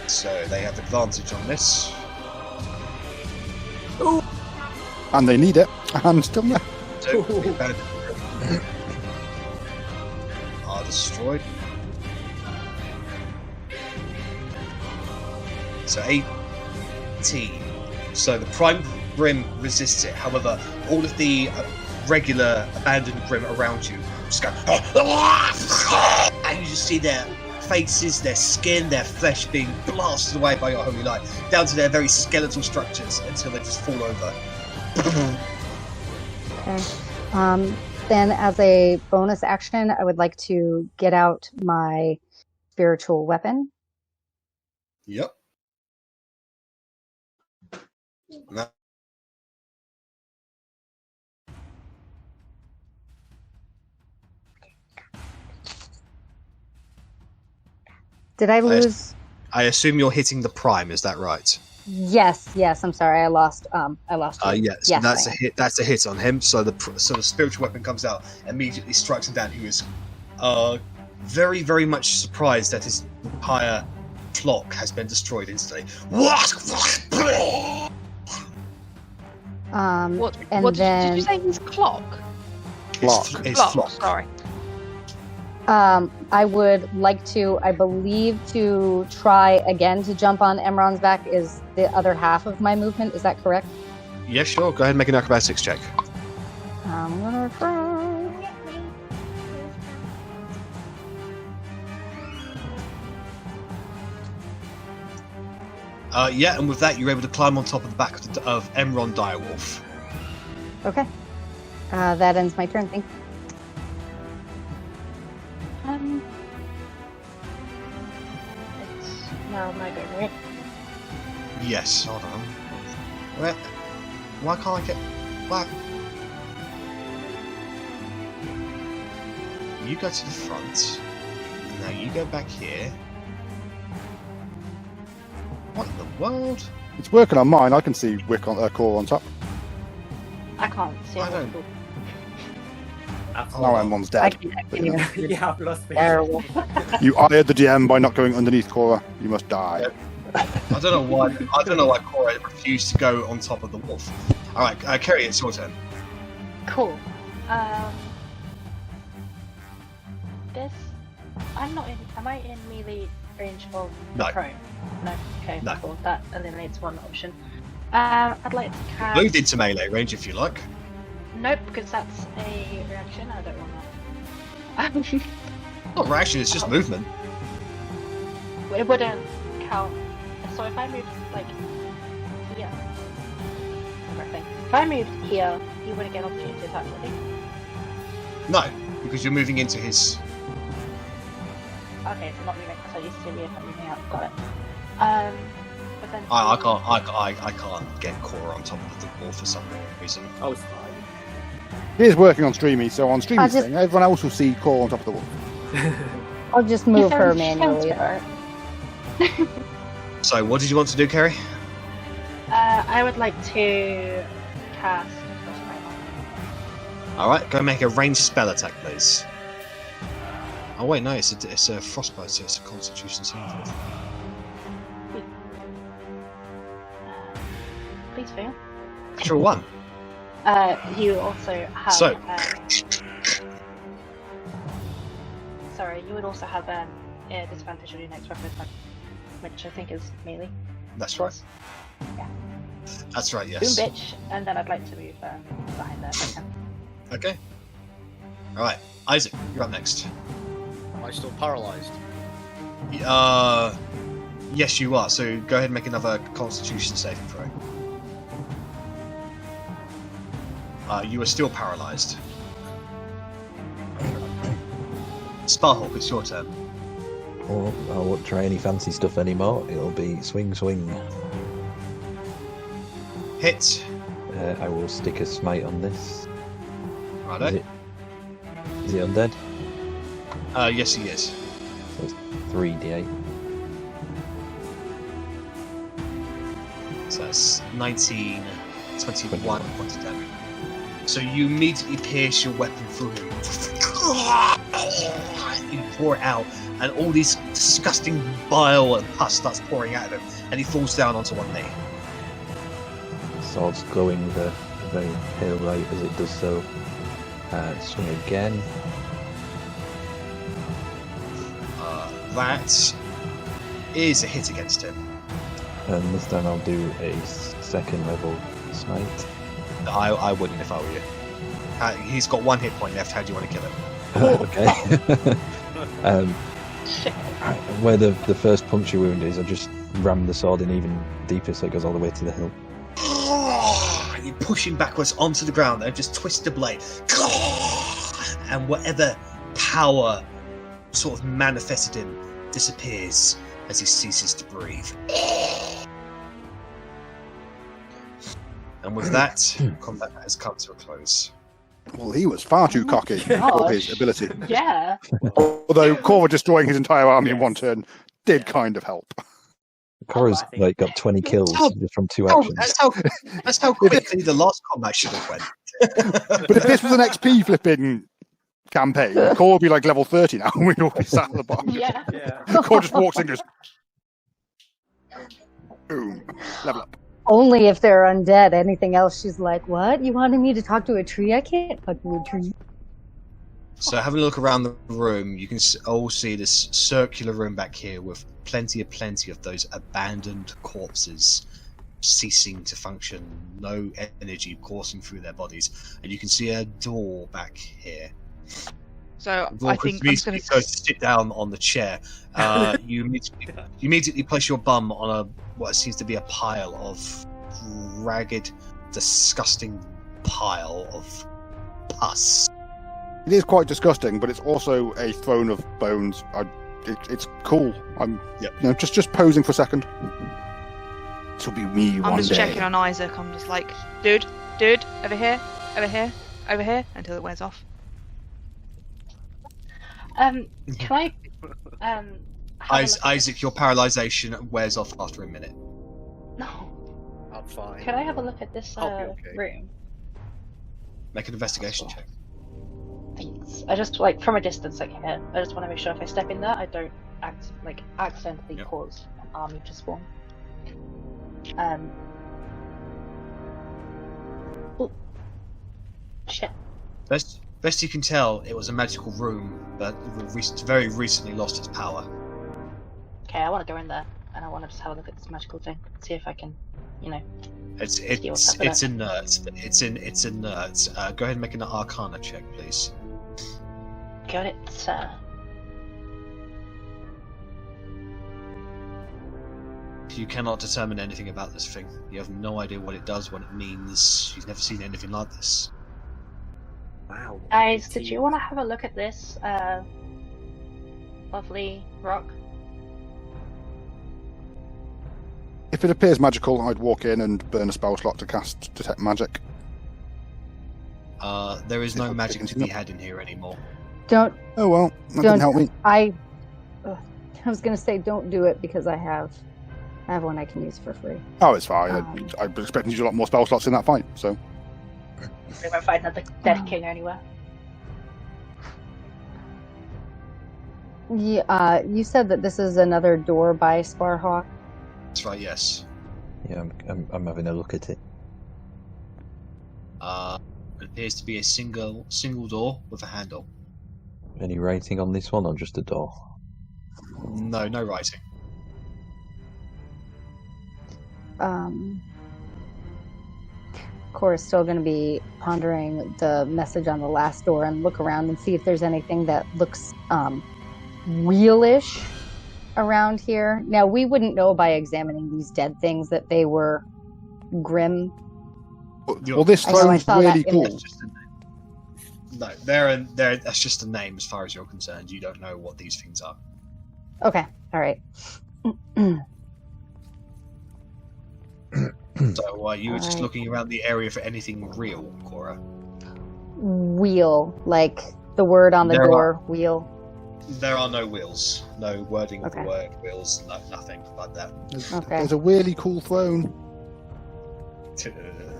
So they have advantage on this. And they need it. And still no. So are destroyed. So 18. So the Prime Grim resists it. However, all of the regular abandoned Grim around you just go, and you just see their faces, their skin, their flesh being blasted away by your holy light, down to their very skeletal structures until they just fall over. Okay. Then, as a bonus action, I would like to get out my spiritual weapon. Yep. No. Did I lose? I assume you're hitting the prime. Is that right? Yes. I'm sorry. I lost. You. Yes. Yes, That's I a am. hit. That's a hit on him. So the spiritual weapon comes out, immediately strikes him down. He was very, very much surprised that his entire flock has been destroyed instantly. What? And What then did you say? His clock? His Clock. flock. Sorry. I would like to, I believe, to try again to jump on Emron's back is the other half of my movement. Is that correct? Yeah, sure. Go ahead and make an acrobatics check. I'm gonna try. Yeah, and with that, you're able to climb on top of the back of Emron Direwolf. Okay. That ends my turn. Thank you. It's now my go, right? Yes. Hold on. Why can't I get back? You go to the front. Now you go back here. What in the world? It's working on mine. I can see Wick on Core on top. I can't see. I don't- Now Emron's dead. I can't even see Yeah, I've lost me. terrible. You hired the DM by not going underneath Cora. You must die. I don't know why. I don't know why Cora refused to go on top of the wolf. All right, Kerry, it's your turn. Cool. This. I'm not in. Am I in melee range of the No. prone? No. Okay. No. Cool. That eliminates one option. I'd like to cast. Moved into melee range if you like. Nope, because that's a reaction. I don't want that. Not reaction, it's just movement. It wouldn't count. So if I moved like here, if I moved here, he wouldn't get opportunity to attack, would he? No, because you're moving into his. Okay, so not moving. So it used to be if I'm moving out. Got it. But then I can't get Cora on top of the wall for some reason. Oh, it's fine. He is working on Streamy, so on Streamy's just- thing, everyone else will see Core on top of the wall. I'll just move her manually. So, what did you want to do, Kerry? I would like to cast. All right, go make a ranged spell attack, please. Oh wait, no, it's a frostbite, so it's a Constitution saving throw. Please fail. Natural one. You also have. So- Sorry, you would also have disadvantage on your next weapon attack, which I think is melee. That's right. Yeah. That's right. Boom, Yes. bitch, and then I'd like to move behind there. If I can. Okay. All right, Isaac, you're up next. Am I still paralysed? Yes, you are. So go ahead and make another Constitution saving throw. You are still paralysed. Sparhawk, it's your turn. Well, I won't try any fancy stuff anymore. It'll be swing, swing. Hit. I will stick a smite on this. Righto. Is it undead? Yes, he is. So it's 3d8. So that's 19, 21 points of damage. So you immediately pierce your weapon through him. You pour it out, and all these disgusting bile and pus starts pouring out of him, and he falls down onto one knee. Sword's glowing with a very pale light as it does so. Swing again. That is a hit against him. And this time I'll do a second level smite. I wouldn't if I were you. He's got one hit point left. How do you want to kill him? Okay. Where the first puncture wound is, I just ram the sword in even deeper so it goes all the way to the hilt. And you push him backwards onto the ground and just twist the blade. And whatever power sort of manifested him disappears as he ceases to breathe. And with that, combat has come to a close. Well, he was far too cocky for his ability. Yeah. Although Cora destroying his entire army in one turn did kind of help. Cora's I think- like got 20 kills how- just from 2 Oh, actions. that's how quickly the last combat should have went. But if this was an XP flipping campaign, Core would be like level 30 now. We'd all be sat at the bottom. Yeah. Yeah. Core just walks in and goes, boom, level up. Only if they're undead. Anything else, she's like, "What? You wanted me to talk to a tree? I can't talk to a tree." So having a look around the room, you can all see this circular room back here with plenty of those abandoned corpses ceasing to function, no energy coursing through their bodies, and you can see a door back here. So I think I'm just going to sit down on the chair. You immediately place your bum on what seems to be a pile of ragged, disgusting pile of pus. It is quite disgusting, but it's also a throne of bones. It's cool. I'm just posing for a second. This will be me I'm one just day. checking on Isaac. I'm just like, dude, over here, until it wears off. Can I have a look- Isaac, your paralyzation wears off after a minute. No. I'm fine. Can I have a look at this I'll be okay. room? Make an investigation check. Thanks. I just like from a distance, like here. I just want to make sure if I step in there, I don't accidentally Yep. cause an army to spawn. Oh. Shit. Best you can tell, it was a magical room, but very recently lost its power. Okay, I want to go in there, and I want to just have a look at this magical thing, see if I can, It's inert. It's inert. Go ahead and make an Arcana check, please. Got it, sir. You cannot determine anything about this thing. You have no idea what it does, what it means. You've never seen anything like this. Wow. Guys, did you want to have a look at this lovely rock? If it appears magical, I'd walk in and burn a spell slot to cast Detect Magic. There is no If magic I'm to picking be had in here anymore. Don't. Oh well, that Don't- didn't help me. I was gonna say don't do it because I have one I can use for free. Oh, it's fine. Um, I was expecting to use a lot more spell slots in that fight, so... We won't find another dead king anywhere. Yeah, you said that this is another door by Sparhawk. That's right, yes. Yeah, I'm having a look at it. It appears to be a single door with a handle. Any writing on this one, or just a door? No writing. Cora's still going to be pondering the message on the last door and look around and see if there's anything that looks realish around here. Now, we wouldn't know by examining these dead things that they were grim. Well, this I know, I throne's saw that really in cool. That's just a name. No, they're that's just a name as far as you're concerned. You don't know what these things are. Okay, all right. So you were just Alright. looking around the area for anything real, Cora. Wheel, like the word on the There door, wheel. There are no wheels, no wording of Okay. the word wheels, nothing like that. Okay. There's a really cool throne.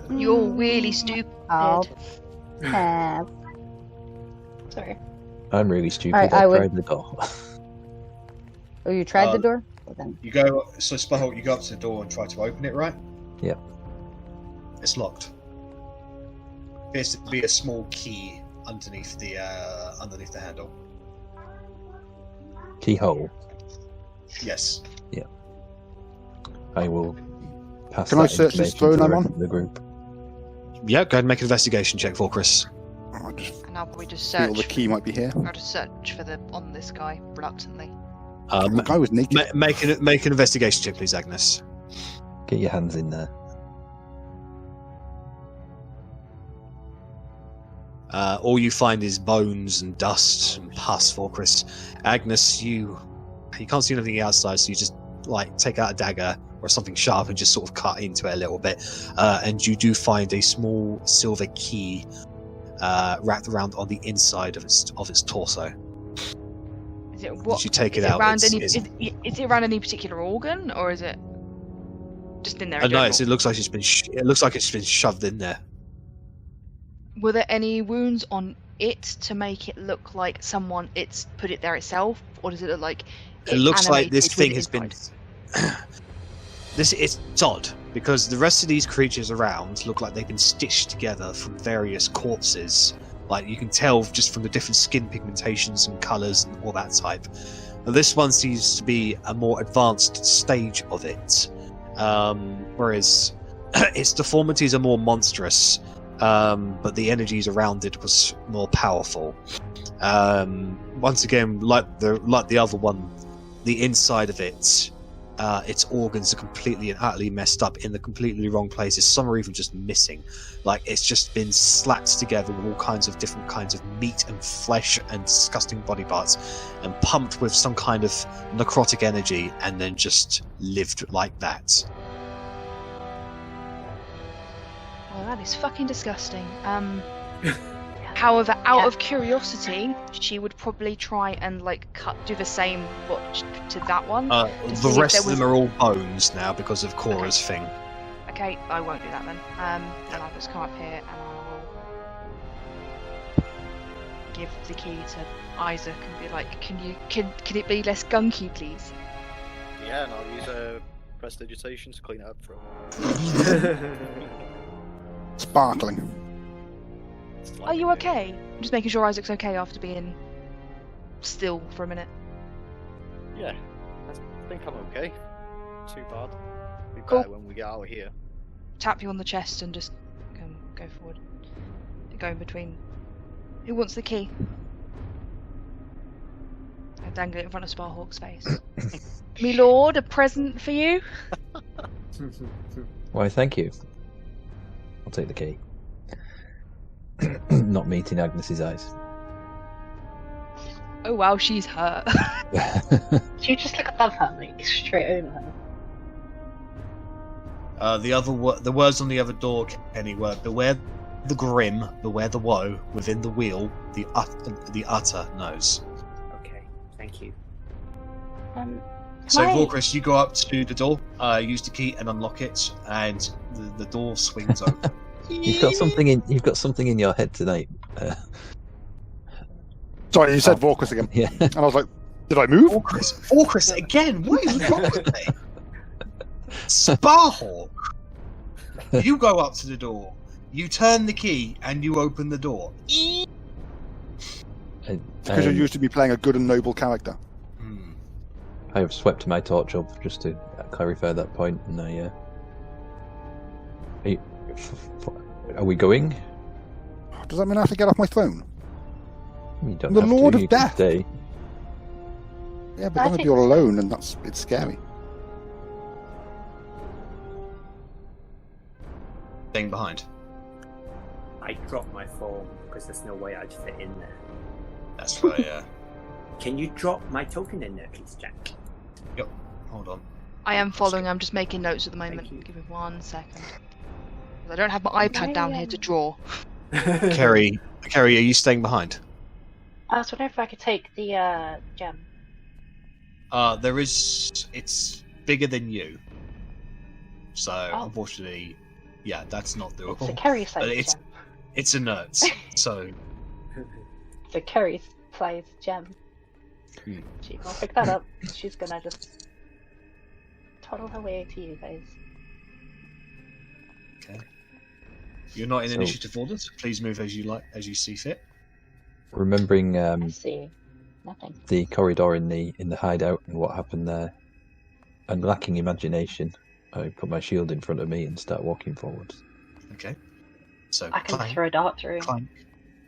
You're really stupid. I'll have. Sorry. I'm really stupid. Alright, I I would- tried the door. Oh, you tried the door? Well, then. You go, so Sparhawk, you go up to the door and try to open it, right? Yeah. It's locked. Appears to be a small key underneath the handle. Keyhole. Yes. I will pass Can that I search this information throne to the I'm rest on? of the group. Yeah, go ahead and make an investigation check for Chris. I just And I'll probably just feel the search. key might be here. I'll just search for on this guy reluctantly. The guy was naked. Make an investigation check, please, Agnes. Get your hands in there. All you find is bones and dust and pus for Chris. Agnes, you can't see anything outside, so you just take out a dagger or something sharp and just sort of cut into it a little bit. And you do find a small silver key wrapped around on the inside of its torso. Is Is it what? As you take is it out, around it's, any? it's, Is it around any particular organ, or is it just in there? oh, In no, general? it looks like it looks like it's been shoved in there. Were there any wounds on it to make it look like it's put it there itself, or does it look like It looks like this animated thing with has been. inside? It's odd because the rest of these creatures around look like they've been stitched together from various corpses. Like you can tell just from the different skin pigmentations and colours and all that type. But this one seems to be a more advanced stage of it, whereas its deformities are more monstrous, but the energies around it was more powerful. Once again, like the other one, the inside of it, its organs are completely and utterly messed up in the completely wrong places. Some are even just missing. Like it's just been slapped together with all kinds of different kinds of meat and flesh and disgusting body parts, and pumped with some kind of necrotic energy, and then just lived like that. Well, that is fucking disgusting. However, out of curiosity, she would probably try and do the same to that one. The rest of them are all bones now because of Cora's thing. Okay, I won't do that then. And I'll just come up here and I will give the key to Isaac and be like, can it be less gunky, please? Yeah, and I'll use prestidigitation to clean it up for him. Sparkling. Are you okay? I'm just making sure Isaac's okay after being still for a minute. Yeah, I think I'm okay. Too bad. Be Cool. better when we get out of here. Tap you on the chest and just go forward. Go in between. Who wants the key? I dangle it in front of Sparhawk's face. Me lord, a present for you? Why, thank you. I'll take the key. Not meeting Agnes's eyes. Oh wow, she's hurt. Do you just look above her, like straight over her? The words on the other door, Kenny, were "Beware the grim, beware the woe. Within the wheel, the utter knows." Okay, thank you. So, Hi. Vorkris, you go up to the door, use the key and unlock it, and the door swings open. You've got something in your head tonight. Sorry, you said Vorkris again. Yeah. And I was like, did I move? Vorkris again? What is wrong with me? Sparhawk! You go up to the door, you turn the key, and you open the door. Because you're used to be playing a good and noble character. I have swept my torch up just to clarify that point, and are we going? Does that mean I have to get off my throne? You don't The have Lord to. of You can Death. stay. Yeah, but I then if think you're so. alone, and it's scary. Staying behind. I dropped my phone because there's no way I'd fit in there. That's right, yeah. Can you drop my token in there, please, Jack? Yep, hold on. I am following, I'm just making notes at the moment. Thank you. Give me 1 second. I don't have my iPad down here to draw. Kerry, are you staying behind? I was wondering if I could take the gem. It's bigger than you. So, Oh. unfortunately, yeah, that's not It's a doable. Kerry But size gem. it's inert, so... It's a Kerry size gem. Hmm. She will pick that up. She's gonna just toddle her way to you guys. Okay. You're not in So- initiative order, so please move as you see fit. Remembering I see. Nothing. the corridor in the hideout and what happened there, and lacking imagination, I put my shield in front of me and start walking forwards. Okay. So, I can clank, throw a dart through. clank,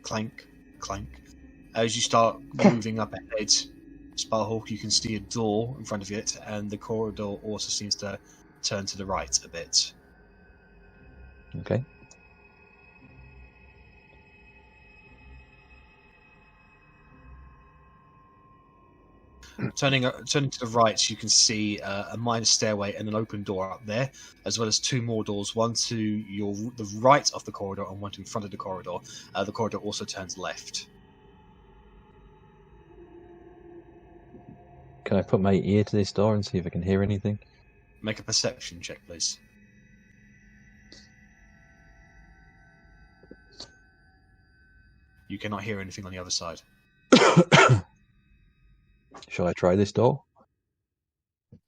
clank, clank. As you start moving up ahead, Sparhawk, you can see a door in front of it, and the corridor also seems to turn to the right a bit. Okay. Turning to the right, you can see a minor stairway and an open door up there, as well as two more doors, one to the right of the corridor and one to in front of the corridor. The corridor also turns left. Can I put my ear to this door and see if I can hear anything? Make a perception check, please. You cannot hear anything on the other side. Shall I try this door?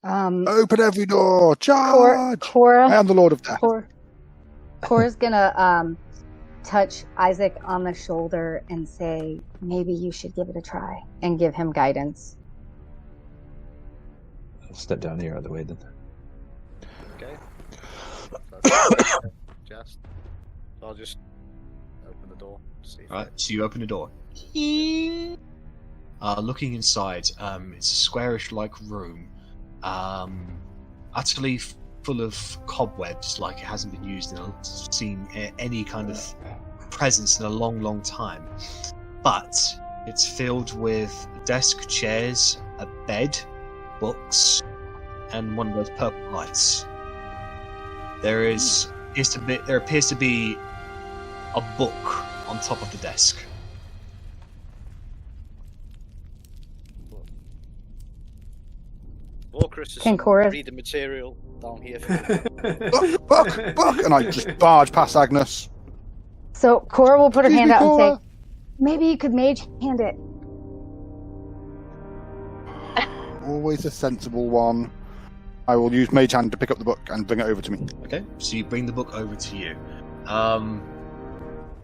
Open every door! Charge! Cora, I am the Lord of Death. Cora's gonna touch Isaac on the shoulder and say, maybe you should give it a try, and give him guidance. I'll step down here out of the way then. Okay. I'll just open the door. See if Right, so you open the door. Looking inside, it's a squarish-like room, utterly full of cobwebs, like it hasn't been used in seen any kind of presence in a long, long time. But it's filled with desk, chairs, a bed, books, and one of those purple lights. There appears to be a book on top of the desk. Or Chris is Can Cora- read the material down here. Book! And I just barge past Agnes. So Cora will put her Excuse hand me, out and Cora. say, maybe you could mage hand it. Always a sensible one. I will use Mage Hand to pick up the book and bring it over to me. Okay, so you bring the book over to you.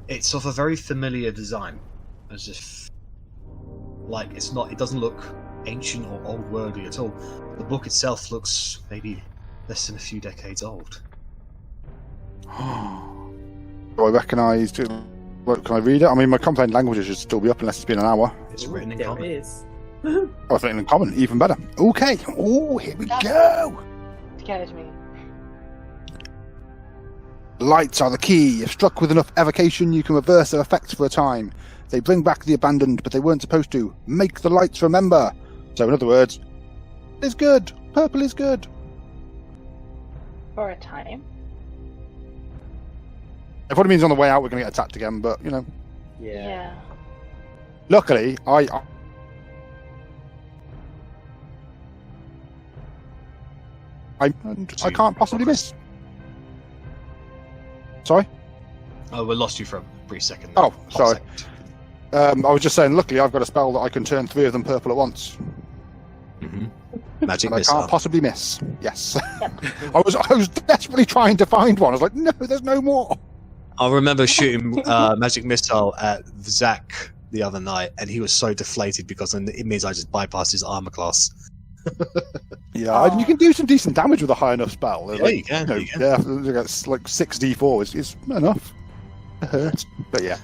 It's of a very familiar design, as if, like, it doesn't look ancient or old worldly at all. The book itself looks maybe less than a few decades old. Do I recognise? Can I read it? I mean, my comprehend languages should still be up unless it's been an hour. It's written in There common. is. Oh, it's written in common, even better. Okay. Oh, here we go. Scared me. Lights are the key. If struck with enough evocation, you can reverse their effects for a time. They bring back the abandoned, but they weren't supposed to. Make the lights remember. So, in other words, it's good. Purple is good. For a time. It probably means on the way out we're going to get attacked again, but, you know. Yeah. Luckily, I can't possibly miss. Sorry? Oh, we lost you for a brief second. Oh, Hot sorry. second. I was just saying, luckily I've got a spell that I can turn 3 of them purple at once. Magic And I missile. can't possibly miss. Yes. I was desperately trying to find one. I was like, no, there's no more. I remember shooting magic missile at Zach the other night, and he was so deflated because it means I just bypassed his armor class. Yeah, and you can do some decent damage with a high enough spell. Yeah, you can. You can. Yeah, it's like 6d4 is enough. It hurts. But yeah.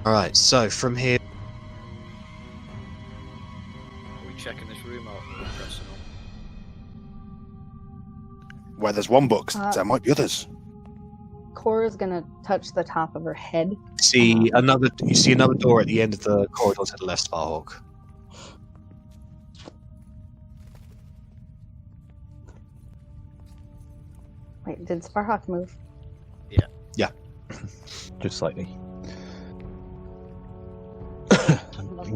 Alright, so from here... Are we checking this room out? Or pressing on? Where there's one book, there might be others. Cora's gonna touch the top of her head. You see another door at the end of the corridor to the left, Sparhawk. Wait, did Sparhawk move? Yeah. Just slightly.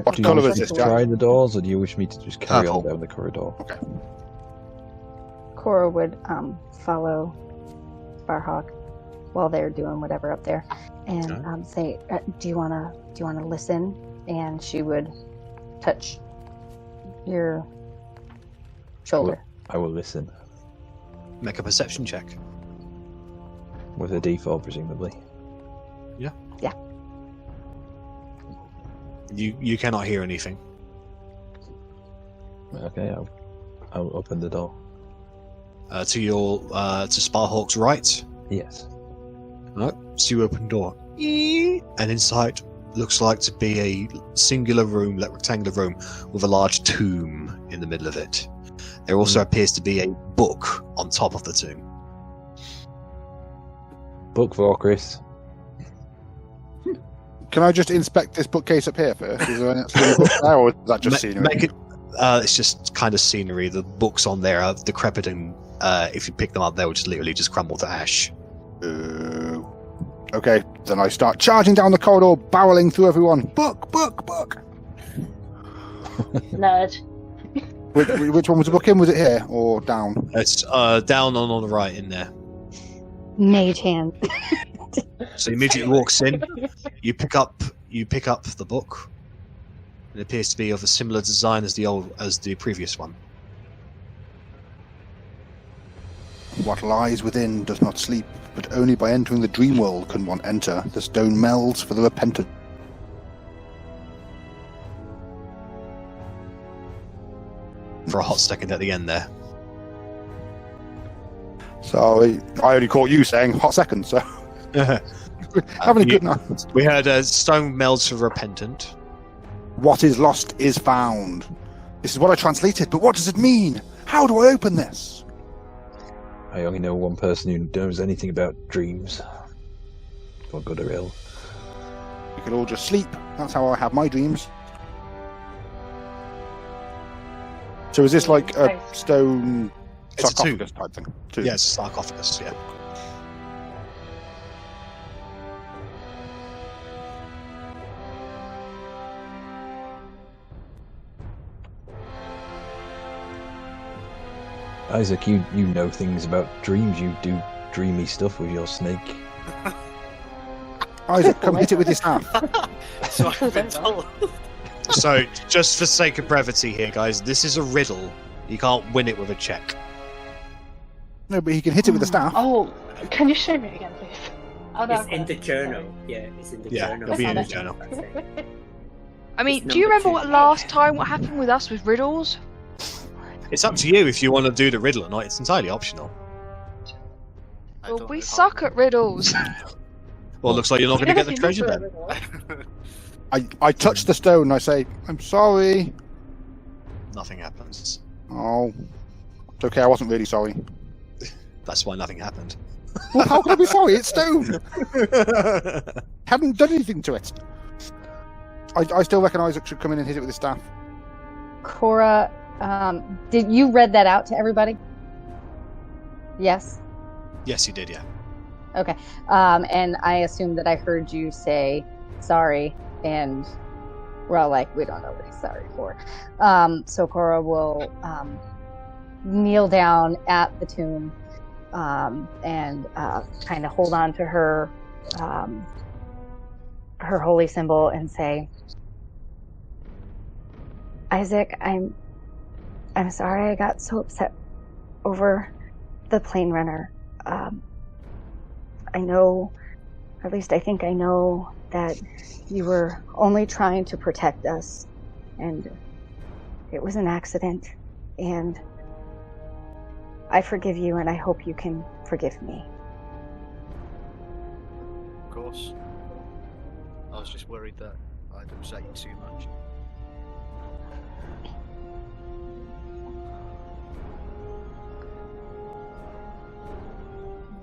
What Do you colour wish is me this, to Jack? try the doors, or do you wish me to just carry on Purple. down the corridor? Cora would follow Sparhawk while they're doing whatever up there, and Okay. say, "Do you wanna listen?" And she would touch your shoulder. I will listen. Make a perception check. With a D4, presumably. You cannot hear anything. Okay, I'll open the door. To Sparhawk's right. Yes. Right, so you open door. And inside looks like to be a singular room, like rectangular room, with a large tomb in the middle of it. There also appears to be a book on top of the tomb. Book for Chris. Can I just inspect this bookcase up here first? Is there any books there, or is that just scenery? Make it. It's just kind of scenery. The books on there are decrepit, and if you pick them up, they will just literally just crumble to ash. Okay, then I start charging down the corridor, barreling through everyone. Book! Nerd. Which one was the book in? Was it here or down? It's down on the right in there. Mage hand. So he immediately walks in. You pick up the book. It appears to be of a similar design as the previous one. What lies within does not sleep, but only by entering the dream world can one enter. The stone melds for the repentant. For a hot second at the end there. Sorry, I only caught you saying hot second, so having a good night. We heard stone melds for repentant. What is lost is found. This is what I translated, but what does it mean? How do I open this? I only know one person who knows anything about dreams, for good or ill. We could all just sleep. That's how I have my dreams. So is this like a stone It's a tomb. sarcophagus type thing? Tomb. Yeah, it's a sarcophagus, yeah. Isaac, you know things about dreams. You do dreamy stuff with your snake. Isaac, come hit it with your staff. So I've been told. So, just for sake of brevity here, guys, this is a riddle. You can't win it with a check. No, but he can hit it with the staff. Oh, can you show me again, please? Oh, no, It's okay. in the journal. Yeah, it's in the Yeah, journal. it'll be in the Okay. journal. That's it. I mean, It's do you number remember two. what happened with us with riddles? It's up to you if you want to do the riddle or not. It's entirely optional. I Well, don't we know how- suck at riddles. Well, it looks like you're not going to get the Yes, treasure you then. remember it. I touch the stone and I say, I'm sorry. Nothing happens. Oh, it's okay, I wasn't really sorry. That's why nothing happened. Well, how can I be sorry? It's stone. Haven't done anything to it. I still reckon Isaac should come in and hit it with his staff. Cora, did you read that out to everybody? Yes. Yes, you did, yeah. Okay. And I assume that I heard you say sorry, and we're all like, we don't know what he's sorry for. So Cora will kneel down at the tomb and kind of hold on to her holy symbol and say, Isaac, I'm sorry I got so upset over the plane runner. I know, or at least I think I know, that you were only trying to protect us, and it was an accident, and I forgive you, and I hope you can forgive me. Of course. I was just worried that I'd upset you too much.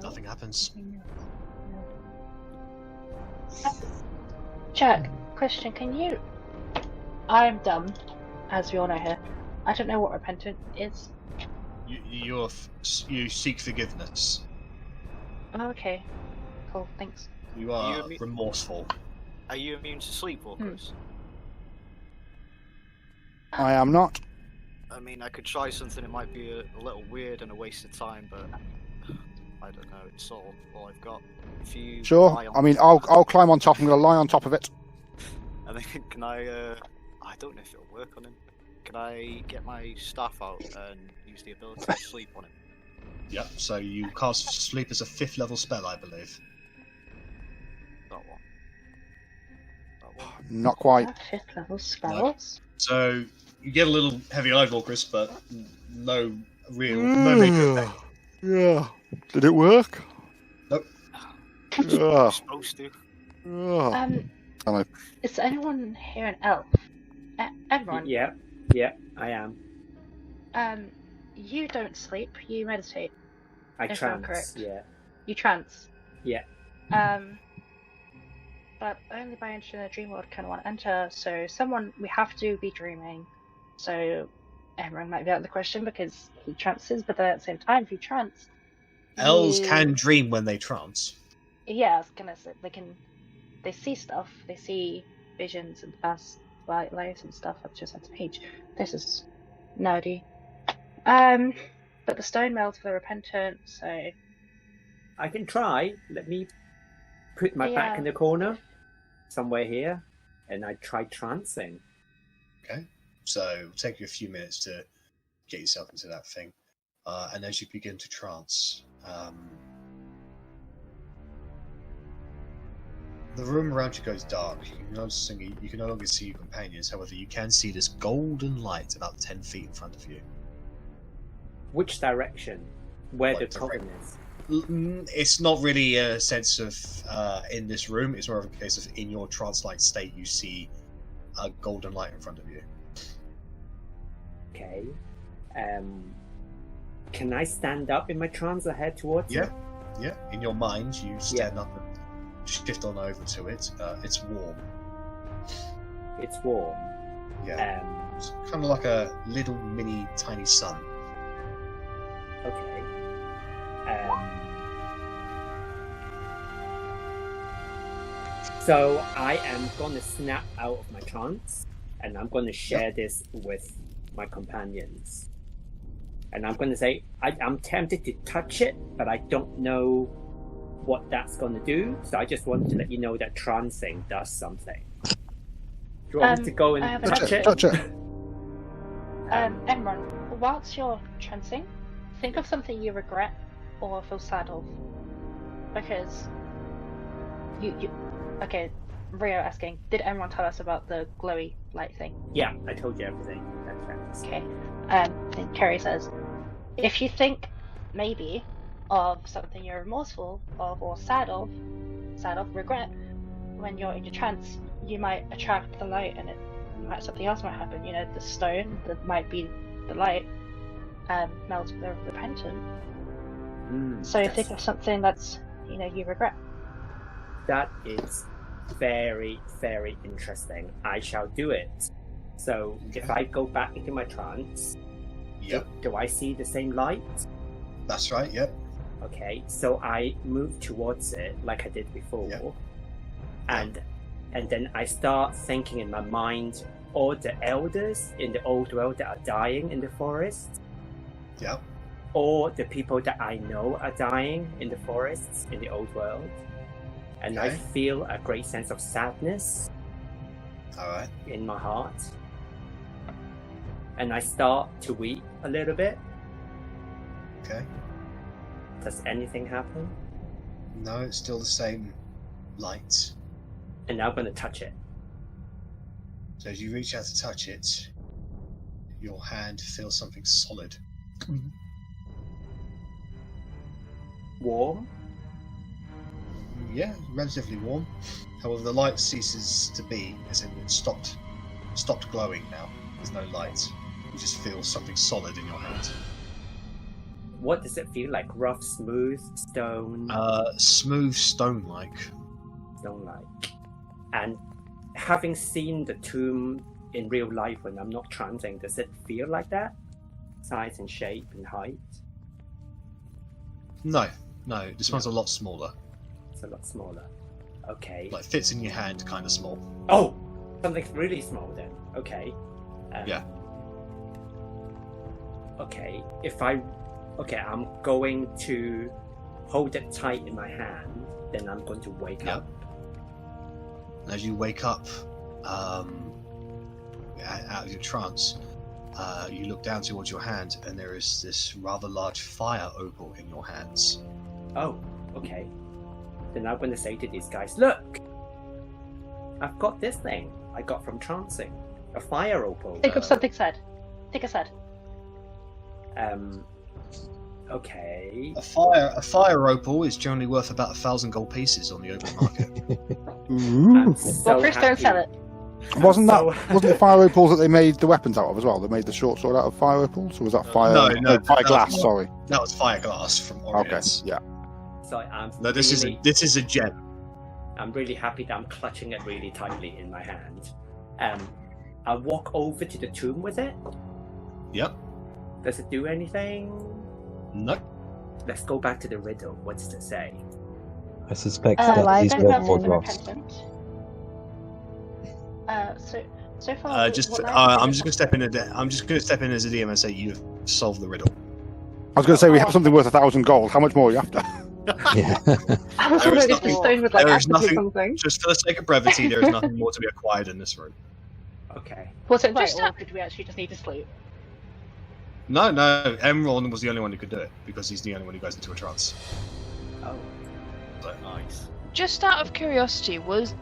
Nothing happens. Jack, question, can you... I'm dumb, as we all know here. I don't know what repentant is. You seek forgiveness. Oh, okay. Cool, thanks. You are You- remorseful. Are you immune to sleepwalkers? I am not. I mean, I could try something that might be a little weird and a waste of time, but I don't know. It's all I've got. If you Sure. lie on I mean, I'll climb on top. I'm going to lie on top of it. And then can I? I don't know if it'll work on him. Can I get my staff out and use the ability to sleep on him? Yep, so you cast sleep as a 5th level spell, I believe. That one. That one. Not quite. 5th level spells? So you get a little heavy-eyed, Chris, but no major effect. Yeah. Did it work? Nope. Yeah. Supposed to. Yeah. Hello. Is anyone here an elf? Everyone? Yeah, I am. You don't sleep, you meditate. I If I'm trance. correct. Yeah. You trance. Yeah. But only by entering the dream world can one enter, so we have to be dreaming. So everyone might be out of the question because he trances, but then at the same time, if you trance... Elves you- can dream when they trance. Yeah, I was gonna say, they see stuff, they see visions and past lives and stuff. I've just had to page. This is nerdy. But the stone melts for the repentant, so I can try. Let me put my back in the corner, somewhere here, and I try trancing. Okay, so it'll take you a few minutes to get yourself into that thing, and as you begin to trance, the room around you goes dark. You can no longer see your companions. However, you can see this golden light about 10 feet in front of you. Which direction? Where Like the coven is? It's not really a sense of in this room. It's more of a case of in your trance-like state, you see a golden light in front of you. Okay. Can I stand up in my trance and head towards it? Yeah. In your mind, you stand up and shift on over to it. It's warm. It's warm. Yeah. It's kind of like a little mini tiny sun. Okay. So I am gonna snap out of my trance, and I'm gonna share this with my companions. And I'm gonna say I'm tempted to touch it, but I don't know what that's gonna do. So I just want to let you know that trancing does something. Do you want me to go and touch it? Touch it. Emron, whilst you're trancing, think of something you regret or feel sad of. Because okay, Rio asking, did Emron tell us about the glowy light thing? Yeah, I told you everything. That's okay. And Kerry says, if you think maybe of something you're remorseful of or sad of, regret, when you're in your trance, you might attract the light, and something else might happen. You know, the stone that might be the light melts the repentant. So think of something that's you regret. That is very, very interesting. I shall do it. So if I go back into my trance, do I see the same light? That's right. Yep. Okay, so I move towards it like I did before, and then I start thinking in my mind all the elders in the old world that are dying in the forest. Yep. Or the people that I know are dying in the forests in the old world. And I feel a great sense of sadness in my heart. And I start to weep a little bit. Okay. Does anything happen? No, it's still the same light. And now I'm going to touch it. So as you reach out to touch it, your hand feels something solid. Warm? Yeah, relatively warm. However, the light ceases to be, as in it stopped glowing now. There's no light. You just feel something solid in your hand. What does it feel like? Rough, smooth, stone? Smooth, stone-like. Stone-like. And having seen the tomb in real life when I'm not trancing, does it feel like that? Size and shape and height? No. This one's a lot smaller. It's a lot smaller. Okay. Like fits in your hand, kind of small. Oh! Something really small then. Okay. Yeah. Okay. I'm going to hold it tight in my hand, then I'm going to wake up. And as you wake up out of your trance, you look down towards your hand, and there is this rather large fire opal in your hands. Oh, okay. Then I'm going to say to these guys, look! I've got this thing I got from trancing. A fire opal. Think of something sad. Think of sad. Okay. A fire opal is generally worth about 1,000 gold pieces on the open market. Ooh. Well, first don't sell it. Wasn't it fire opals that they made the weapons out of as well? They made the short sword out of fire opals, or was that fire? No, fire glass. Sorry, that was fire glass from Orient. Okay, yeah. So I'm this is a gem. I'm really happy that I'm clutching it really tightly in my hand. I walk over to the tomb with it. Yep. Does it do anything? No. Let's go back to the riddle. What does it say? I suspect that these were for lost. So So far, I'm just gonna step in. I'm just gonna step in as a DM and say you've solved the riddle. I was going to say we have something worth 1,000 gold. How much more are you after? Yeah. I was There is wondering if the nothing- stone would like there add is to nothing- something. Just for the sake of brevity, there is nothing more to be acquired in this room. Okay. Was it right, Just, or did we actually just need to sleep? No, Emron was the only one who could do it because he's the only one who goes into a trance. Oh. Nice. Just out of curiosity, was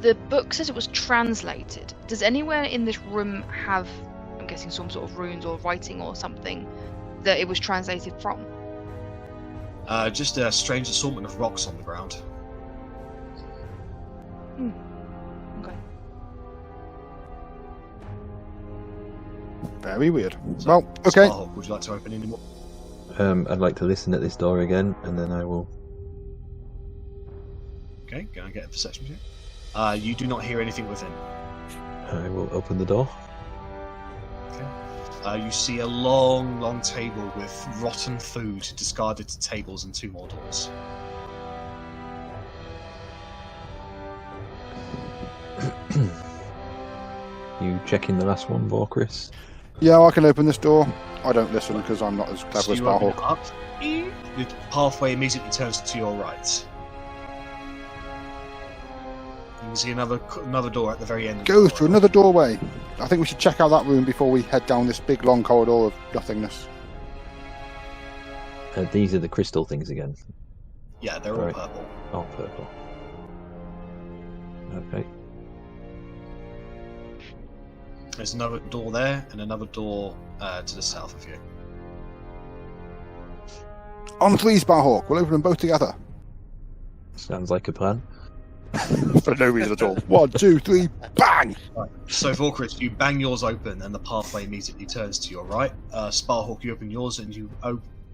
the book says it was translated? Does anywhere in this room have, I'm guessing, some sort of runes or writing or something that it was translated from? Just a strange assortment of rocks on the ground. Okay. Very weird. So, Well, okay. Sparhawk, would you like to open any more? I'd like to listen at this door again, and then I will. Okay, go and get a perception check. You do not hear anything within. I will open the door. You see a long table with rotten food, discarded tables, and 2 more doors. You checking the last one, Vorkris? Yeah, I can open this door. I don't listen because I'm not as So clever as you open it Sparhawk. up. The pathway immediately turns to your right. You can see another door at the very end. Go through another doorway. I think we should check out that room before we head down this big long corridor of nothingness. These are the crystal things again. Yeah, they're all Right. purple. Oh, purple. Okay. There's another door there, and another door to the south of you. On 3, Sparhawk. We'll open them both together. Sounds like a plan. For no reason at all. 1, 2, 3, bang! So, Vorkris, you bang yours open, and the pathway immediately turns to your right. Sparhawk, you open yours, and you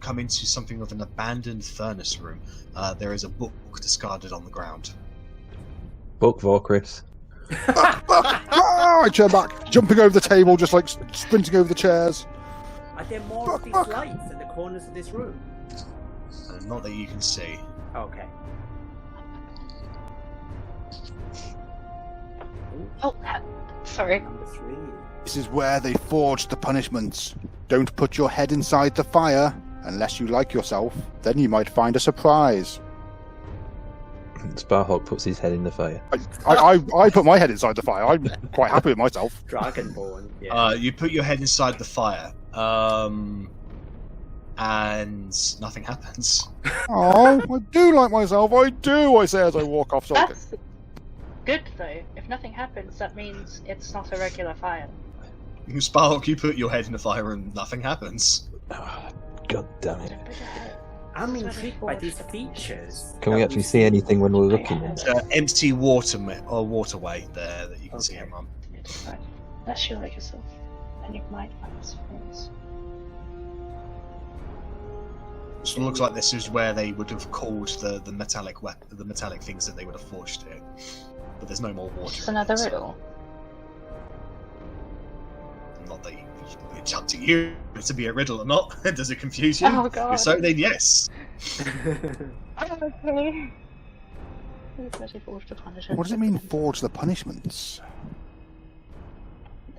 come into something of an abandoned furnace room. There is a book discarded on the ground. Book, Vorkris. I turn back, jumping over the table, just like sprinting over the chairs. Are there more of these lights at the corners of this room? Not that you can see. Okay. Oh, sorry. Number 3. This is where they forged the punishments. Don't put your head inside the fire unless you like yourself. Then you might find a surprise. Sparhawk puts his head in the fire. I put my head inside the fire. I'm quite happy with myself. Dragonborn. Yeah. You put your head inside the fire, and nothing happens. Oh, I do like myself. I do. I say as I walk off. So That's good though. If nothing happens, that means it's not a regular fire. Sparhawk, you put your head in the fire, and nothing happens. Oh, God damn it. I'm intrigued by these features. Can we actually see anything when we're looking in there? Empty waterway there that you can see Okay. him on. Unless you like yourself, then you might find surprise. So it looks like this is where they would have called the metallic the metallic things that they would have forged here. But there's no more water. Just in another it, so- riddle. Not that it's up to you to be a riddle or not. Does it confuse you? Oh, God. If so, then yes. Okay. what does it mean, forge the punishments?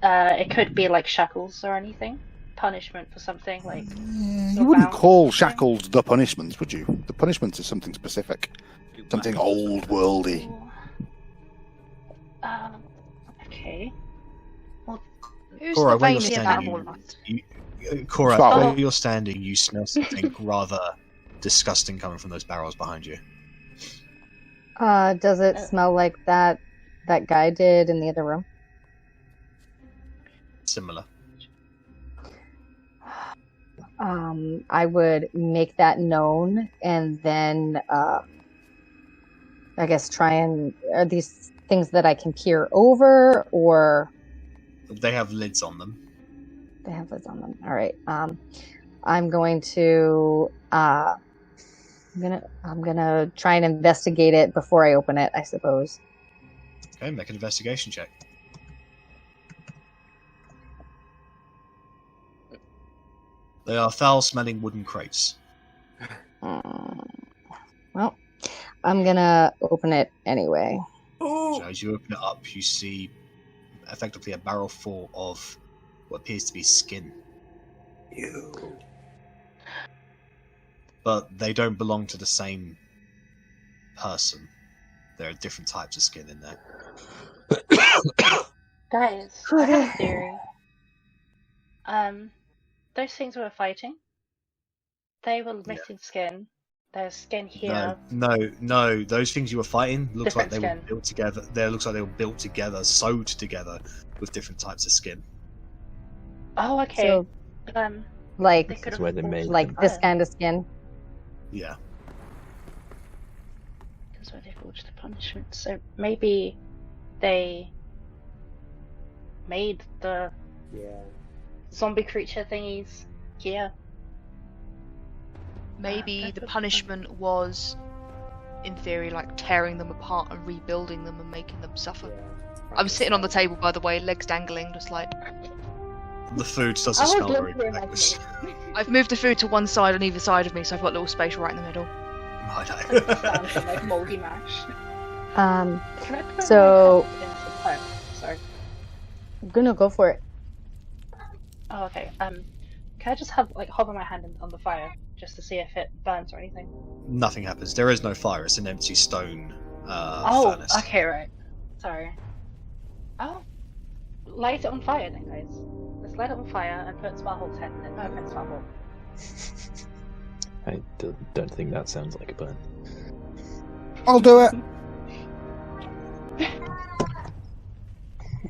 It could be like shackles or anything. Punishment for something like. Yeah, you wouldn't call shackles the punishments, would you? The punishments is something specific, something old worldy. Okay. Who's Cora, the where you're vainest out of all standing, of us? Cora, Start where with- you're standing, you smell something rather disgusting coming from those barrels behind you. Does it smell like that guy did in the other room? Similar. I would make that known and then I guess try and are these things that I can peer over or They have lids on them. they have lids on them. All right. I'm going to I'm gonna try and investigate it before I open it, I suppose. Okay, make an investigation check. They are foul-smelling wooden crates. Well, I'm gonna open it anyway. So as you open it up, you see effectively a barrel full of what appears to be skin. Ew. But they don't belong to the same person. There are different types of skin in there. Guys, I have a theory. Those things we were fighting, they were missing skin. There's skin here. No. Those things you were fighting looks like they Different were built together. They looks like they were built together, sewed together with different types of skin. Oh, okay. So, They could That's have where they forged made the like this fire. kind of skin. Yeah. That's where they forged the punishment. So maybe they made the Yeah. zombie creature thingies here. Maybe the That's punishment was, in theory, like tearing them apart and rebuilding them and making them suffer. I'm sitting on the table, by the way, legs dangling, just like. The food doesn't I was smell very literally delicious. I've moved the food to one side on either side of me, so I've got a little space right in the middle. I Sounds like moldy mash. Um, Can I put So- my hand into the fire? Sorry. I'm gonna go for it. Oh, okay. Can I just have hover my hand on the fire just to see if it burns or anything? Nothing happens. There is no fire. It's an empty stone Oh, furnace. okay, right. Sorry. Oh, light it on fire then, guys. Let's light it on fire and put Sparhawk's head in it. No, Sparhawk. I don't think that sounds like a burn. I'll do it.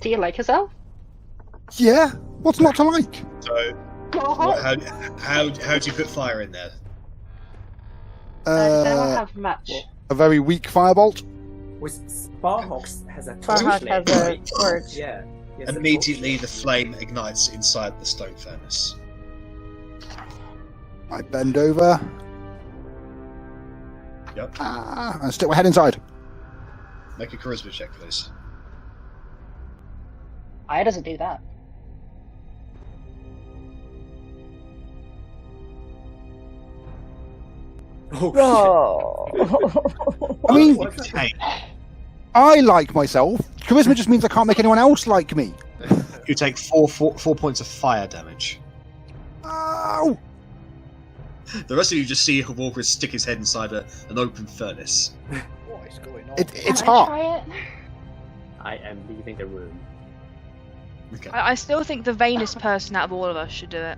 Do you like yourself? Yeah. What's not to like? So, how do you put fire in there? Does anyone have a match? A very weak firebolt. With Sparhawks has a Sparhawk torch, has a right? torch. Yeah. he has a Immediately, torch. the flame ignites inside the stone furnace. I bend over. Yep. And stick my head inside. Make a charisma check, please. Fire doesn't do that. Oh, Oh. I mean, Okay. I like myself. Charisma just means I can't make anyone else like me. You take four points of fire damage. Ow! The rest of you just see Walker stick his head inside an open furnace. What is going on? It's Can I hot. try it? I am leaving the room. Okay. I still think the vainest person out of all of us should do it.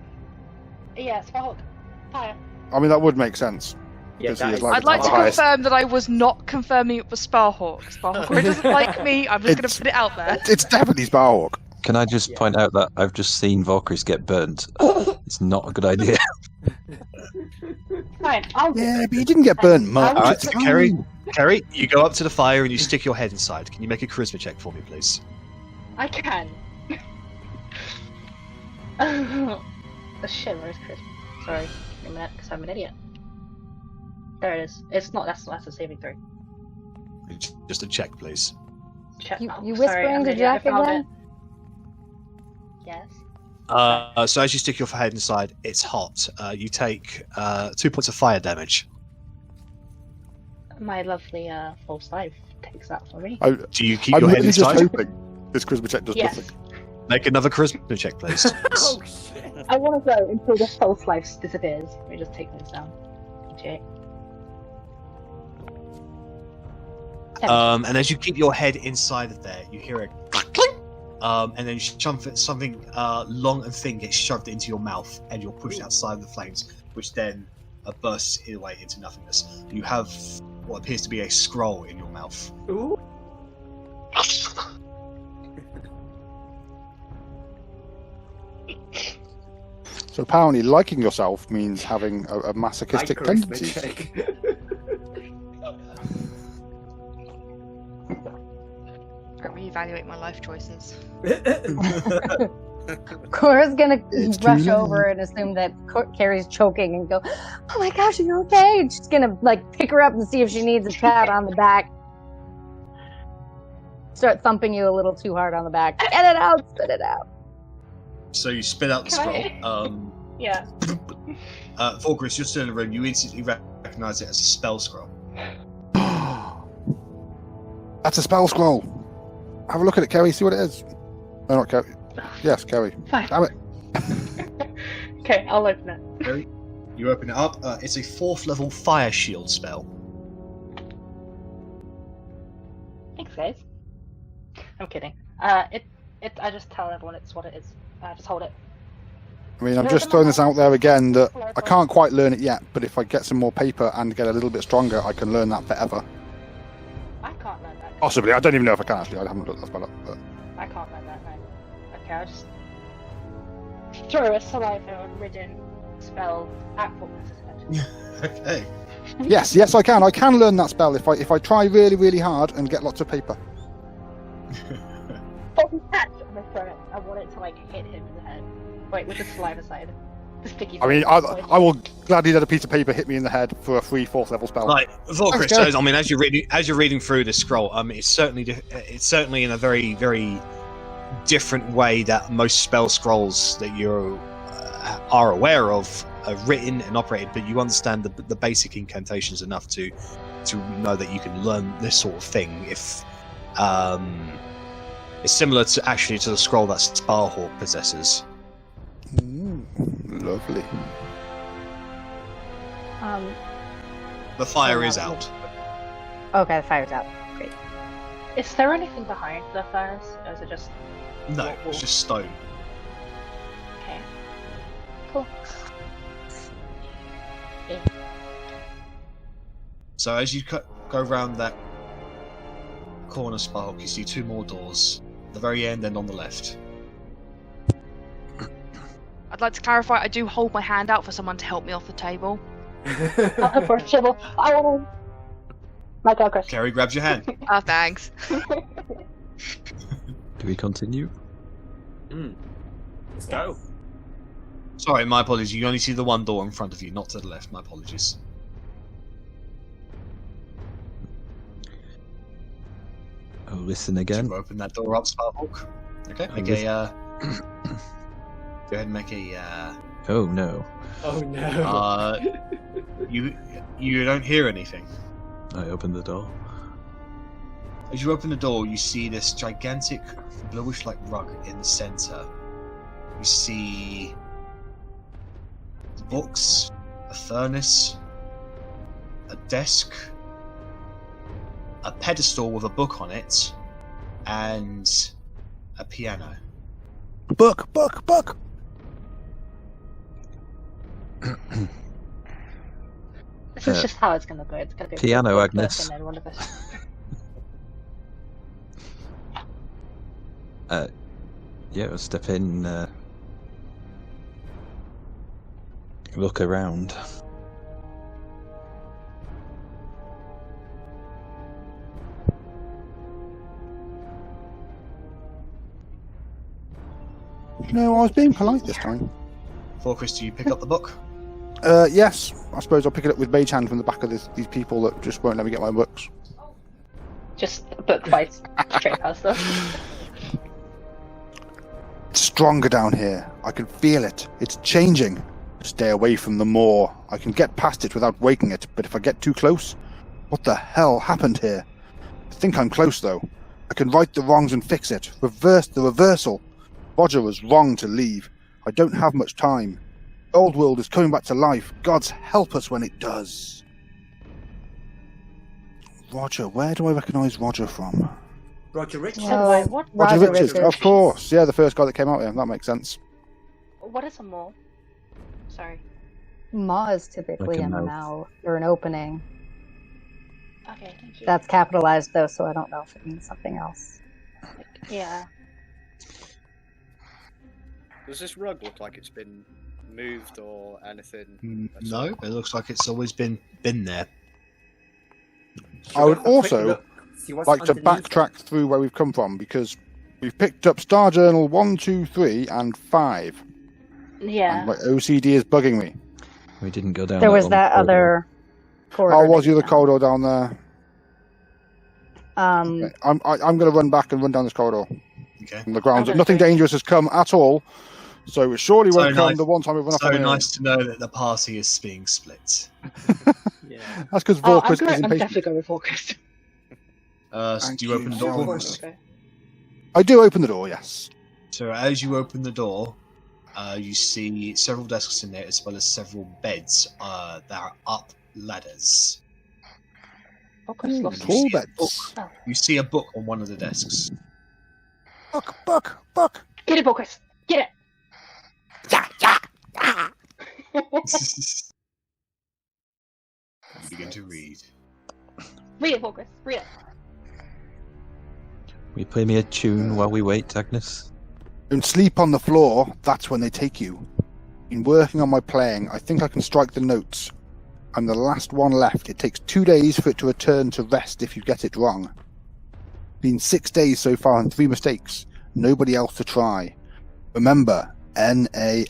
Yeah, Sparhawk. Fire. I mean, that would make sense. Yeah, Because he that is is- like I'd like to the highest. confirm that I was not confirming it was Sparhawk. Sparhawk really doesn't like me. I'm just going It's- to put it out there. It's definitely Sparhawk. Can I just Yeah. point out that I've just seen Valkyries get burnt? It's not a good idea. Fine, I'll do Yeah, it. but he didn't get burnt much. Alright, It's Kerry. fine. Kerry, you go up to the fire and you stick your head inside. Can you make a charisma check for me, please? I can. Oh shit, where's Chris? Sorry, give me a minute, because I'm an idiot. There it is. It's not, that's a saving throw. Just a check, please. Check. You Oh, whispering sorry, I'm to an idiot. I Jack found again? it. Yes. So as you stick your head inside, it's hot. You take 2 points of fire damage. My lovely false life takes that for me. Do you keep I'm your head really just inside? hoping this charisma check does Yes. nothing. Make another charisma check, please. Oh shit! I want to go until the false life disappears. Let me just take this down. Okay. And as you keep your head inside of there, you hear a clink, and then something long and thin gets shoved into your mouth, and you're pushed outside of the flames, which then bursts away into nothingness. You have what appears to be a scroll in your mouth. Ooh. So apparently, liking yourself means having a masochistic My charisma tendency. check. Got to reevaluate my life choices. Cora's gonna It's too rush late. over and assume that Carrie's choking and go, "Oh my gosh, are you okay?" And she's gonna pick her up and see if she needs a pat on the back. Start thumping you a little too hard on the back. Get it out, spit it out. So you spit out the Can scroll. Yeah. Volgris, you're still in the room. You instantly recognize it as a spell scroll. That's a spell scroll. Have a look at it, Kerry. See what it is. No, not Kerry. Yes, Kerry. Fine. Damn it. Okay, I'll open it. Kerry, you open it up. It's a 4th level fire shield spell. Thanks, guys. I'm kidding. I just tell everyone it's what it is. Just hold it. I mean, I'm just throwing this out there again that I can't quite learn it yet, but if I get some more paper and get a little bit stronger, I can learn that forever. I can't learn that. Possibly. I don't even know if I can actually. I haven't looked that spell up. But... I can't learn that. No. Okay, I'll just throw a saliva-ridden spell at Faulkner's head. Okay. Yes, I can. I can learn that spell if I try really, really hard and get lots of paper. But we catch on the throat. I want it to hit him in the head. Wait, with the saliva side. The sticky. I mean, I will gladly let a piece of paper hit me in the head for a free 4th level spell. Like Volkris says, I mean, as you're reading through the scroll, it's certainly in a very, very different way that most spell scrolls that you are aware of are written and operated, but you understand the basic incantations enough to know that you can learn this sort of thing. If it's similar to the scroll that Sparhawk possesses. Ooh, lovely. The fire is out. Okay, the fire's out. Great. Is there anything behind the fires, or is it just? No, it's just stone. Okay. Cool. Yeah. So as you go around that corner, Spark, you see 2 more doors. At the very end and on the left. I'd like to clarify, I do hold my hand out for someone to help me off the table. Unfortunately, my God, Chris. Kerry grabs your hand. Oh, thanks. Do we continue? Let's go. Sorry, my apologies. You only see the one door in front of you, not to the left. My apologies. Oh, listen again. You open that door up, Sparhawk. Okay, make a. Go ahead and make a. Oh no. Oh no. You don't hear anything. I opened the door. As you open the door, you see this gigantic bluish-like rug in the center. You see books, a furnace, a desk, a pedestal with a book on it, and a piano. Book! This is just how it's gonna go. It's gonna be Piano, one Agnes. person and one of us. Yeah, I'll step in, look around. No, I was being polite this time. Chris, do you pick up the book? Yes, I suppose I'll pick it up with mage hand from the back of these people that just won't let me get my books. Just a book fights straight past us. It's stronger down here. I can feel it. It's changing. Stay away from the moor. I can get past it without waking it, but if I get too close... What the hell happened here? I think I'm close, though. I can right the wrongs and fix it. Reverse the reversal. Roger was wrong to leave. I don't have much time. Old world is coming back to life. Gods help us when it does. Roger, where do I recognise Roger from? Roger Richards. Oh, What? Roger Richards, of course. Yeah, the first guy that came out here. That makes sense. What is a mole? Sorry. Maw is typically Like a in a mouth. mouth or an opening. Okay, thank you. That's capitalized though, so I don't know if it means something else. Yeah. Does this rug look like it's been moved or anything? at No, all? it looks like it's always been there. I would Have a quick also look, see what's like to underneath backtrack through where we've come from, because we've picked up Star Journal 1, 2, 3, and 5. Yeah. And my OCD is bugging me. We didn't go down. There was long that corridor. other corridor. Oh, was that the other you corridor down there? found. Okay. I'm going to run back and run down this corridor Okay. on the grounds. Okay. Nothing dangerous has come at all, so it surely So won't come nice- the one time we run off So on our own. nice to know that the party is being split. Yeah. That's because Oh, Volkris is I'm impatient. definitely going with Focus. So Thank do you you open the so door? much. Chris? I do open the door, yes. So as you open the door, you see several desks in there, as well as several beds that are up ladders. Focus lost Tall me. beds. Oh. You see a book on one of the desks. Book. Get it, Focus! Get it! You begin to read. Read it, Focus. Read it. Will you play me a tune while we wait, Agnes? Don't sleep on the floor. That's when they take you. Been working on my playing. I think I can strike the notes. I'm the last one left. It takes 2 days for it to return to rest if you get it wrong. Been 6 days so far and 3 mistakes. Nobody else to try. Remember, N-A-L-L-A-H.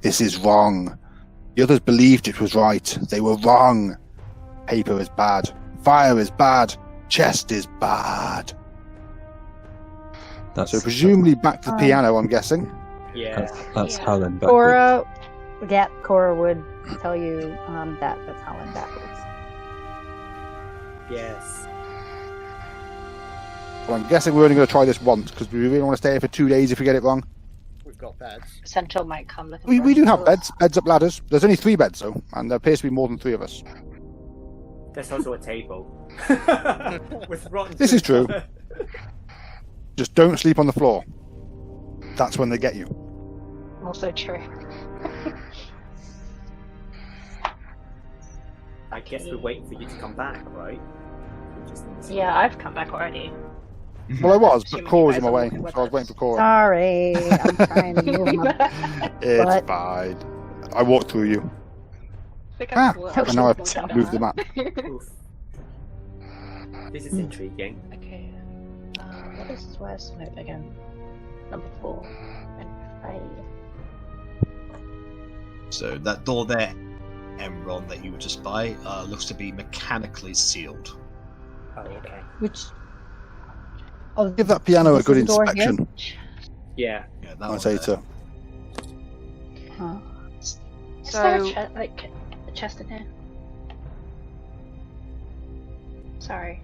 This is wrong. The others believed it was right. They were wrong. Paper is bad. Fire is bad. Chest is bad. That's So presumably back to the piano, I'm guessing. Yeah. that's Yeah. Helen backwards. Cora would tell you that's Helen backwards. Yes. Well, I'm guessing we're only going to try this once because we really want to stay here for 2 days if we get it wrong. We've got beds. Central might come looking We for do us. have beds up ladders. There's only 3 beds though, and there appears to be more than 3 of us. There's also a table. With rotten This is food. true. Just don't sleep on the floor. That's when they get you. Also true. I guess we wait for you to come back, right? We just need to- Yeah, I've come back already. Well, I was, but Assuming Cora's you in my guys are way, working with so I was us. waiting for Cora. Sorry, I'm trying to move my. It's But- fine. I walked through you. Think Ah, I've worked and now with I've them moved the down. map. Oof. This is intriguing. Okay. What is where's note again? Number 4 and 5. So that door there, Emron, that you were just by, looks to be mechanically sealed. Oh, okay. Which? Oh, Give that piano a this good is the door here? inspection, Yeah. Yeah, that I'd one say there. to. Huh. Is there a So a chest in here? Sorry.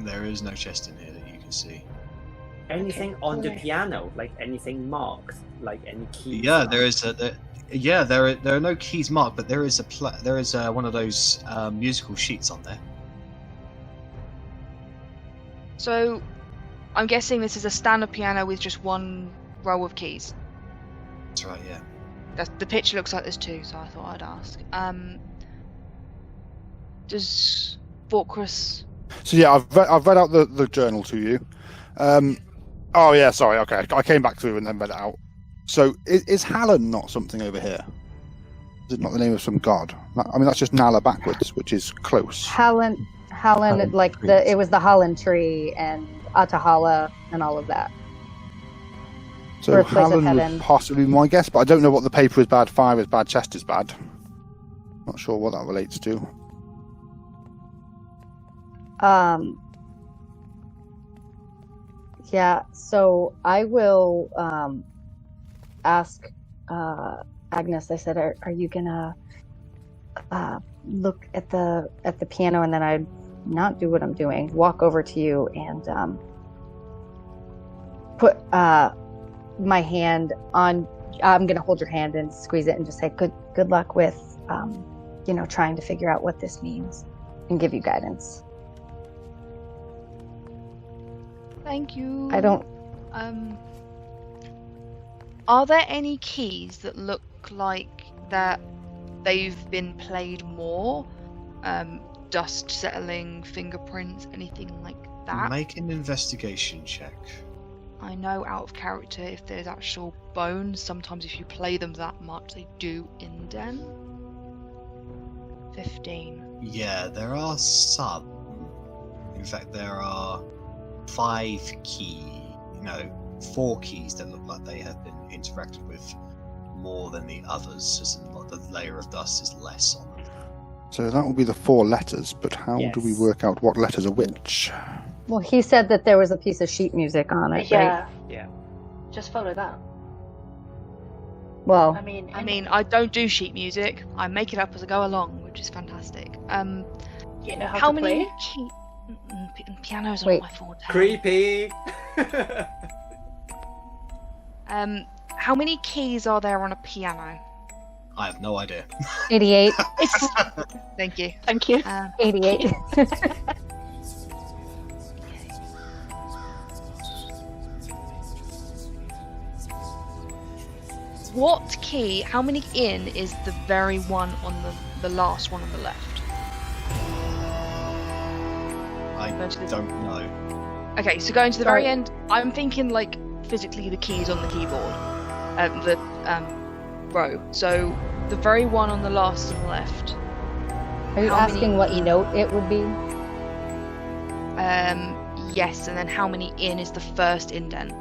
There is no chest in here that you can see. Anything on the Okay. piano, like anything marked, like any keys. Yeah, there is there are no keys marked, but there is one of those musical sheets on there. So, I'm guessing this is a standard piano with just one row of keys. That's right, yeah. The picture looks like there's 2, so I thought I'd ask. Does Fortress? So yeah, I've read out the journal to you. Oh yeah, sorry. Okay, I came back through and then read it out. So is Hallen not something over here? Is it not the name of some god? I mean, that's just Nala backwards, which is close. Helen, Helen like trees. it was the Holland tree and Atahala and all of that. So Birthplace of Hallen Heaven. would possibly be my guess, but I don't know what the paper is bad, fire is bad, chest is bad. Not sure what that relates to. Yeah, so I will ask Agnes. I said, "Are you gonna look at the piano?" And then I'd not do what I'm doing. Walk over to you and put my hand on. I'm gonna hold your hand and squeeze it and just say, "Good luck with trying to figure out what this means and give you guidance." Thank you. I don't. Are there any keys that look like that they've been played more? Dust settling, fingerprints, anything like that? Make an investigation check. I know out of character if there's actual bones, sometimes if you play them that much, they do indent. 15. Yeah, there are some. In fact, there are 4 keys that look like they have been interacted with more than the others, as in like the layer of dust is less on them. So that will be the 4 letters, but how do we Yes. work out what letters are which? Well, he said that there was a piece of sheet music on it, right? Yeah. Yeah. Just follow that. Well, I mean, I don't do sheet music. I make it up as I go along, which is fantastic. you know how How to many play? Pianos are Wait. not my forte. Creepy. How many keys are there on a piano? I have no idea. 88. Thank you. Thank you. 88. What key? How many in is the very one on the last one on the left? I Go to the- don't know. Okay, so going to the very Sorry. end, I'm thinking like physically the keys on the keyboard, the row. So the very one on the last on the left. Are you How many- asking what note it would be? Yes, and then how many in is the first indent?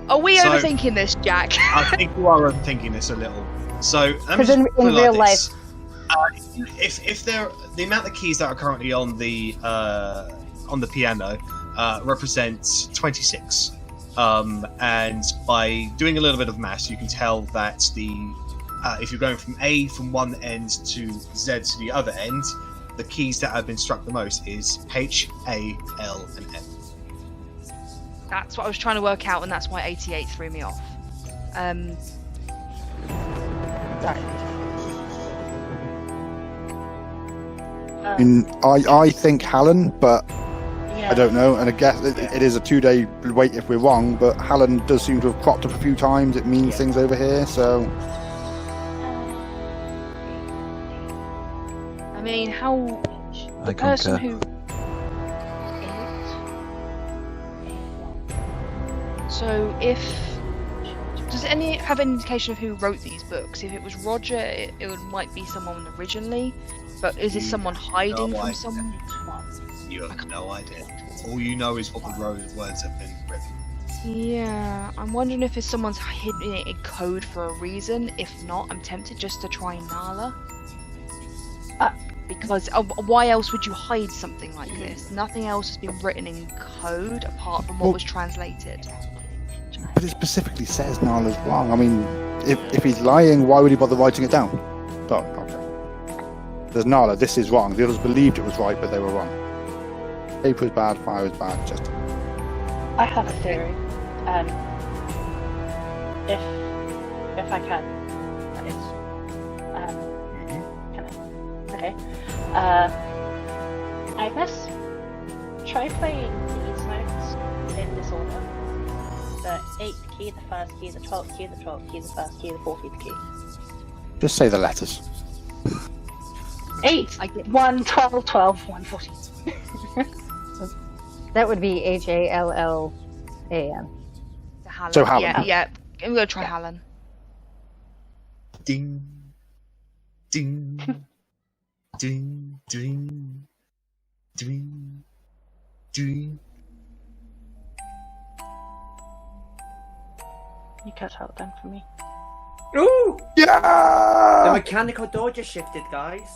Are we So- overthinking this, Jack? I think you are overthinking this a little. So let me Because just in put it like real this. life, If there, the amount of keys that are currently on the piano represents 26, and by doing a little bit of maths, you can tell that if you're going from A from one end to Z to the other end, the keys that have been struck the most is H, A, L, and M. That's what I was trying to work out, and that's why 88 threw me off. sorry. I think Hallen, but Yeah. I don't know. And I guess it is a 2-day wait if we're wrong, but Hallen does seem to have cropped up a few times. It means things over here, so I mean, how I the person concur. who. So does any have an indication of who wrote these books? If it was Roger, it might be someone originally, but is this someone hiding No from idea. someone? You have no idea. All you know is what the words have been written. Yeah, I'm wondering if it's someone's hidden it in code for a reason. If not, I'm tempted just to try Nala. Because why else would you hide something like this? Nothing else has been written in code apart from what Well- was translated. but it specifically says Nala's wrong. I mean, if he's lying, why would he bother writing it down? Oh, okay. There's Nala. This is wrong. The others believed it was right, but they were wrong. Paper is bad. Fire is bad. Just I have a theory. If I can, that is. Can I? Okay. Agnes, try playing these notes in this order. The 8th key, the 1st key, the 12th key, the 12th key, the 1st key, the 14th key. just say the letters. 8, I get 1, 12, 12, 1, 14. That would be HALLAN. Hallen. So Hallen. Yeah. I'm gonna try Hallen. Ding, ding, ding, ding, ding, ding. You cut out then for me. Ooh! The Yeah. mechanical door just shifted, guys.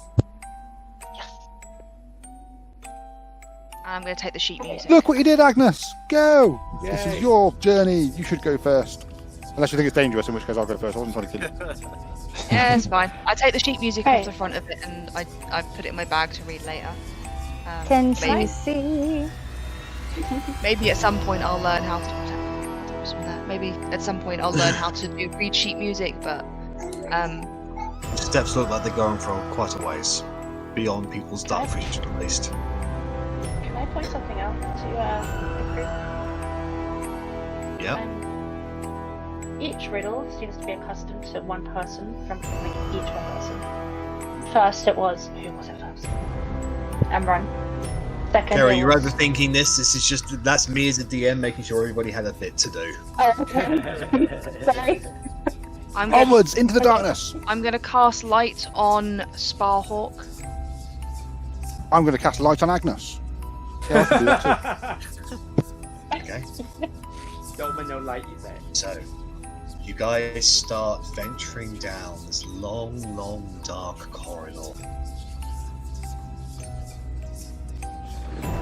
I'm gonna take the sheet music. Look what you did, Agnes. Go. This Yay. is your journey. You should go first. Unless you think it's dangerous, in which case I'll go first. I wasn't trying to kill you. Yeah, it's fine. I take the sheet music Hey. off the front of it and I put it in my bag to read later. Can maybe, you see? maybe at some point I'll learn how to. Maybe at some point I'll learn how to read sheet music, but The steps look like they're going for quite a ways beyond people's dark region, at least. Can I point something out to the group? Yep. Each riddle seems to be accustomed to one person from like, each one person. First it was who was it first? Emron. Second Kerry, it you're was... overthinking this. This is just that's me as a DM making sure everybody had a bit to do. Oh, okay. Sorry. I'm gonna, Onwards into the darkness. I'm gonna cast light on Sparhawk. I'm going to cast light on Agnes. Yeah, I can do that too. Okay. Domino light event. So, you guys start venturing down this long, dark corridor.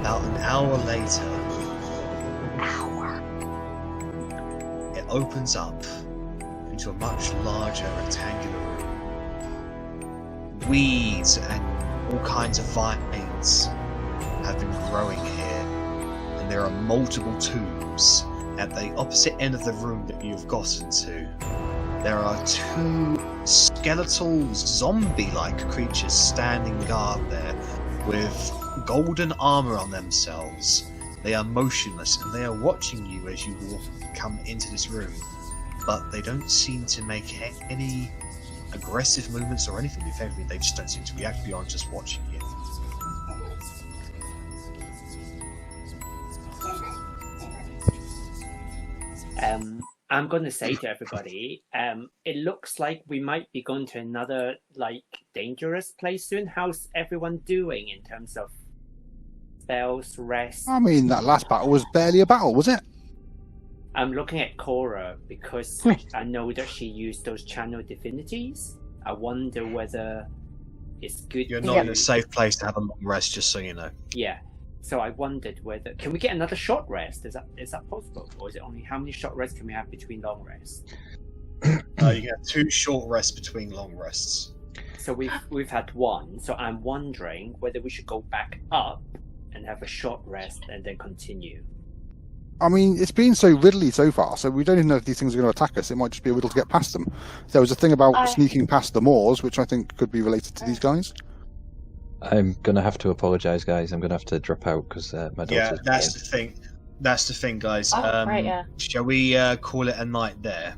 About an hour later, it opens up into a much larger rectangular room. Weeds and all kinds of vines have been growing here, and there are multiple tombs at the opposite end of the room that you've gotten to. There are two skeletal zombie-like creatures standing guard there with golden armor on themselves. They are motionless and they are watching you as you come into this room, but they don't seem to make any aggressive movements or anything. If anything, they just don't seem to react beyond just watching you. I'm going to say to everybody, it looks like we might be going to another, like, dangerous place soon. How's everyone doing in terms of spells, rest? I mean, that last battle was barely a battle, was it? I'm looking at Cora because I know that she used those channel divinities. I wonder whether it's good. You're not in a safe place to have a long rest, just so you know. Yeah. So I wondered whether can we get another short rest? Is that possible, or is it only how many short rests can we have between long rests? You can have 2 short rests between long rests. So we've had 1. So I'm wondering whether we should go back up and have a short rest and then continue. I mean, it's been so riddly so far, so we don't even know if these things are going to attack us. It might just be a riddle to get past them. There was a thing about sneaking past the Moors, which I think could be related to these guys. I'm gonna have to apologise, guys. I'm gonna have to drop out because my daughter's. Yeah, that's the thing. That's the thing, guys. Oh, right, yeah. Shall we call it a night there?